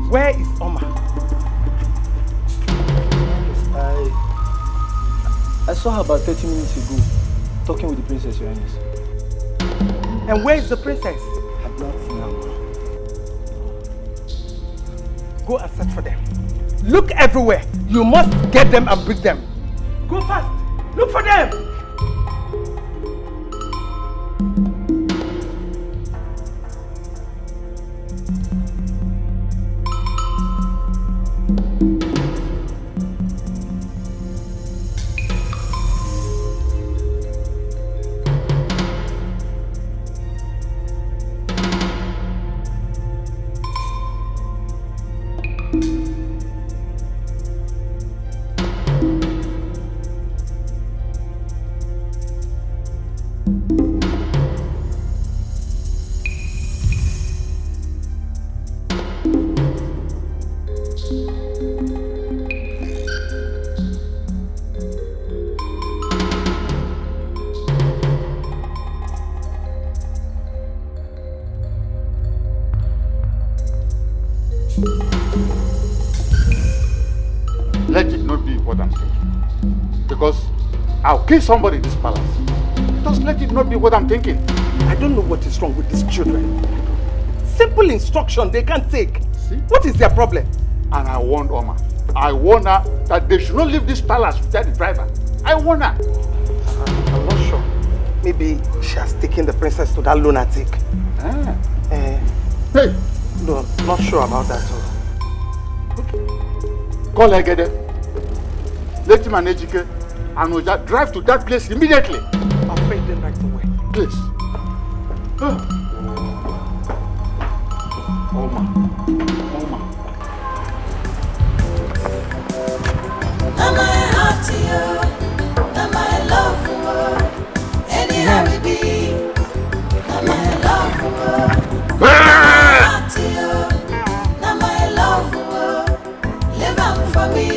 C: Where is Oma?
Q: I saw her about 30 minutes ago, talking with the princess, Your Highness.
C: And where is the princess?
Q: I've not seen her.
C: Go and search for them. Look everywhere. You must get them and bring them. Go fast. Look for them.
K: because I'll kill somebody in this palace. Just let it not be what I'm thinking.
C: I don't know what is wrong with these children. Simple instruction they can't take. See? What is their problem?
K: And I warned Oma. I warned her that they should not leave this palace without the driver. I warned her.
C: I'm not sure. Maybe she has taken the princess to that lunatic.
K: Hey!
C: No, not sure about that.
K: Call Egede. Let him and Ejike and Oja drive to that place immediately.
C: I'll pay them right away.
K: Please. Oma.
F: Now my heart to you, now my love for you. Anyhow we be, now my love for you. Now my heart to you, now my love for you. Live on for me,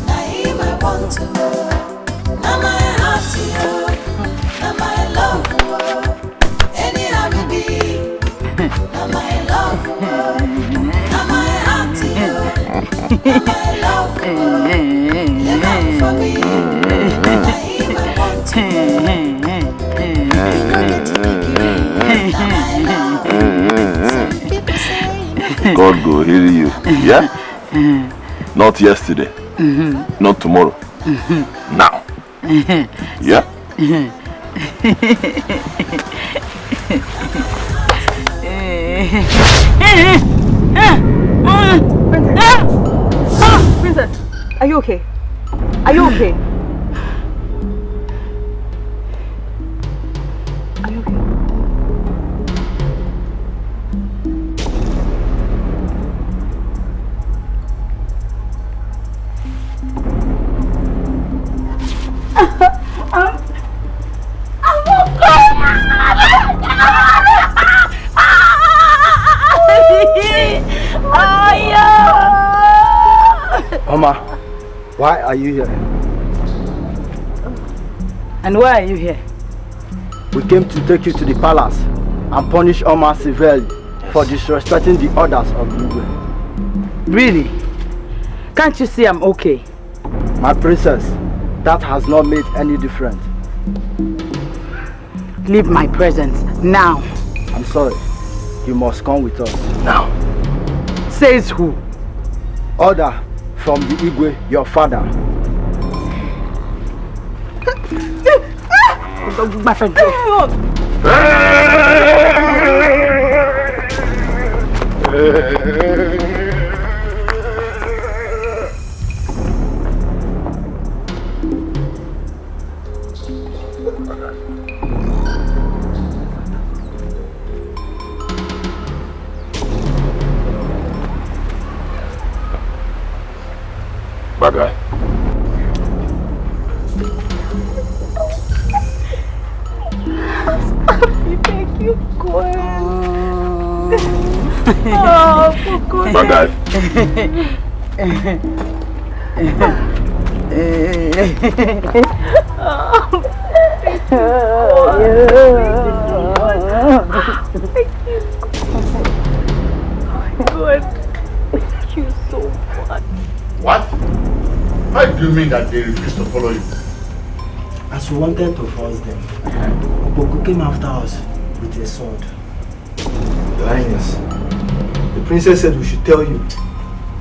F: now him I want to know. Now my heart to you, now my love for you. Anyhow we be, now my love for you. Now my heart to you, now my love for you. Live on for me, now him I want to know.
G: God go heal you. Yeah? Not yesterday. Not tomorrow. Now. Yeah?
H: Princess, are you okay? Are you okay? Are you okay?
R: Mama, why are you here?
H: And why are you here?
R: We came to take you to the palace and punish Oma severely for disrespecting the orders of the Igwe.
H: Really? Can't you see I'm okay?
R: My princess, that has not made any difference.
H: Leave my presence now.
R: I'm sorry. You must come with us.
H: Now. Says who?
R: Order from the Igwe, your father.
H: My friend.
G: Bye guy.
J: Thank you, God. Oh, for goodness.
G: Bye guy.
J: Good. Thank you so much.
K: What? How do you mean that they refused to follow you?
R: As we wanted to force them, Opoku came after us with a sword.
B: Your Highness, the princess said we should tell you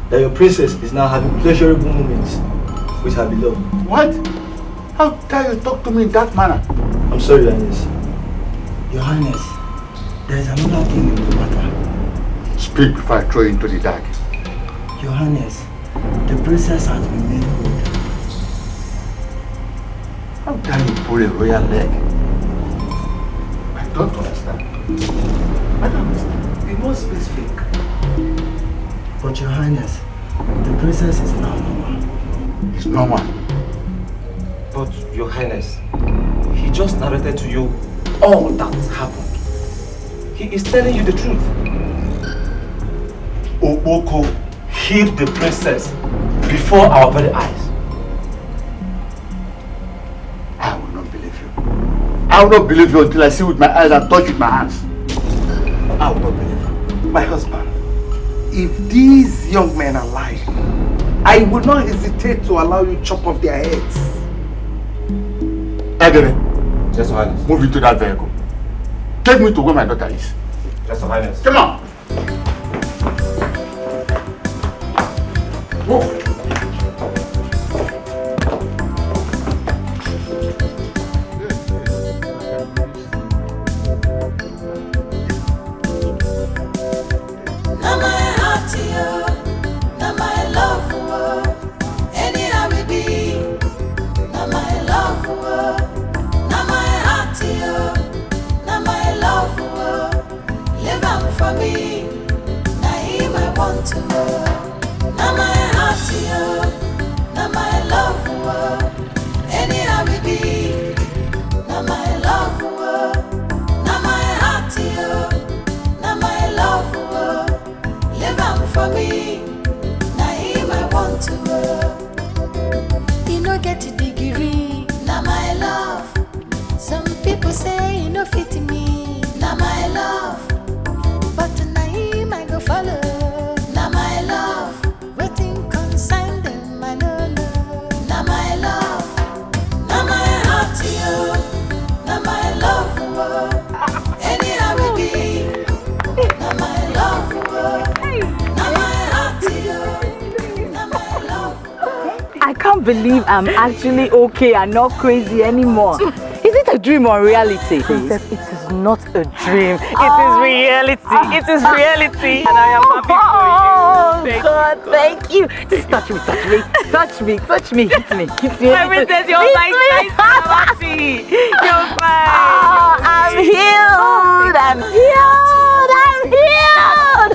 B: that your princess is now having pleasurable moments with her beloved.
K: What? How dare you talk to me in that manner?
B: I'm sorry, Your Highness.
R: Your Highness, there is another thing in the matter.
K: Speak before I throw you into the dark.
R: Your Highness, the princess has been made good.
K: How dare you pull a royal leg? I don't understand. I don't understand. Be more specific.
R: But Your Highness, the princess is now normal.
K: It's normal.
B: But Your Highness, he just narrated to you all that has happened. He is telling you the truth. Oboko hid the princess before our very eyes.
K: I will not believe you. I will not believe you until I see with my eyes and touch with my hands.
C: I will not believe you. My husband, if these young men are lying, I will not hesitate to allow you chop off their heads.
K: Omagere.
B: Yes, Your Highness.
K: Move into that vehicle. Take me to where my daughter is.
B: Yes, Your Highness.
K: Come on. Move.
H: I can't believe I'm actually okay and not crazy anymore. Is it a dream or reality?
C: Princess, it is not a dream. It
H: Oh.
C: is reality. It is reality. And I am happy for you.
H: Oh, God, thank you. Just touch me, touch me, touch me, touch me, hit me, hit me.
C: Princess, you're like nice. I'm happy. You're fine.
H: Oh, I'm healed. I'm healed. I'm healed.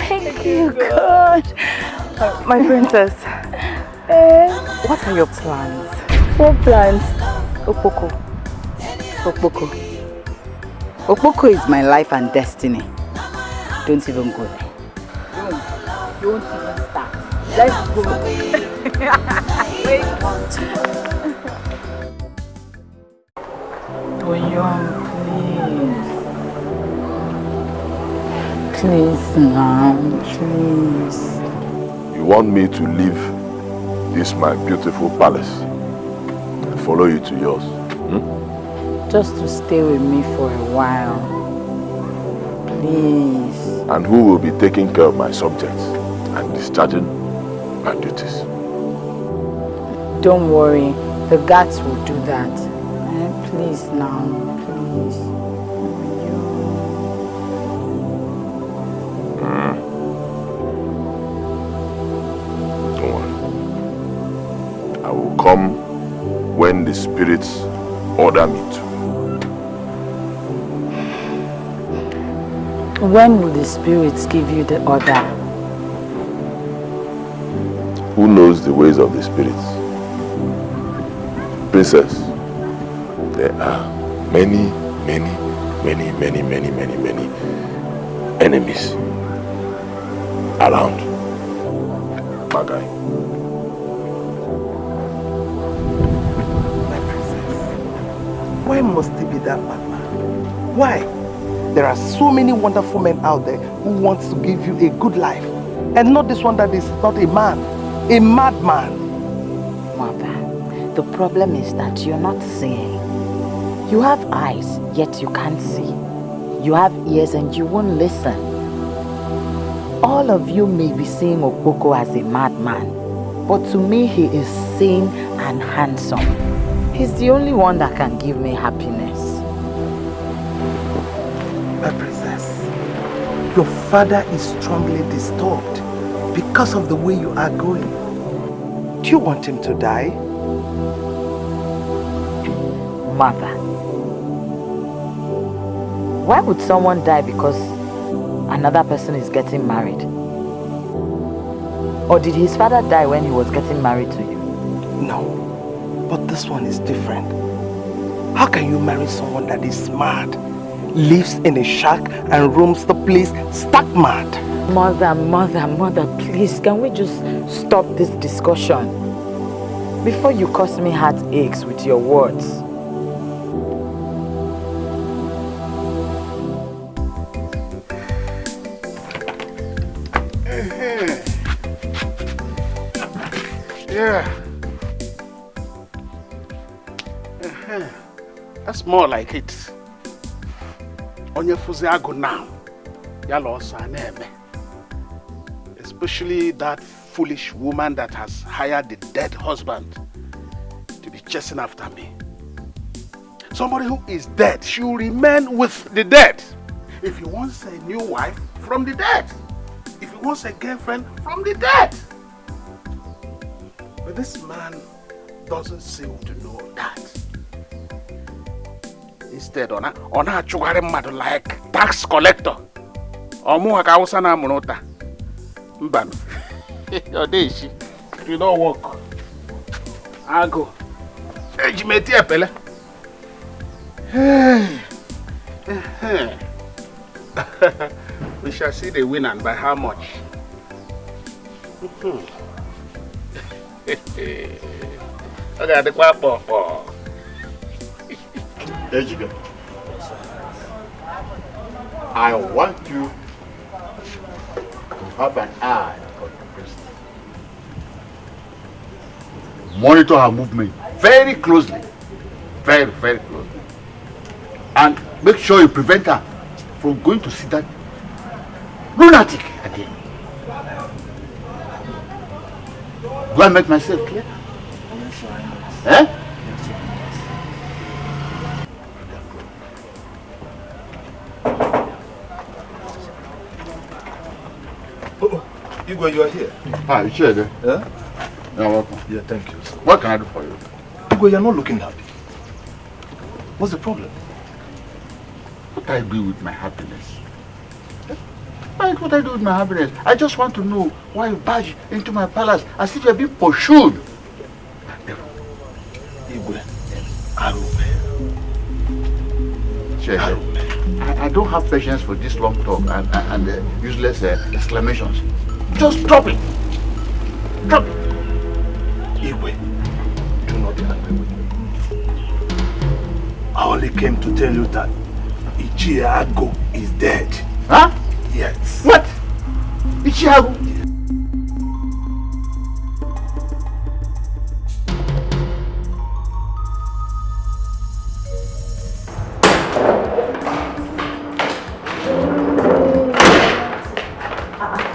H: Thank you, God.
C: My princess, what are your plans?
H: What plans?
C: Okpoko.
H: Okpoko. Okpoko is my life and destiny. Don't even go there. Don't even start. Let's go. Wait. Oyon, please. Please now, please.
G: You want me to leave this my beautiful palace and follow you to yours?
H: Just to stay with me for a while. Please.
G: And who will be taking care of my subjects and discharging my duties?
H: Don't worry, the guards will do that. Please now, please.
G: Don't worry. I will come when the spirits order me to.
H: When will the spirits give you the order?
G: Who knows the ways of the spirits? Princess, there are many enemies around. Magai.
C: Why must it be that madman? Why? There are so many wonderful men out there who want to give you a good life. And not this one that is not a man, a madman.
H: Mother, the problem is that you're not seeing. You have eyes, yet you can't see. You have ears and you won't listen. All of you may be seeing Okpoko as a madman, but to me he is sane and handsome. He's the only one that can give me happiness.
C: My princess, your father is strongly disturbed because of the way you are going. Do you want him to die?
H: Mother, why would someone die because another person is getting married? Or did his father die when he was getting married to you?
C: No, but this one is different. How can you marry someone that is mad, lives in a shack and roams the place stark mad?
H: Mother, please, can we just stop this discussion? Before you cause me heartaches with your words.
K: Yeah.
A: That's more like it. Onye fuzi agu now. Yala also aneme. Especially that foolish woman that has hired the dead husband to be chasing after me. Somebody who is dead should remain with the dead. If he wants a new wife, from the dead. If he wants a girlfriend, from the dead. But this man doesn't seem to know that. Instead, on a chugare mad like tax collector. Omu akausa na munota. Mbano. Your day she. You don't work. I go. Ejimeti epele. We shall see the winner and by how much. Okay, the quapo.
K: Etiko, I want you to have an eye on the priest. Monitor her movement very closely. Very, very closely. And make sure you prevent her from going to see that lunatic again. Do I make myself clear? Eh?
B: Igwe, you are here.
K: Hi, you sure there?
B: Yeah?
K: You're welcome.
B: Yeah, thank you. Sir.
K: What can I do for you?
B: Igwe, you're not looking happy. What's the problem?
K: What I do with my happiness? What I do with my happiness? I just want to know why you barge into my palace as if you're being pursued.
B: Igwe, Arube.
K: I don't have patience for this long talk and useless exclamations. Just drop it. Drop it.
B: Igwe, do not be angry with me. I only came to tell you that Ichiago is dead.
K: Huh?
B: Yes.
K: What? Ichiago?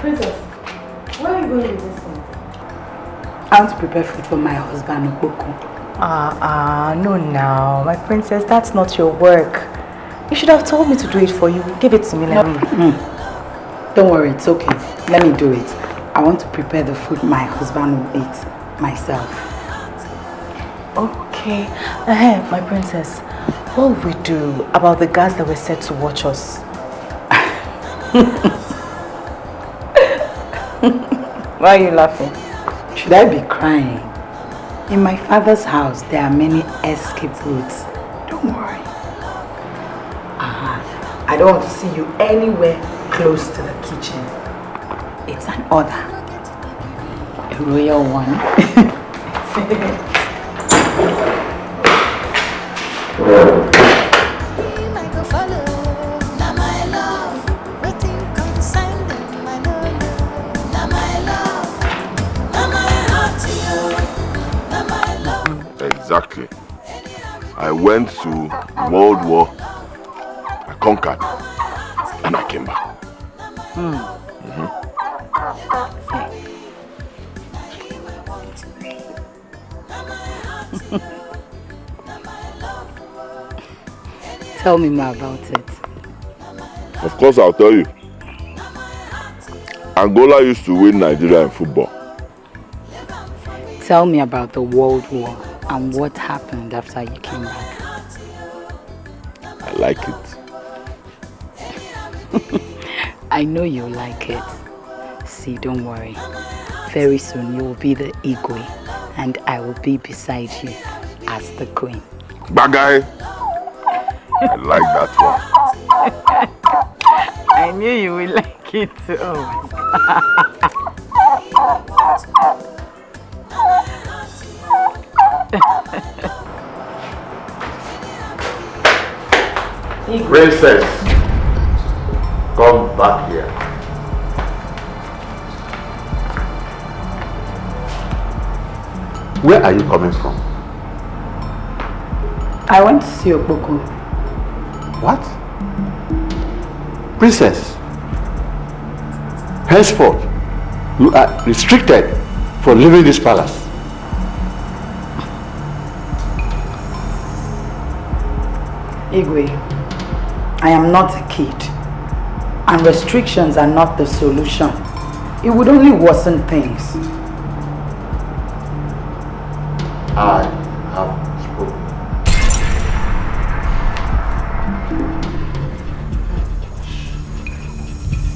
L: Princess, where are you going with this one? I want to prepare food for my husband, Okoko.
H: No now. My princess, that's not your work. You should have told me to do it for you. Give it to me, let me.
L: Don't worry, it's okay. Let me do it. I want to prepare the food my husband will eat myself.
H: Okay. My princess, what will we do about the guards that were set to watch us? Why are you laughing?
L: Should I be crying? In my father's house, there are many escape routes. Don't worry. I don't want to see you anywhere close to the kitchen. It's an order. A royal one.
G: Exactly. I went to World War, I conquered, and I came back.
L: Tell me more about it.
G: Of course, I'll tell you. Angola used to win Nigeria in football.
L: Tell me about the World War and what happened after you came back.
G: I like it.
L: I know you like it. See, don't worry. Very soon you will be the Igwe and I will be beside you as the queen.
G: Bagay! I like that one.
H: I knew you would like it too.
K: Princess, come back here. Where are you coming from?
H: I went to see Okpoko.
K: What? Princess, henceforth, you are restricted from leaving this palace.
H: Igwe, I am not a kid, and restrictions are not the solution. It would only worsen things.
K: I have spoken.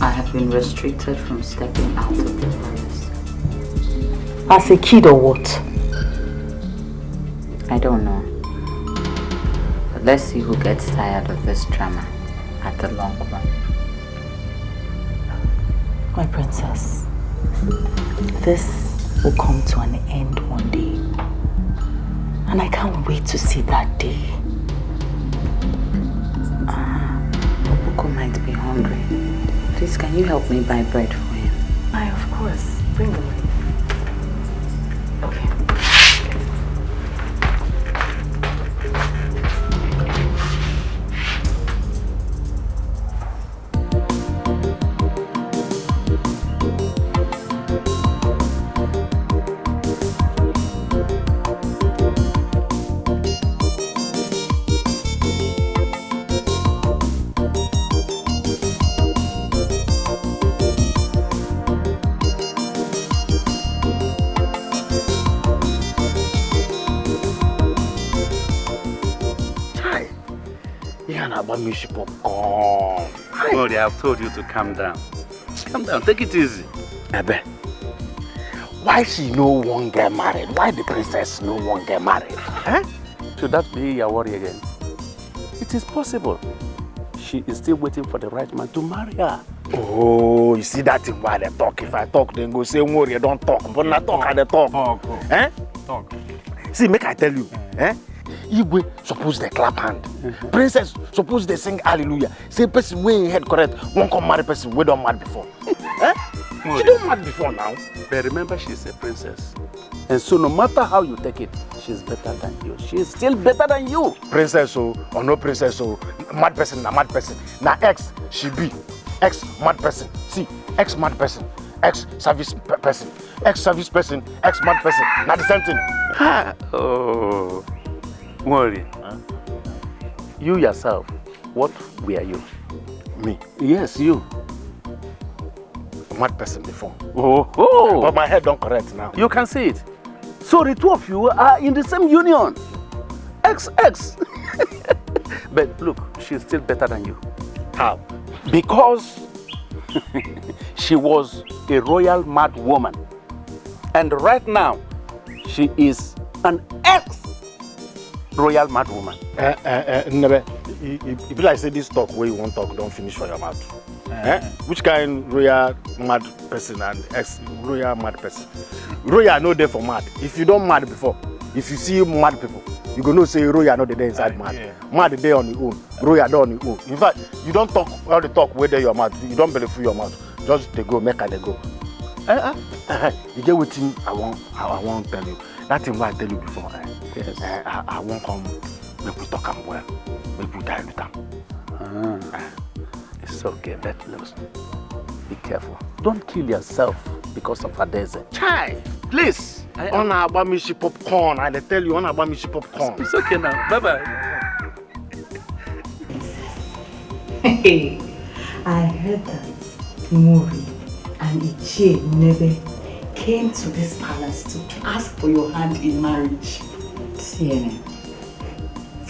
T: I have been restricted from stepping out of the palace.
H: As a kid or what?
T: I don't know. But let's see who gets tired of this drama at the long run.
H: My princess, this will come to an end one day. And I can't wait to see that day.
T: Okpoko might be hungry. Please, can you help me buy bread for him?
H: Aye, of course. Bring them. Okay.
M: Popcorn. Well, they have told you to calm down. Calm down, take it easy.
A: Ebe, why she no one get married? Why the princess no one get married?
M: Eh? Should that be your worry again? It is possible. She is still waiting for the right man to marry her.
A: Oh, you see that thing why they talk? If I talk, then go say worry, don't talk. But not talk, I talk. Eh?
M: Talk.
A: See, make I tell you, eh? Igwe suppose they clap hand. Princess suppose they sing hallelujah. Say person way head correct, won't come marry person we don't mad before. Eh? She don't mad before now.
M: But remember, she's a princess. And so no matter how you take it, she's better than you. She's still better than you.
A: Princess or no princess or mad person, na mad person. Na ex she be. Ex mad person. See, ex mad person. Ex service person. Ex service person. Ex mad person. Not the same thing.
M: Ha! Oh. Worry. Huh? You yourself, what were you?
A: Me?
M: Yes, you.
A: Mad person before.
M: Oh.
A: But my head don't correct now.
M: You can see it. So the two of you are in the same union. XX. But look, she's still better than you.
A: How?
M: Because she was a royal mad woman. And right now, she is an ex-royal mad woman.
A: Never. If you like say this talk where you won't talk, don't finish for your mouth. Which kind royal mad person and ex-royal mad person? Royal no there for mad. If you don't mad before, if you see mad people, you go know say royal no there inside mad. Yeah. Mad there on your own, royal there on your own. In fact, you don't talk all the talk where there your mouth. You don't believe through your mouth. Just they go, make her they go. You get what thing I won't tell you. That thing what I tell you before.
M: Yes.
A: I won't come. Make we talk am well. Make we die with them.
M: It's okay, but listen. Be careful. Don't kill yourself because of a desert.
A: Chai, please. On about me she popcorn. I tell you on about me she popcorn.
M: It's okay now. Bye bye.
H: Hey, I heard that Mori and Ichie never came to this palace to ask for your hand in marriage. CNN.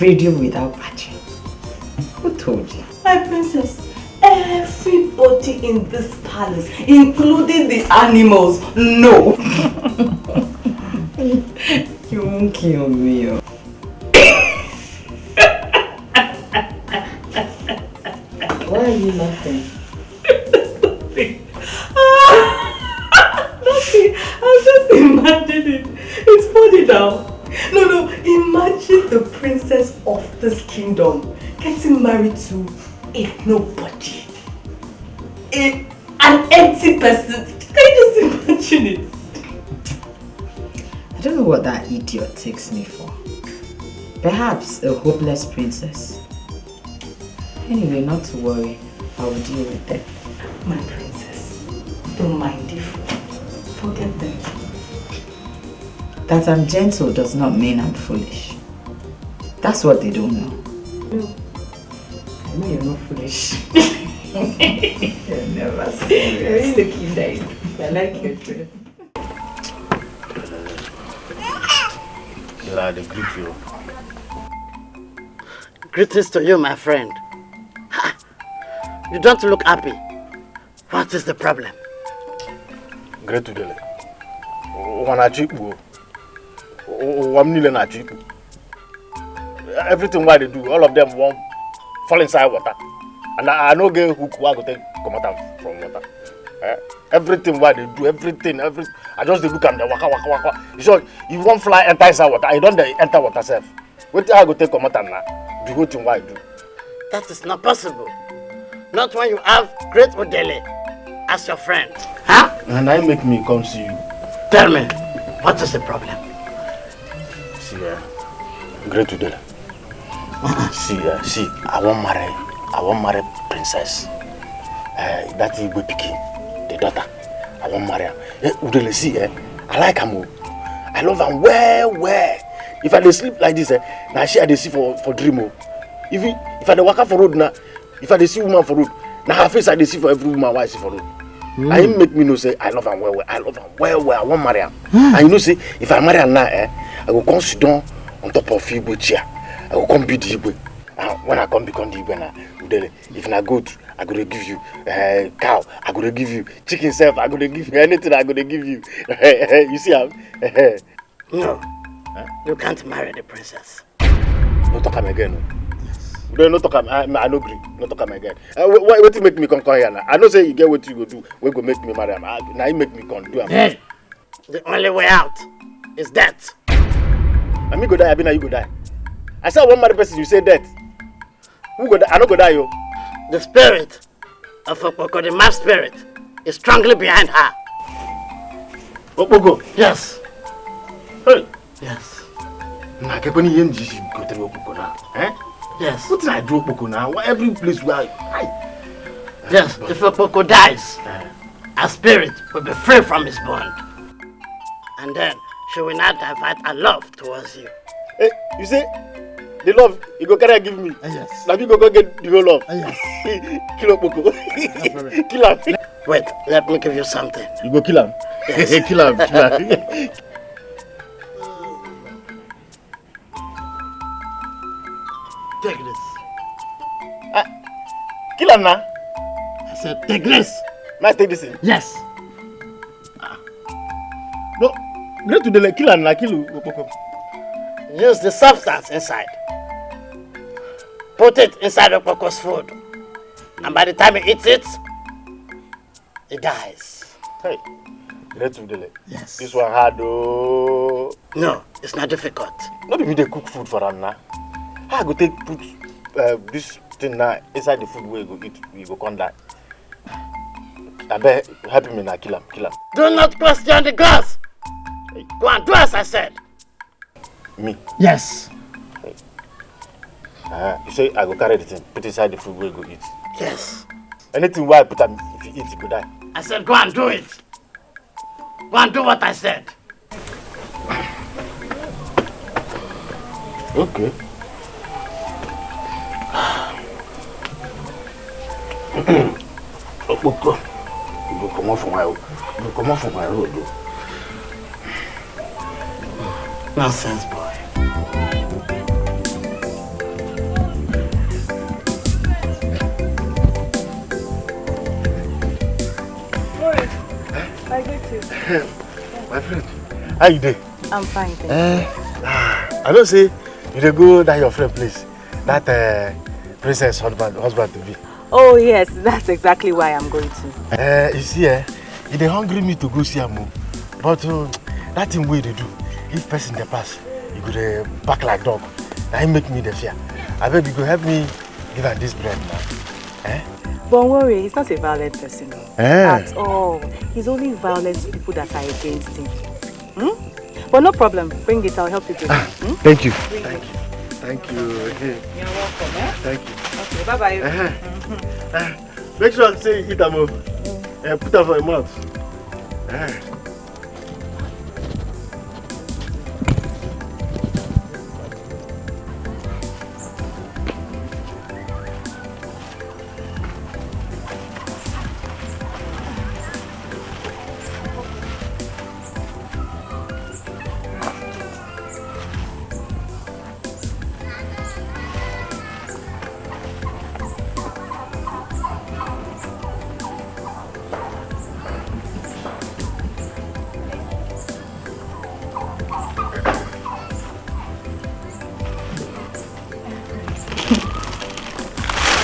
H: Radio without patching. Who told you? My princess, everybody in this palace, including the animals, know. You won't kill me. Why are you laughing? Nothing. I'm just imagining. It's funny now. No. Imagine the princess of this kingdom getting married to a nobody. An empty person. Can you just imagine it?
U: I don't know what that idiot takes me for.
T: Perhaps a hopeless princess. Anyway, not to worry. I will deal with them.
L: My princess, don't mind if forget them.
T: That I'm gentle does not mean I'm foolish. That's what they don't know.
L: No. I know you're not foolish.
T: You're never serious.
L: You're looking nice. I like your dress.
A: I greet you.
P: Greetings to you, my friend. Ha! You don't look happy. What is the problem?
A: Great to Dele. Everything what they do, all of them won't fall inside water. And I know get hook why go take come out from water. Everything what they do, everything. I just look at them waka. So if one fly enter inside water, I don't enter water self. What I go take come out now? The whole thing what I do.
P: That is not possible. Not when you have Great Odele as your friend. Huh?
A: And I make me come see you.
P: Tell me, what is the problem?
A: See, Great Odele. See, I won't marry princess. That is Igwe Pikin, the daughter. I won't marry her. Udele, see, I like her. I love her well. If I dey sleep like this, now she I dey see for dream. If I dey walk for road now, if I dey see woman for road, now her face I dey see for every woman why I see for road. I make me know say I love her well. I love her well. I won't marry her. And you know say if I marry her now, I will come sit down on top of Igwe chair. I will come be the Igwe. When I come become the Igwe now, if I goat, I go to give you cow. I go to give you chicken self. I go to give you anything. I go to give you. You see how?
P: No, you can't marry the princess.
A: No talk again. No. No talk. I no agree. No talk again. What you make me come here now? I know say you get what you go do. We go make me marry him. Now you make me come do him.
P: Hey, the only way out is death.
A: I me go die. I be now you go die. I saw one married person. You say death. Who go die? I no go die yo.
P: The spirit of Okpoko, the mad spirit, is strongly behind her.
A: Okpoko?
P: Yes.
A: Hey.
P: Yes.
A: Nah, can you go to Okpoko now? Eh?
P: Yes.
A: What did I do Okpoko now? Every place where
P: Yes, if Okpoko dies, her spirit will be free from his bond. And then she will not divert her love towards you.
A: Hey, you see? The love you go carry give me.
P: Yes.
A: Now you go get the whole love.
P: Yes.
A: Kill Okpoko. Kill him.
P: Wait, let me give you something.
A: You go kill him.
P: Yes.
A: Kill him.
P: Take this.
A: Kill him now.
P: I said take this.
A: May I take this?
P: Yes.
A: No, Great to the kill him now. Kill Okpoko.
P: Use the substance inside. Put it inside Okpoko's food. And by the time he eats it, he dies.
A: Hey, Great to the
P: Yes.
A: This one hard though.
P: No, it's not difficult.
A: Not if they cook food for him now. How I go take put this thing now inside the food where you go eat, you go come die. I bet help me now, kill him.
P: Do not question the gods. Go and do as I said.
A: Me?
P: Yes.
A: You say I go carry the thing, put inside the food where you go eat.
P: Yes.
A: Anything where I put them, if you eat, you go die.
P: I said go and do it. Go and do what I said.
A: Okay. Okpoko, you go come off from my road.
P: Nonsense, boy.
H: I get you.
A: My friend, how you doing?
H: I'm fine, thank you.
A: I don't say you dey go that your friend place. That princess husband to be.
H: Oh yes, that's exactly why I'm going to.
A: You see, you dey hungry me to go see him, but that thing wey they do, if person dey pass, you go dey back like dog. That make me the fear. I beg you go help me give her this bread now.
H: Don't worry, he's not a violent person at all. He's only violent to people that are against him. But no problem, bring it, I'll help you do it.
A: Thank you.
H: Thank you.
B: Thank you.
H: You're welcome, eh?
B: Thank you.
H: Okay, bye-bye.
B: Make sure I say eat them. Put them for your mouth.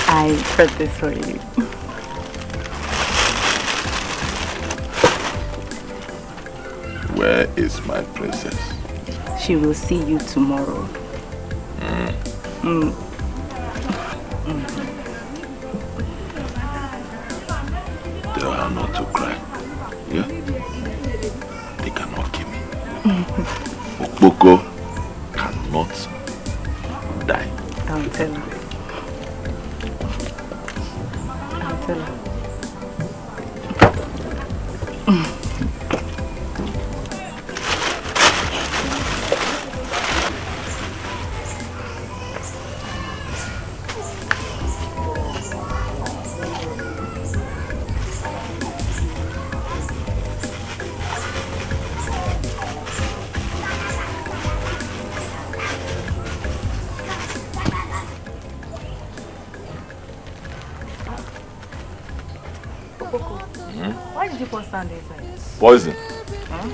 L: I prep this for you.
G: Where is my princess?
L: She will see you tomorrow.
G: Tell her not to cry. Yeah? They cannot kill me. Okpoko cannot die.
L: I'll tell her. I'll tell her.
H: Why did you put sand inside?
G: Poison.
H: Huh?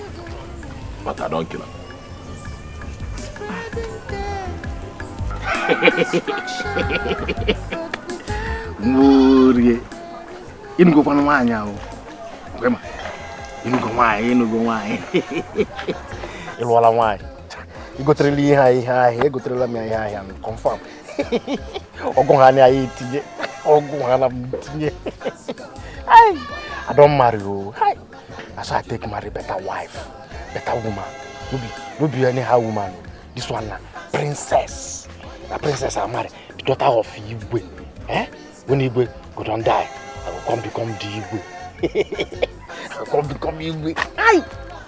G: But I don't kill her.
M: Murie. Inugo kwa nwanya o. Kwema. Inugo nwanya. Ilwala nwanya. Igotreli ihe egotrela mi ihe ahia confirm. Ogunhani ayi tinye. Ogunhana tinye. Ay, I don't marry you. Hi. That's why I take marry better wife, better woman. No be anyhow woman. This one na princess. The princess I marry, the daughter of Igwe. Eh? When Igwe go don die, I will come become the Igwe. I will come become Igwe. Hi.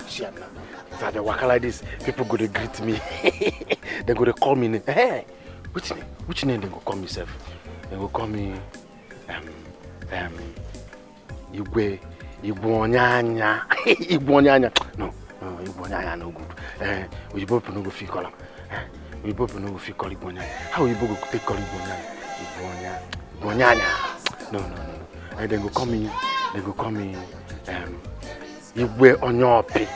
M: Shit now. If I dey waka like this, people go to greet me. They go to call me. Hey, which name they go call me self? They go call me Igwe Onyanya. Igwe Onyanya. No, Igwe Onyanya no good. Oyibo people no go fit call am. Oyibo people no go fit call Igwe Onyanya. How Oyibo go take call Igwe Onyanya? Igwe Onyanya. No. And they go call me Igwe Onyopi.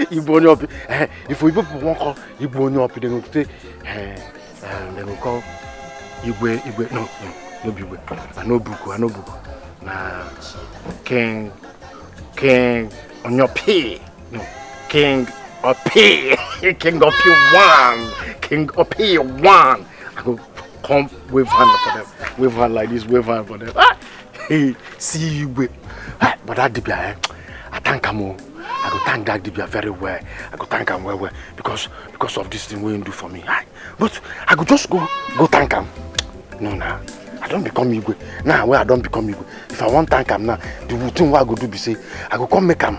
M: Igwe Onyopi. If Oyibo people won't call Igwe Onyopi, they go take they go call Igwe. No be Igwe. I know Buku. Na King Onyopi. No, King Opi. King Opi 1. I go come wave hand for them. Wave hand like this, wave hand for them. See you with. But that Dibia, I thank him. I go thank that Dibia very well. I go thank him well because of this thing we do for me. But I go just go thank him. No. I don't become Igwe. Now where I don't become Igwe. If I want thank him now, the thing what I go do be say, I go come make him.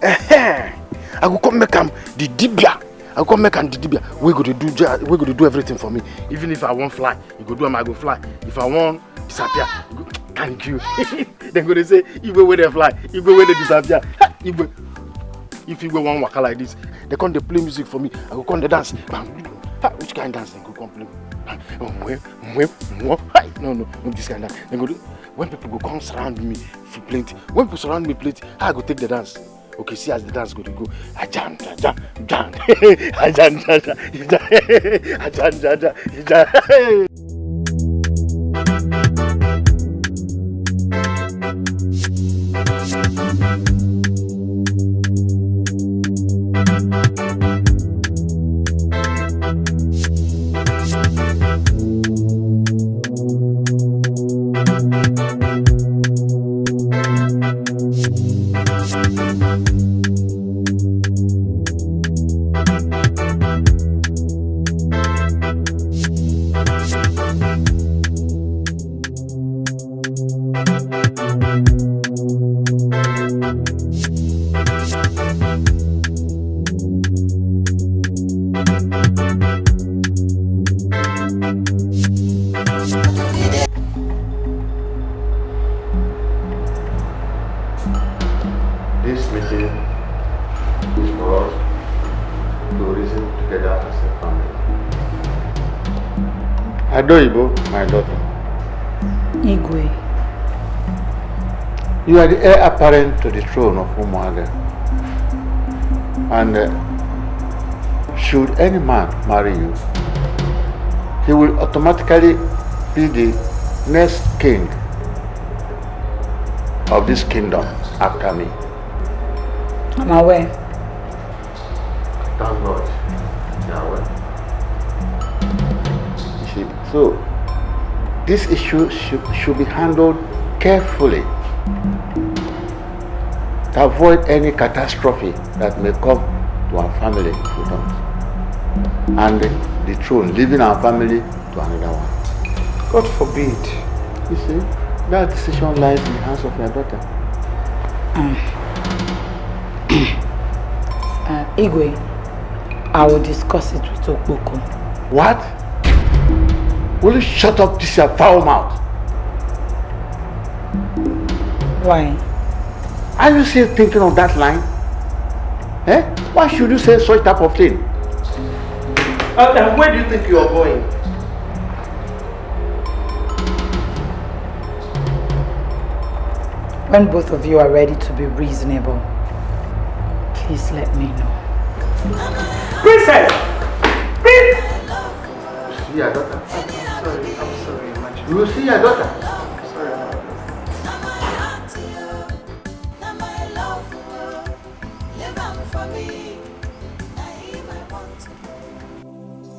M: I go come make him the Dibia. I go come make him the Dibia. We go to do everything for me. Even if I want fly, you go do him, I go fly. If I want disappear, you go, thank you. Then go to say, Igwe where they fly, Igwe where they disappear. Igwe. If Igwe want waka like this, they come they play music for me. I go come they dance. Which kind of dance they go come play? No, this kind of dance. They go do, when people go come surround me for plenty. When people surround me plenty, I go take the dance. Okay, see as the dance go to go. Ajan.
O: This meeting is for us to reason together as a family. Adoibo, my daughter.
H: Igwe.
O: You are the heir apparent to the throne of Umuage. And should any man marry you, he will automatically be the next king of this kingdom after me.
H: I'm aware.
O: Thank God. You are aware. You see, so this issue should be handled carefully to avoid any catastrophe that may come to our family if we don't. And the throne, leaving our family to another one.
C: God forbid.
O: You see, that decision lies in the hands of your daughter.
H: Igwe, I will discuss it with Okboko.
O: What? Will you shut up this your foul mouth?
H: Why?
O: Are you still thinking of that line? Eh? Why should you say such type of thing?
C: And where do you think you are going?
H: When both of you are ready to be reasonable, please let me know.
C: Princess!
O: See your daughter.
C: I'm sorry, Majesty.
O: You will see your daughter.
C: Sorry about this.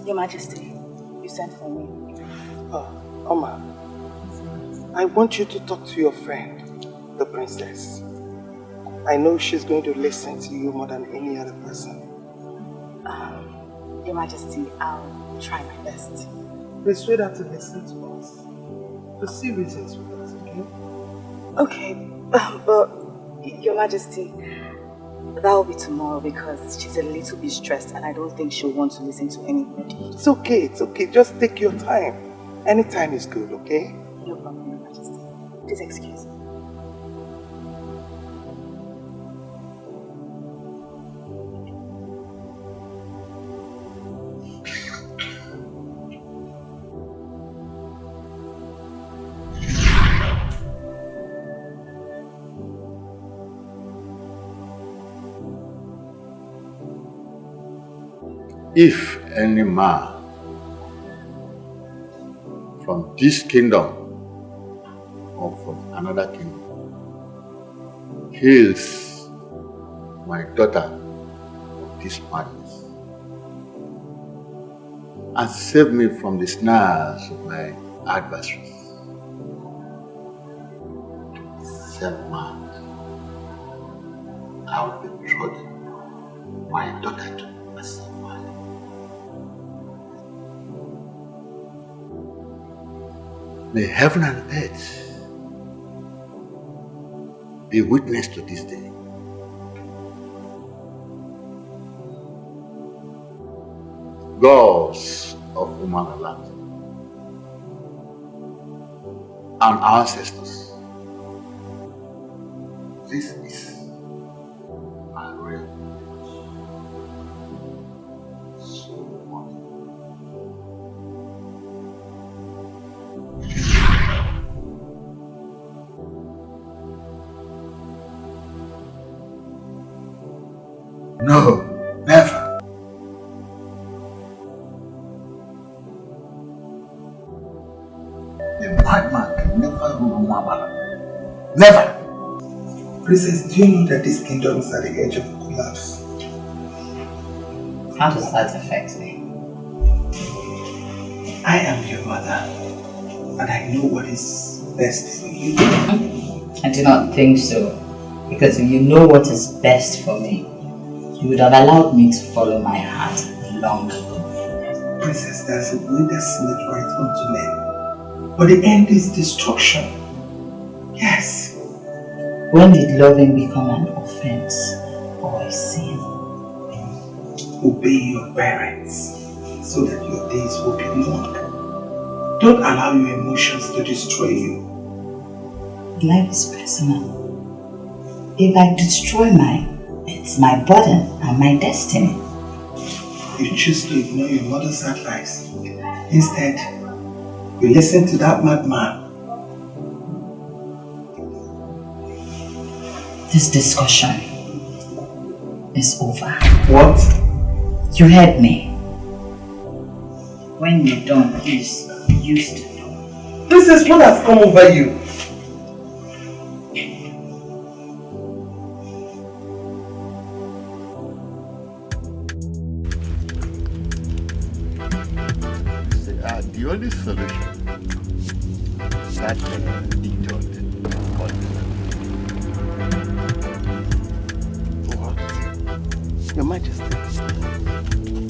L: Your Majesty, you sent for me.
C: Oh, Oma, I want you to talk to your friend, the princess. I know she's going to listen to you more than any other person.
L: Your Majesty, I'll try my best.
C: Persuade her to listen to us. To see reasons with us, okay?
L: Okay, but Your Majesty, that will be tomorrow because she's a little bit stressed and I don't think she'll want to listen to anybody.
C: It's okay. Just take your time. Any time is good, okay?
L: No problem, Your Majesty. Please excuse me.
O: If any man from this kingdom or from another kingdom heals my daughter of this madness and save me from the snares of my adversaries, same man, I will betroth my daughter to a same wife. May heaven and earth be witness to this day. Gods of human land and ancestors, this is my real No, never. A madman can never rule Mwabala. Never!
C: Princess, do you know that this kingdom is at the edge of collapse?
T: How does that affect me?
C: I am your mother, and I know what is best for you.
T: I do not think so, because if you know what is best for me, you would have allowed me to follow my heart long ago.
C: Princess, there's a way that seemeth right unto men, but the end is destruction. Yes.
T: When did loving become an offense or a sin?
C: Obey your parents so that your days will be long. Don't allow your emotions to destroy you.
T: Life is personal. If I destroy mine, it's my burden and my destiny.
C: You choose to ignore your mother's advice. Instead, you listen to that madman.
T: This discussion is over.
C: What?
T: You heard me. When you're done, please use the door.
C: This is what has come over you.
O: The only solution that can be done.
C: What? Your Majesty,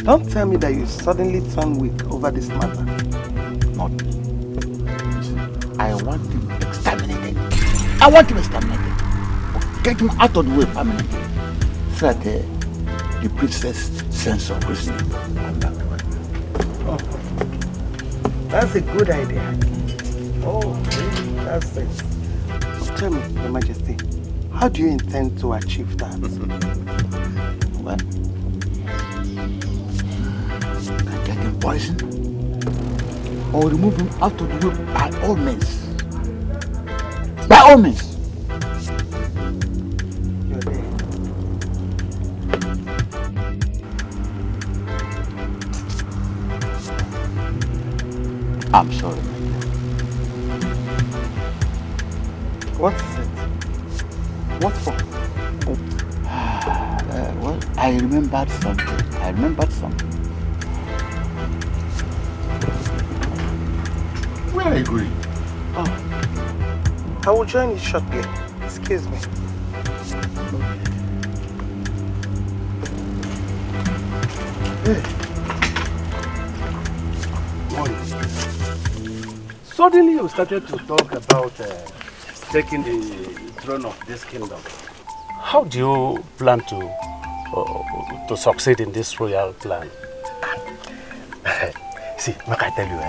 C: don't tell me that you suddenly turn weak over this matter.
O: Not me. I want him exterminated. I want him exterminated. Get him out of the way permanently. So that the princess' sense of reasoning come back to her.
C: Oh. That's a good idea. Oh, that's it. Tell me, Your Majesty, how do you intend to achieve that?
O: Well, get him poisoned or remove him out of the way by all means. By all means.
C: You're there.
O: I'm sorry.
C: What is it? What for?
O: Well, I remembered something. Where are you going?
C: Oh, I will join you shortly. Excuse me.
M: Hey. Morning. Suddenly you started to talk about taking the throne of this kingdom. How do you plan to succeed in this royal plan?
I: See, make I tell you,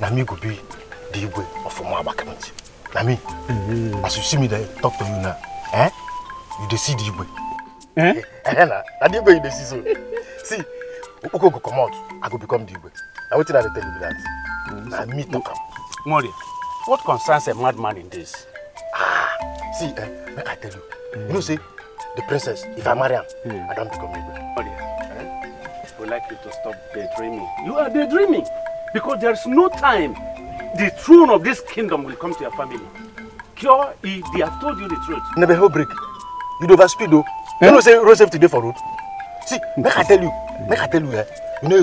I: now me go be the Igwe of Umaba County. Now me, as you see me there, talk to you now, you dey see the Igwe. Now the Igwe you dey see so. See, Oko go come out, I go become the Igwe. Now what did I tell you with that? Now me talk am.
M: Mori, what concerns a madman in this?
I: See, make I tell you. You know, say the princess, if I marry her, I don't become Igwe.
M: Mori, I would like you to stop daydreaming. You are daydreaming because there is no time the throne of this kingdom will come to your family. Cure if they have told you the truth.
I: Never hold break. You don't overspeed though. You know, say road safety day for road. See, make I tell you, you know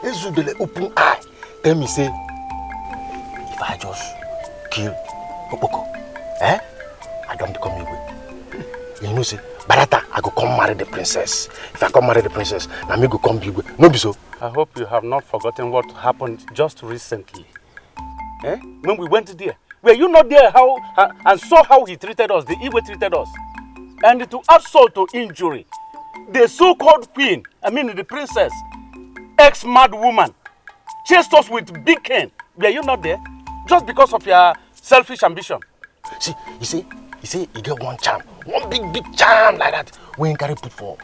I: Ezudele open eye. Tell me, say, if I just kill Opoko, I don't become Igwe. You know, say, Barata, I go come marry the princess. If I come marry the princess, now me go come Igwe. No be so.
M: I hope you have not forgotten what happened just recently. When we went there, were you not there and saw how he treated us, the Igwe treated us? And to assault to injury, the so-called queen, the princess, ex-mad woman, chased us with big cane. Were you not there? Just because of your selfish ambition.
I: See, you get one charm, one big charm like that. We ain't carry put for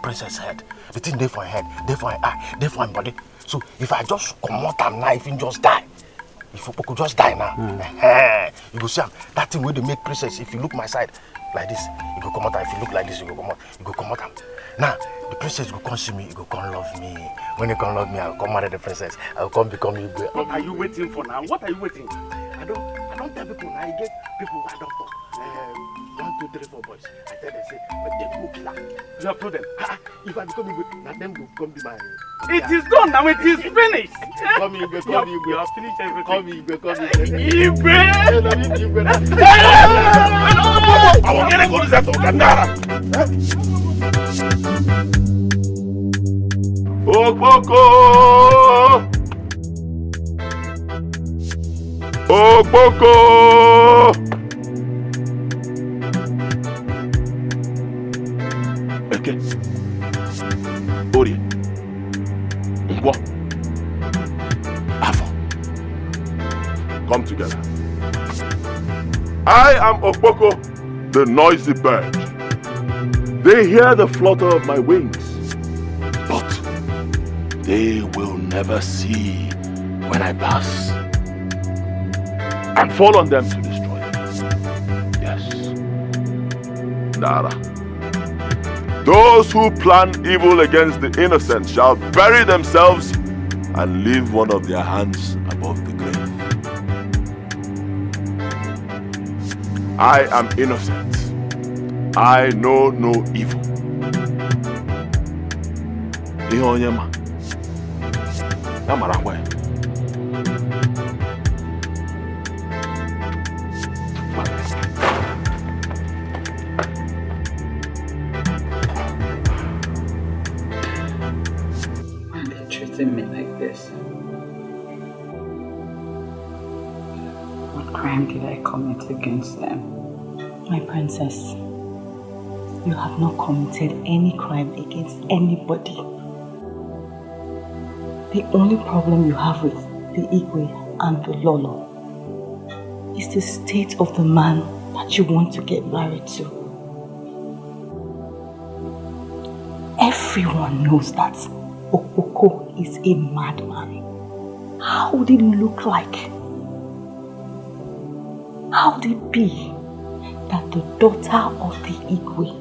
I: princess head. The thing there for her head, there for her eye, there for her body. So if I just come out and knife and just die, if you could just die now, you go see that thing where they make princess. If you look my side like this, you go come out. If you look like this, you go come out. Now the princess will come see me, you go come love me. When you come love me, I'll come marry the princess. I'll come become Igwe.
M: What are you waiting for now? What are you waiting?
I: I don't tell people now. I get people who I don't talk. 1, 2, 3, 4 boys. I tell them, say, but they go kill her.
M: You have told them.
I: If I become Igwe, now them will come be my.
M: It is done now. It is finished.
I: Come Igwe, come Igwe.
M: You have finished everything.
I: Come Igwe, come
M: Igwe.
I: I want to go to that Okandara.
G: Okpoko! Okpoko! Eke. Orie. Ngwo. Afo. Come together. I am Okpoko, the noisy bird. They hear the flutter of my wings, but they will never see when I pass and fall on them to destroy them. Yes, Nara. Those who plan evil against the innocent shall bury themselves and leave one of their hands above the grave. I am innocent. I know no evil. Ihe onye ma, ya mara ngwa ya.
T: Why are they treating me like this? What crime did I commit against them?
L: My princess, you have not committed any crime against anybody. The only problem you have with the Igwe and the Lolo is the state of the man that you want to get married to. Everyone knows that Okpoko is a madman. How would it look like? How would it be that the daughter of the Igwe,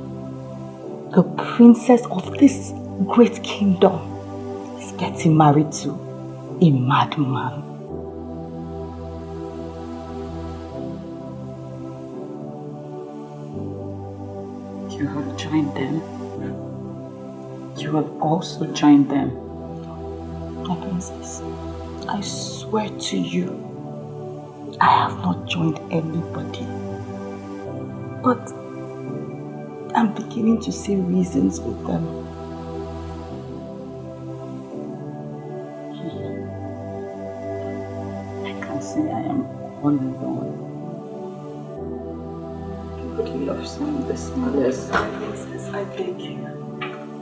L: the princess of this great kingdom, is getting married to a madman?
T: You have joined them. You have also joined them.
L: My princess, I swear to you, I have not joined anybody. But I'm beginning to see reasons with them.
T: I can say I am all alone. Nobody loves me the smallest.
L: Princess, I beg you,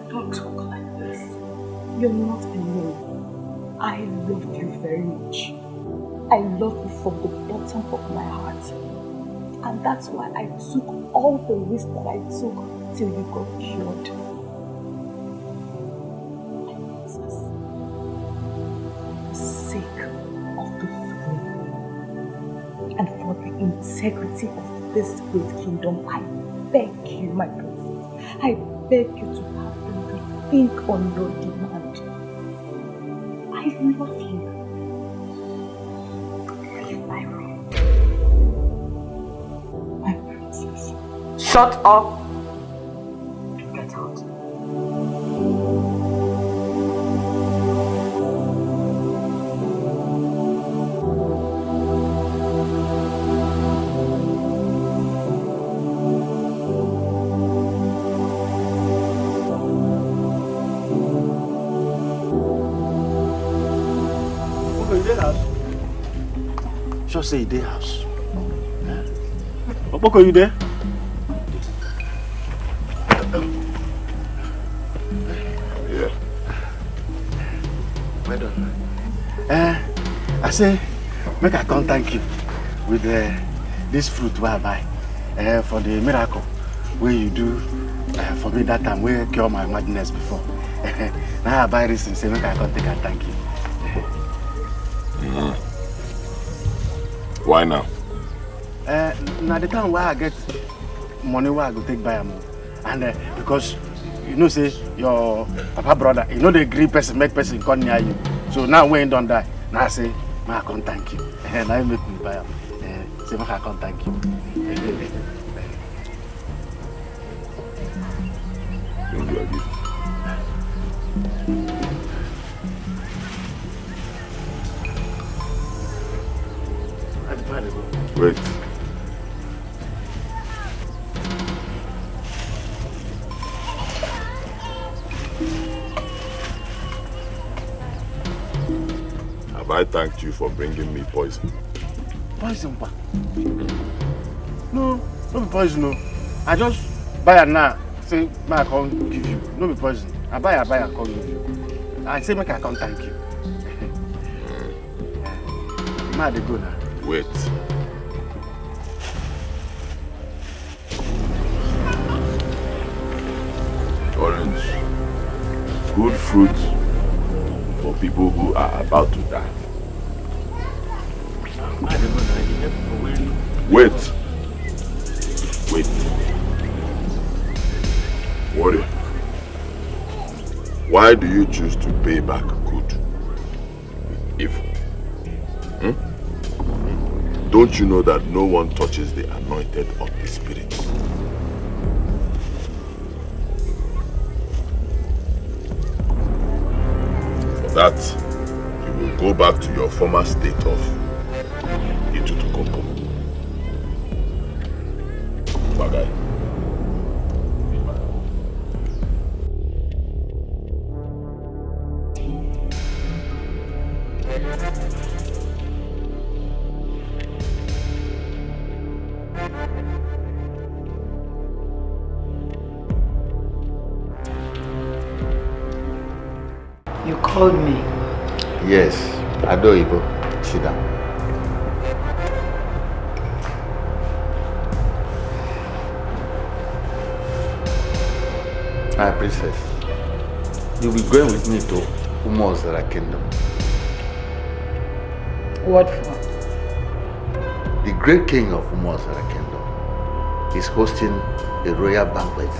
L: don't talk like this. You're not alone. I love you very much. I love you from the bottom of my heart. And that's why I took all the risks that I took till you got cured. My princess, for the sake of the throne and for the integrity of this great kingdom, I beg you, my princess, I beg you to have a rethink on your demand. I love you. Leave my room.
T: Shut up!
L: Get out.
I: Just say day house.
K: Okpoko, you there?
I: Yeah. Well done. I say, make I come thank you with this fruit where I buy for the miracle where you do for me that time where cure my madness before. Now I buy this and say, make I come take and thank you.
G: Why now?
I: Now the time where I get money where I go take buy them. And because you know say your papa brother, you know the agree person make person come near you. So now when you don't die, now I say, I can't thank you. Now you make me buy them. Say I can't thank you.
G: Don't do it. Wait. Have I thanked you for bringing me poison?
I: Poison, pa? No, no be poison, no. I just buy it now. Say, I can't give you. No be poison. I buy, I can't give you. I say, make I can't thank you. I dey go now.
G: Wait. good fruit for people who are about to die. Wait. Warrior, why do you choose to pay back good with evil? Don't you know that no one touches the anointed of the Spirit? That you will go back to your former state of Etiko. Bagay.
H: You called me.
O: Yes, Adoibo. Sit down. My princess, you'll be going with me to Umozara Kingdom.
H: What for?
O: The great king of Umozara Kingdom is hosting a royal banquet,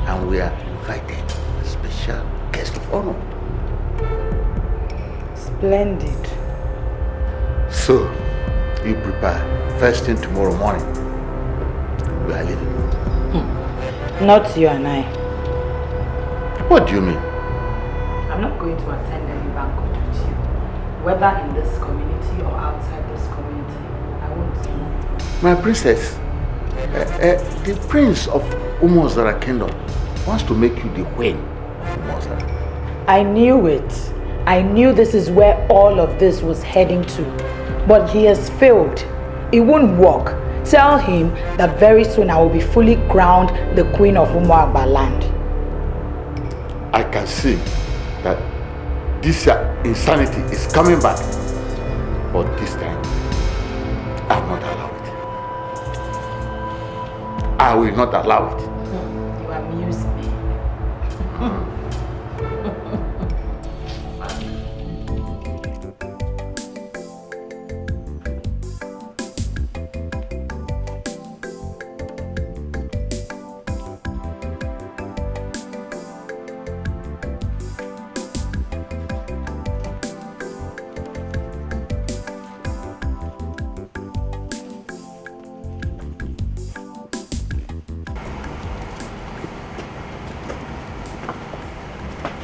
O: and we are invited as special guest of honor.
H: Splendid.
O: So, you prepare. First thing tomorrow morning, we are leaving.
H: Not you and I.
O: What do you mean?
H: I'm not going to attend any banquet with you. Whether in this community or outside this community, I won't.
O: My princess, the prince of Umozara Kingdom wants to make you the queen of Umozara.
H: I knew it. I knew this is where all of this was heading to. But he has failed. It won't work. Tell him that very soon I will be fully crowned the queen of Umuagba land.
O: I can see that this insanity is coming back. But this time, I will not allow it. I will not allow it.
H: You amuse me.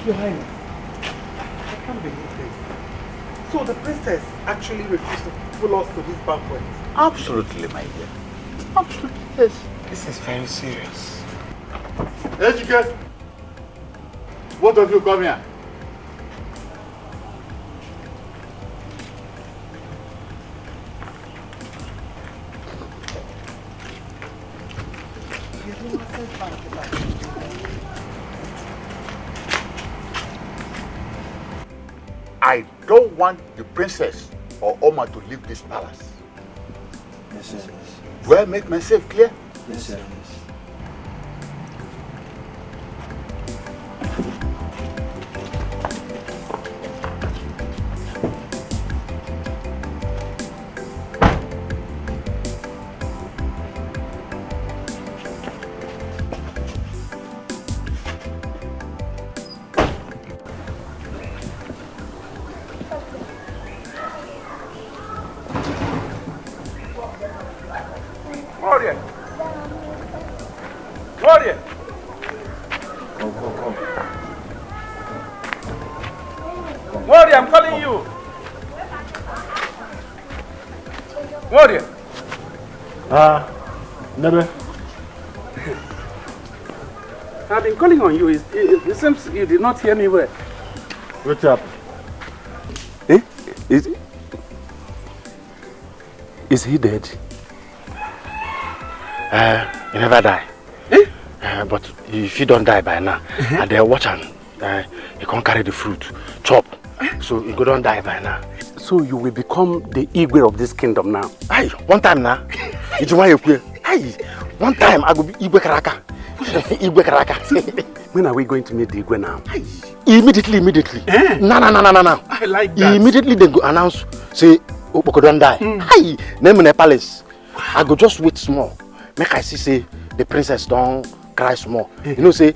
C: Your Highness, I can't believe this. So the princess actually refused to follow us to this banquet?
O: Absolutely, my dear. Absolutely, yes.
C: This is very serious.
K: Etiko, both of you come here. I don't want the princess or Oma to leave this palace.
B: Yes, sir.
K: Do I make myself clear?
B: Yes, sir.
M: Warrior! Warrior!
B: Come.
M: Warrior, I'm calling you! Warrior!
Q: Never. I've been calling on you. It seems you did not hear me well.
M: What's up?
Q: Is he dead?
M: He never die. But if he don't die by now, and they watch him, he can't carry the fruit, chop. So he go don't die by now.
Q: So you will become the Igwe of this kingdom now?
M: Aye, one time now. Aye, one time I go be Igwe Karaka.
I: Igwe Karaka.
M: When are we going to meet the Igwe now?
I: Immediately.
M: Eh?
I: No.
M: I like that.
I: Immediately they go announce, say, Opoko don't die. Hi, name in a palace. I go just wait small. Make I see, say, the princess don't cry small. You know, say,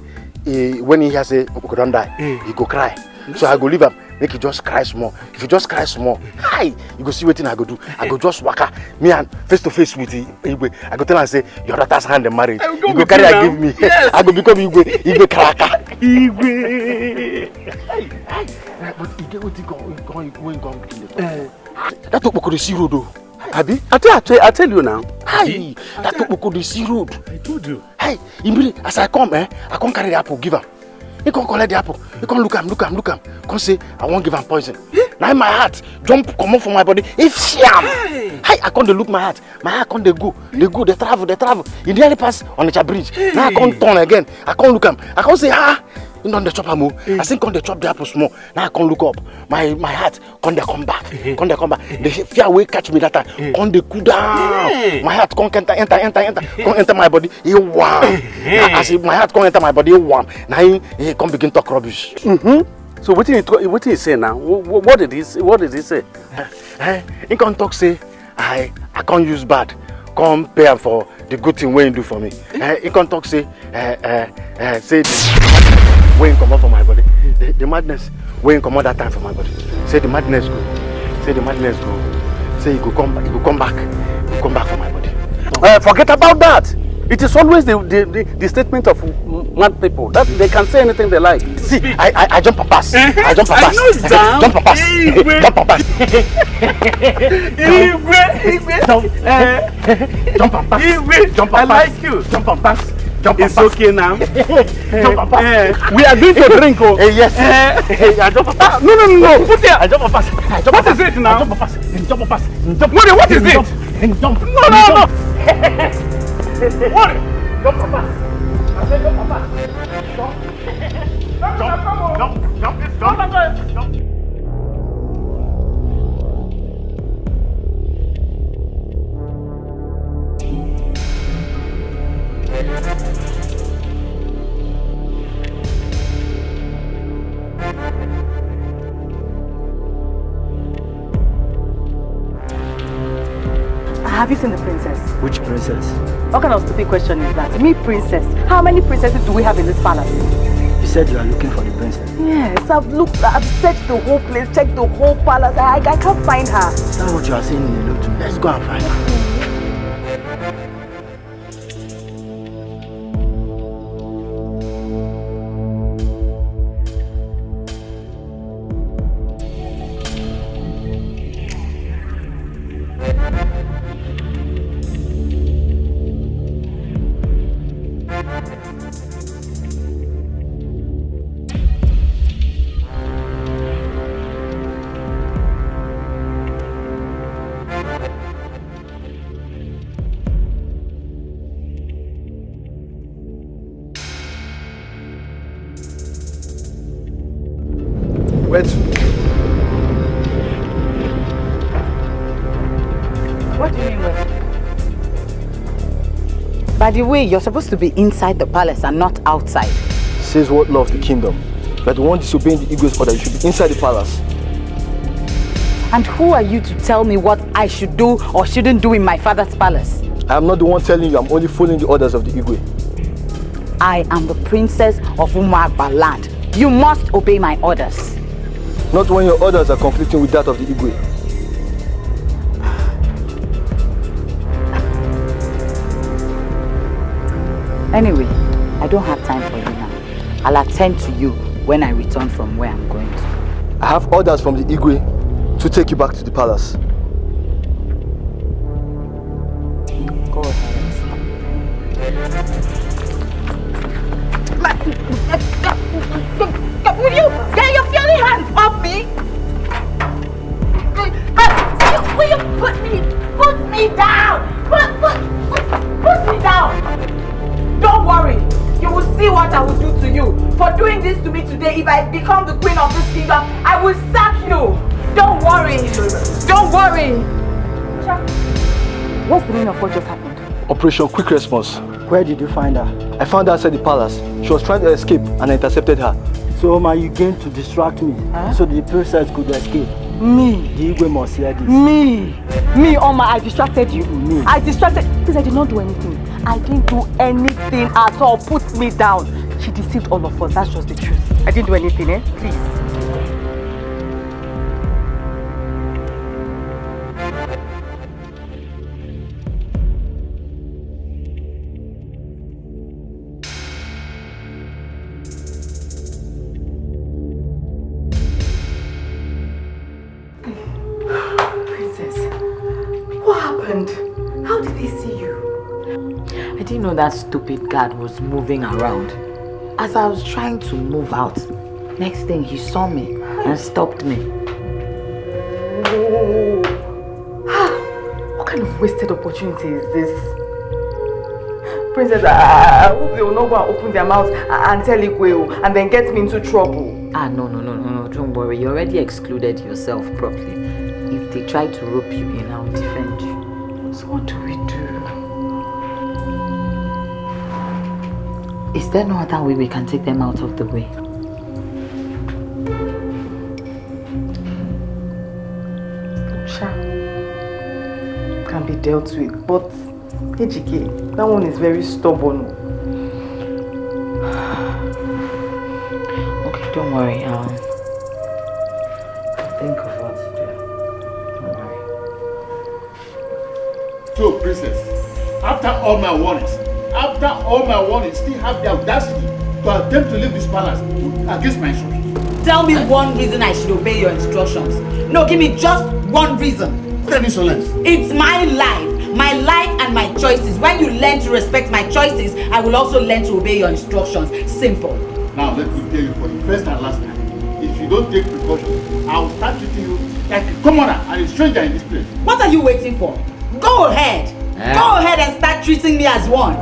I: when he hears say, Opoko don't die, he go cry. So I go leave him, make he just cry small. If he just cry small, hi, you go see what thing I go do. I go just waka, me and face to face with Igwe. I go tell him, say, your daughter's hand in marriage. You go carry and give me. Yes. I go become Igwe Karaka.
M: Igwe.
I: But Igwe, what he going in the that Opoko the sea road, though.
M: Abi? I tell you now.
I: Hi, that Opoko the sea road.
M: I told you.
I: Hey, immediately as I come, I can't carry the apple, give him. He can't collect the apple. He can't look him. Can't say, I won't give him poison. Now my heart jump, come off from my body. If sham. Hey, I can't look my heart. My heart can't go. They travel. He nearly pass on the bridge. Now I can't turn again. I can't look him. I can't say, you know the chop am. I think on the chop the apple small. Now I can't look up. My heart can't come back. The fear will catch me that time. Can't they cool down? My heart can't enter. Can't enter my body. He warm. As if my heart can't enter my body, he warm. Now he can't begin to talk rubbish.
M: So what did he say now? What did he say?
I: He can't talk say I can't use bad. Come pay him for the good thing when you do for me. He can't talk say say when come out from my body. The madness when come out that time from my body. Say the madness go. Say he go come back from my body.
M: Forget about that. It is always the statement of mad people that they can say anything they like.
I: See, I jump a pass.
M: I know that.
I: Jump a pass.
M: I like you.
I: Jump a pass.
M: It's okay now. We are going to drink.
I: Yes. I jump a pass.
M: No. Put here.
I: I jump a pass.
M: What is it now?
I: Jump a pass.
M: What is it?
I: Jump.
M: No.
I: What? Jump a pass. I said jump a pass. Jump.
H: Have you seen the princess?
R: Which princess?
H: What kind of stupid question is that? Me, princess. How many princesses do we have in this palace?
R: You said you are looking for the princess.
H: Yes, I've searched the whole place, checked the whole palace. I can't find her.
R: Is that what you are saying in the note? Let's go and find her.
H: What do you mean with? By the way, you're supposed to be inside the palace and not outside.
B: Says what law of the kingdom? That the one disobeying the Igwe's order, you should be inside the palace.
H: And who are you to tell me what I should do or shouldn't do in my father's palace?
B: I am not the one telling you, I'm only following the orders of the Igwe.
H: I am the princess of Umagba land. You must obey my orders.
B: Not when your orders are conflicting with that of the Igwe.
H: Anyway, I don't have time for you now. I'll attend to you when I return from where I'm going to.
B: I have orders from the Igwe to take you back to the palace.
H: Go ahead. Will you get your filthy hands off me? Will you put me down? Put me down. Don't worry. You will see what I will do to you. For doing this to me today, if I become the queen of this kingdom, I will sack you. Don't worry. Don't worry. What's the meaning of what just happened?
B: Operation Quick Response. Where did you find her? I found her outside the palace. She was trying to escape and I intercepted her. So Oma, you came to distract me so the princess could escape.
H: Me?
B: The Igwe must hear this.
H: Me, Oma, I distracted you.
B: Me.
H: I distracted, because I did not do anything. I didn't do anything at all. Put me down. She deceived all of us, that's just the truth. I didn't do anything, eh? Please. How did they see you?
E: I didn't know that stupid guard was moving around. As I was trying to move out, next thing he saw me and stopped me.
H: What kind of wasted opportunity is this? Princess, I hope they will not go and open their mouths and tell Igwe and then get me into trouble.
E: No, don't worry. You already excluded yourself properly. If they try to rope you in, I'll defend you.
H: So what do we do?
E: Is there no other way we can take them out of the way?
H: Can be dealt with, but Ejike, that one is very stubborn.
E: Okay, don't worry. I'll think of what to do. Don't worry.
K: So, princess, after all my warnings, still have the audacity to attempt to leave this palace against my instructions.
U: Tell me one reason I should obey your instructions. No, give me just one reason.
K: What insolence?
U: It's my life and my choices. When you learn to respect my choices, I will also learn to obey your instructions. Simple.
K: Now let me tell you for the first and last time, if you don't take precautions, I will start treating you like a commoner and a stranger in this place.
U: What are you waiting for? Go ahead. Go ahead and start treating me as one.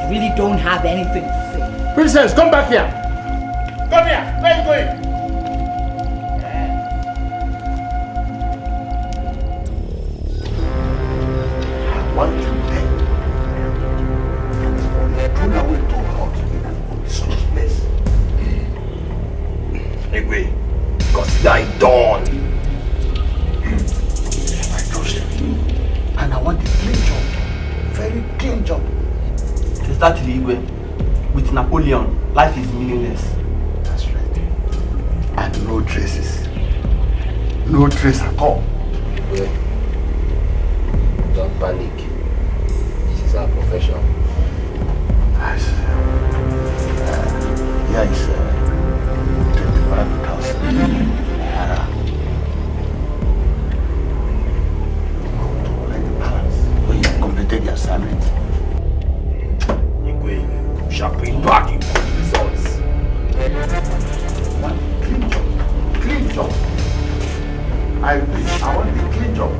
U: You really don't have anything to say.
K: Princess, come back here. Come here. Where are you going?
O: What you think? Do not wait to out in an undisclosed place.
I: Anyway, consider it done.
O: I trust you. And I want a clean job. Very clean job.
R: Is that Igwe? With Napoleon, life is meaningless.
O: That's right. And no traces. No trace at all.
I: Well, don't panic. This is our profession.
O: Yeah, it's 25,000 naira. You go to like the palace when you have completed your assignment.
I: Igwe, shall bring back you for the results.
O: One clean job. Clean job. I want a clean job.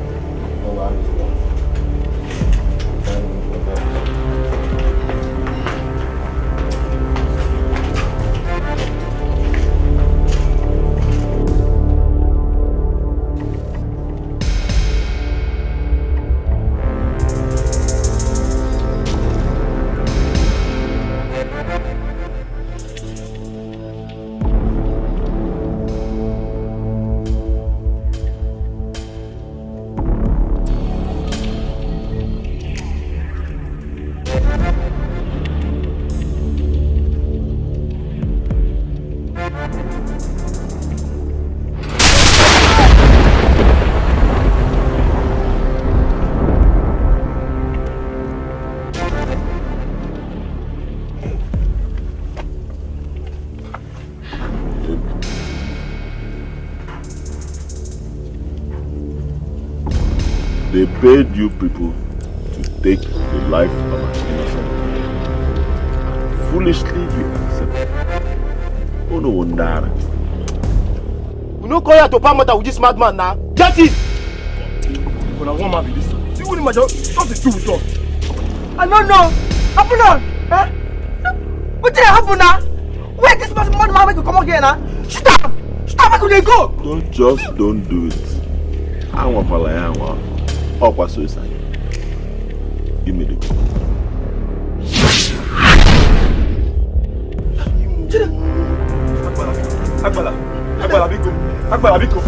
G: They paid you people to take the life of an innocent man. Foolishly you accept. Oh no wonder.
R: We no call here to palm with this madman now. Get it! When I want man be this. See what him just do with us.
C: I don't know. Happen on. Huh? What did happen now? Where this madman make you come out here now? Stop! Stop! Where could they go?
G: Don't do it. I want Palaya. Up suicide. Give me the call.
B: Akbala, Biko.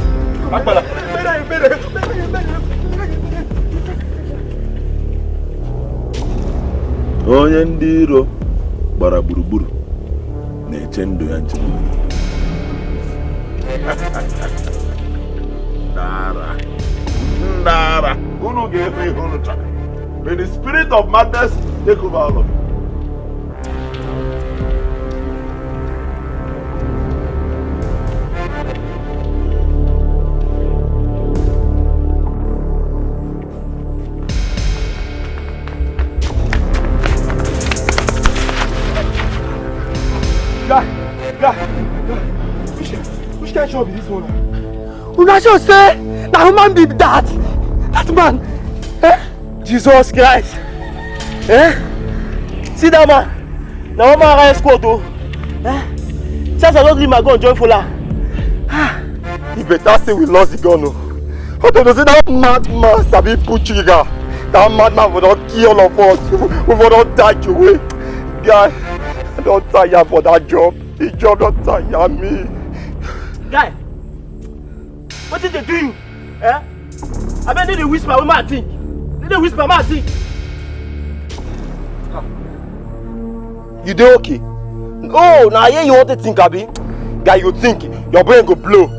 B: Akbala.
G: Onye ndị iro gbara gburugburu na-eche ndụ ya nche. Ndara, unu ga-efe ihe unu chọrọ. May the spirit of madness take over all of you.
B: Which kind of job is this one?
S: Una sure say na human be that man. Jesus Christ. See that man? Na one man I squad oh. Since I don't leave my gun join Fola. He better say we lost the gun oh. How to say that madman sabi put trigger? That madman will not kill all of us. We will not die away. Guy, I don't tire for that job. The job don't tire me. Guy, what did they do you? I bet they whisper with my thing. They whisper my thing. You dey okay? Oh, now here you want to think, Abi? Guy, you think your brain go blow.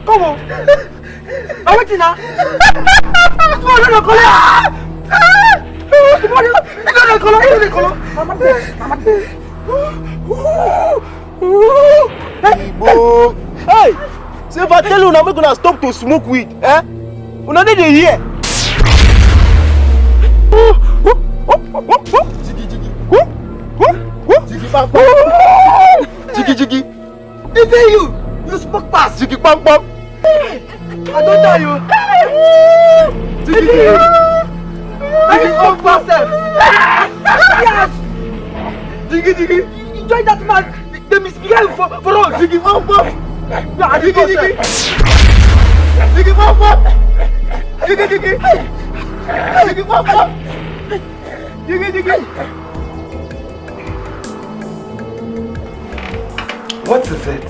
S: Come on. I'm waiting now. Hey, see if I tell you now, I'm gonna stop to smoke weed. Una need to hear. Jiggy. Is it you? You smoke pass. Jiggy bang bang. I don't tell you. Jiggy. I smoke pass. Yes. Jiggy. You join that man. They misbehave for us. Jiggy bang bang. Yeah, Jiggy. Jiggy bang bang. Jiggy. Jiggy bang bang. Jiggy.
C: What is it?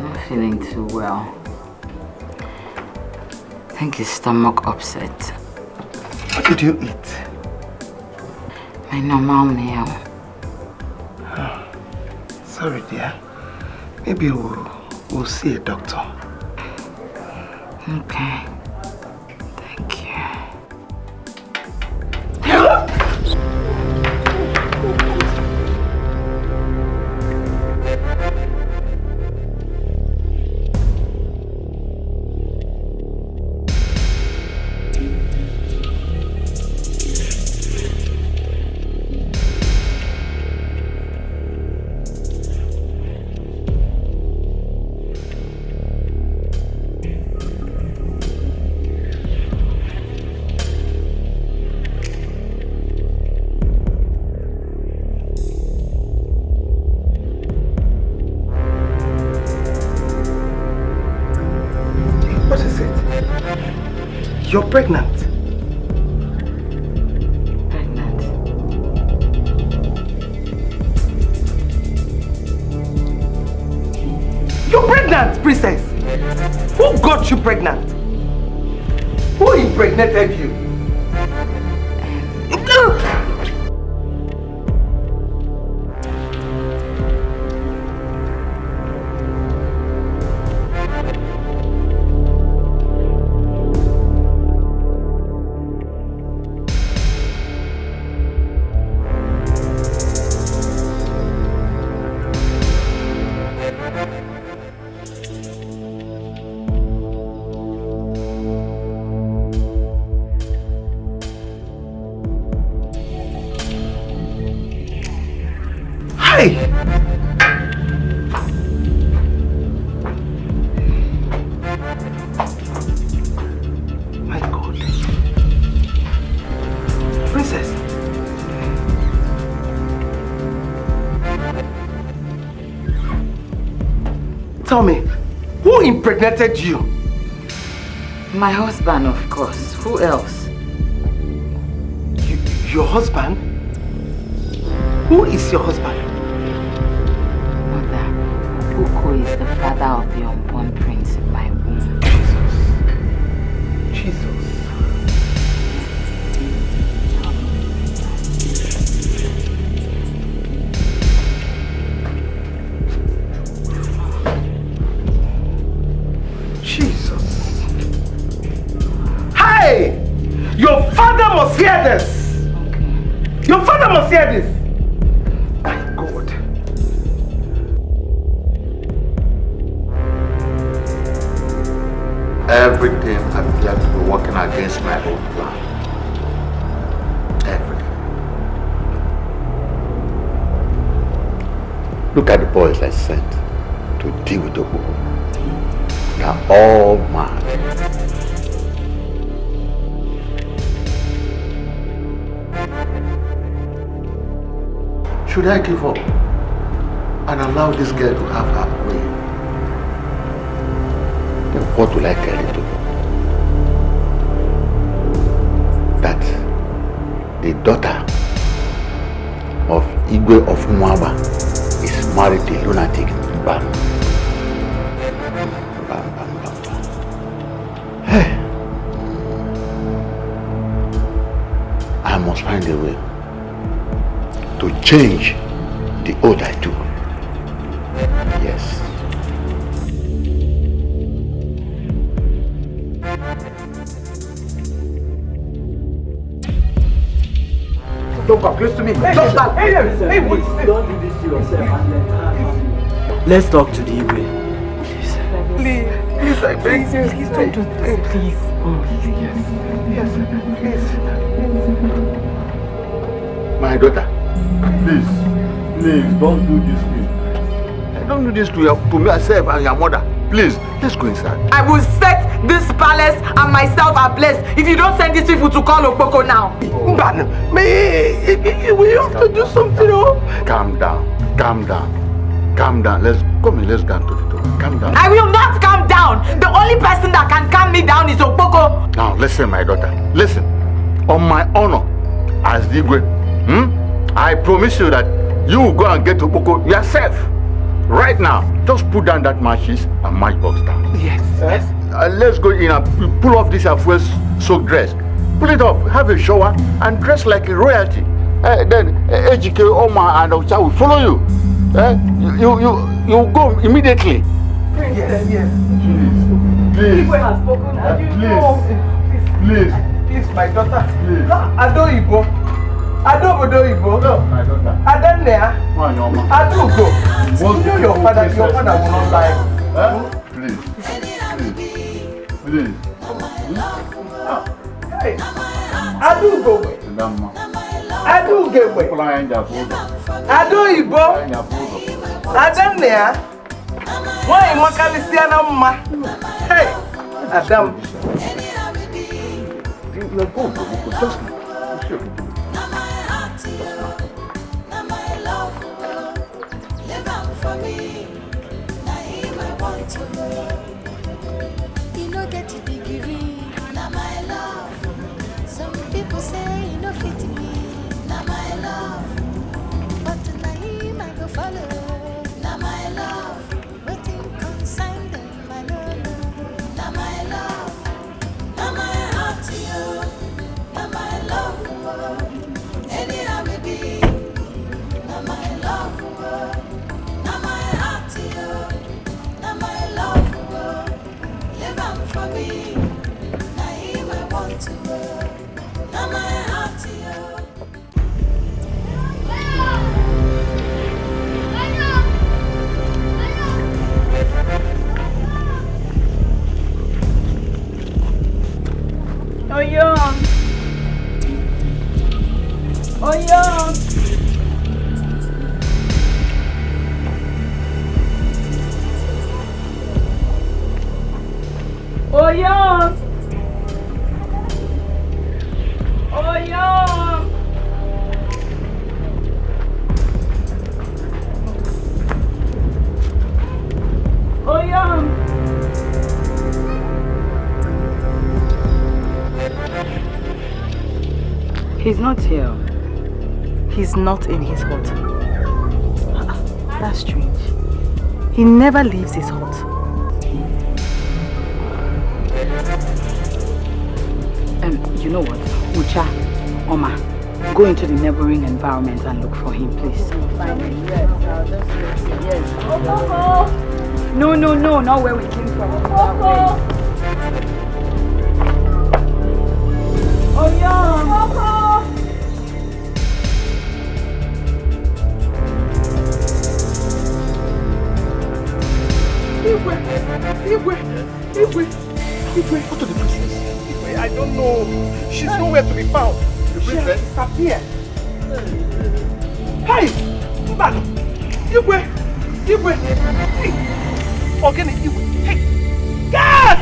E: Not feeling too well. I think his stomach upset.
C: What did you eat?
E: My normal meal.
C: Oh, sorry, dear. Maybe we'll see a doctor.
E: Okay. Thank you.
C: You're pregnant. You're pregnant, princess. Who got you pregnant? Who impregnated you? My God. Princess. Tell me, Who impregnated you?
E: My husband, of course. Who else?
C: Your husband? Who is your husband?
E: Mother, Uko is the father of the unborn prince in my womb.
C: Jesus. Jesus. Hey! Your father must hear this! Your father must hear this! My God.
O: Everything appears to be working against my own plan. Everything. Look at the boys I sent to deal with Okoko. They are all mad. Should I give up and allow this girl to have her way? Then what will I tell you to do? That the daughter of Igwe of Mwaba is married to a lunatic. Bam. Bam, bam, bam, bam. Hey. I must find a way to change the oath I took. Yes.
C: Don't come close to me. Hey, don't come. Hey, wait.
R: Don't do this to yourself. Let's talk to the Igwe.
C: Please, I beg you. Please don't do this. Please. Yes, please.
O: My daughter, please, don't do this to me. Don't do this to myself and your mother. Please, let's go inside.
U: I will set this palace and myself ablaze if you don't send these people to call Okpoko now.
C: Mbana, we have to do something.
O: Calm down. Let's go go to the door. Calm down.
U: I will not calm down. The only person that can calm me down is Okpoko.
O: Now listen, my daughter. Listen. On my honor as Igwe, I promise you that you will go and get Okpoko yourself. Right now, just put down that matches and matchbox down.
C: Yes.
O: Let's go in and pull off this affair soaked dress. Pull it off, have a shower, and dress like a royalty. Then Ejike, Oma, and Ocha will follow you. You go immediately.
C: Yes.
O: Please.
C: Igwe has spoken. Please, my daughter.
O: Please.
C: Adoibo. Adobodoibo.
O: No, my daughter.
C: Adanea. Adugo. You know your father will not lie.
O: Please.
C: Hey. Adugo. Adoibo. Adanea. Why Makalisiana Ma? Hey. Adam.
F: You know get a degree, now my love. Some people say you know fit me, now my love. But tonight I go follow, now my love. Waiting consign them, my love, now my love. Now my heart to you, now my love. Anyhow we be, now my love. Now my heart to you, now my love. Live on for me, now him I want to. Now my heart.
H: He's not here. He's not in his hut. That's strange. He never leaves his hut. You know what? Ucha, Oma, go into the neighboring environment and look for him, please.
E: Yes.
H: No, not where we came from.
J: Oh yeah.
A: Igwe. Go to the princess. Igwe, I don't know. She's nowhere to be found. The princess disappeared. Hey! Mbano! Igwe! Hey! Ogene, Igwe! Hey! God!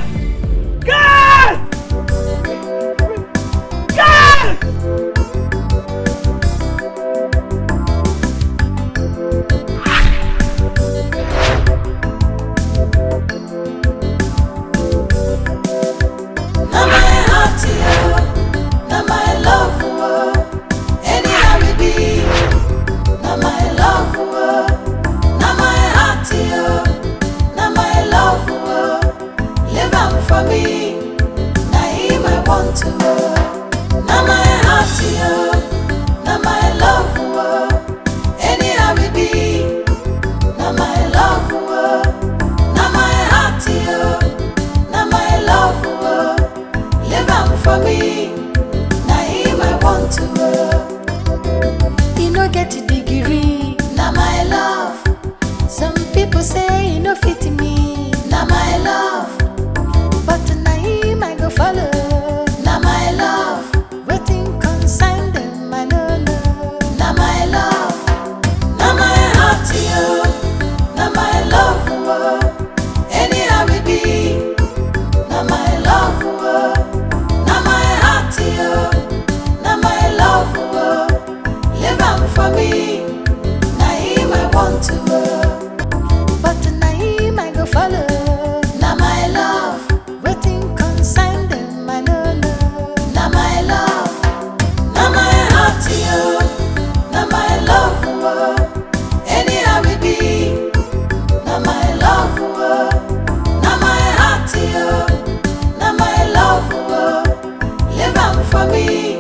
F: For me,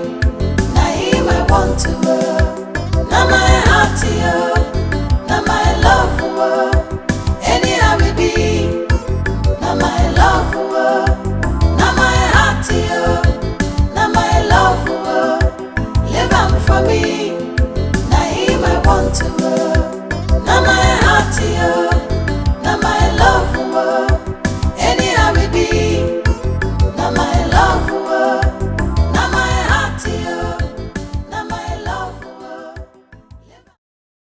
F: now him I want to. Now my heart to you.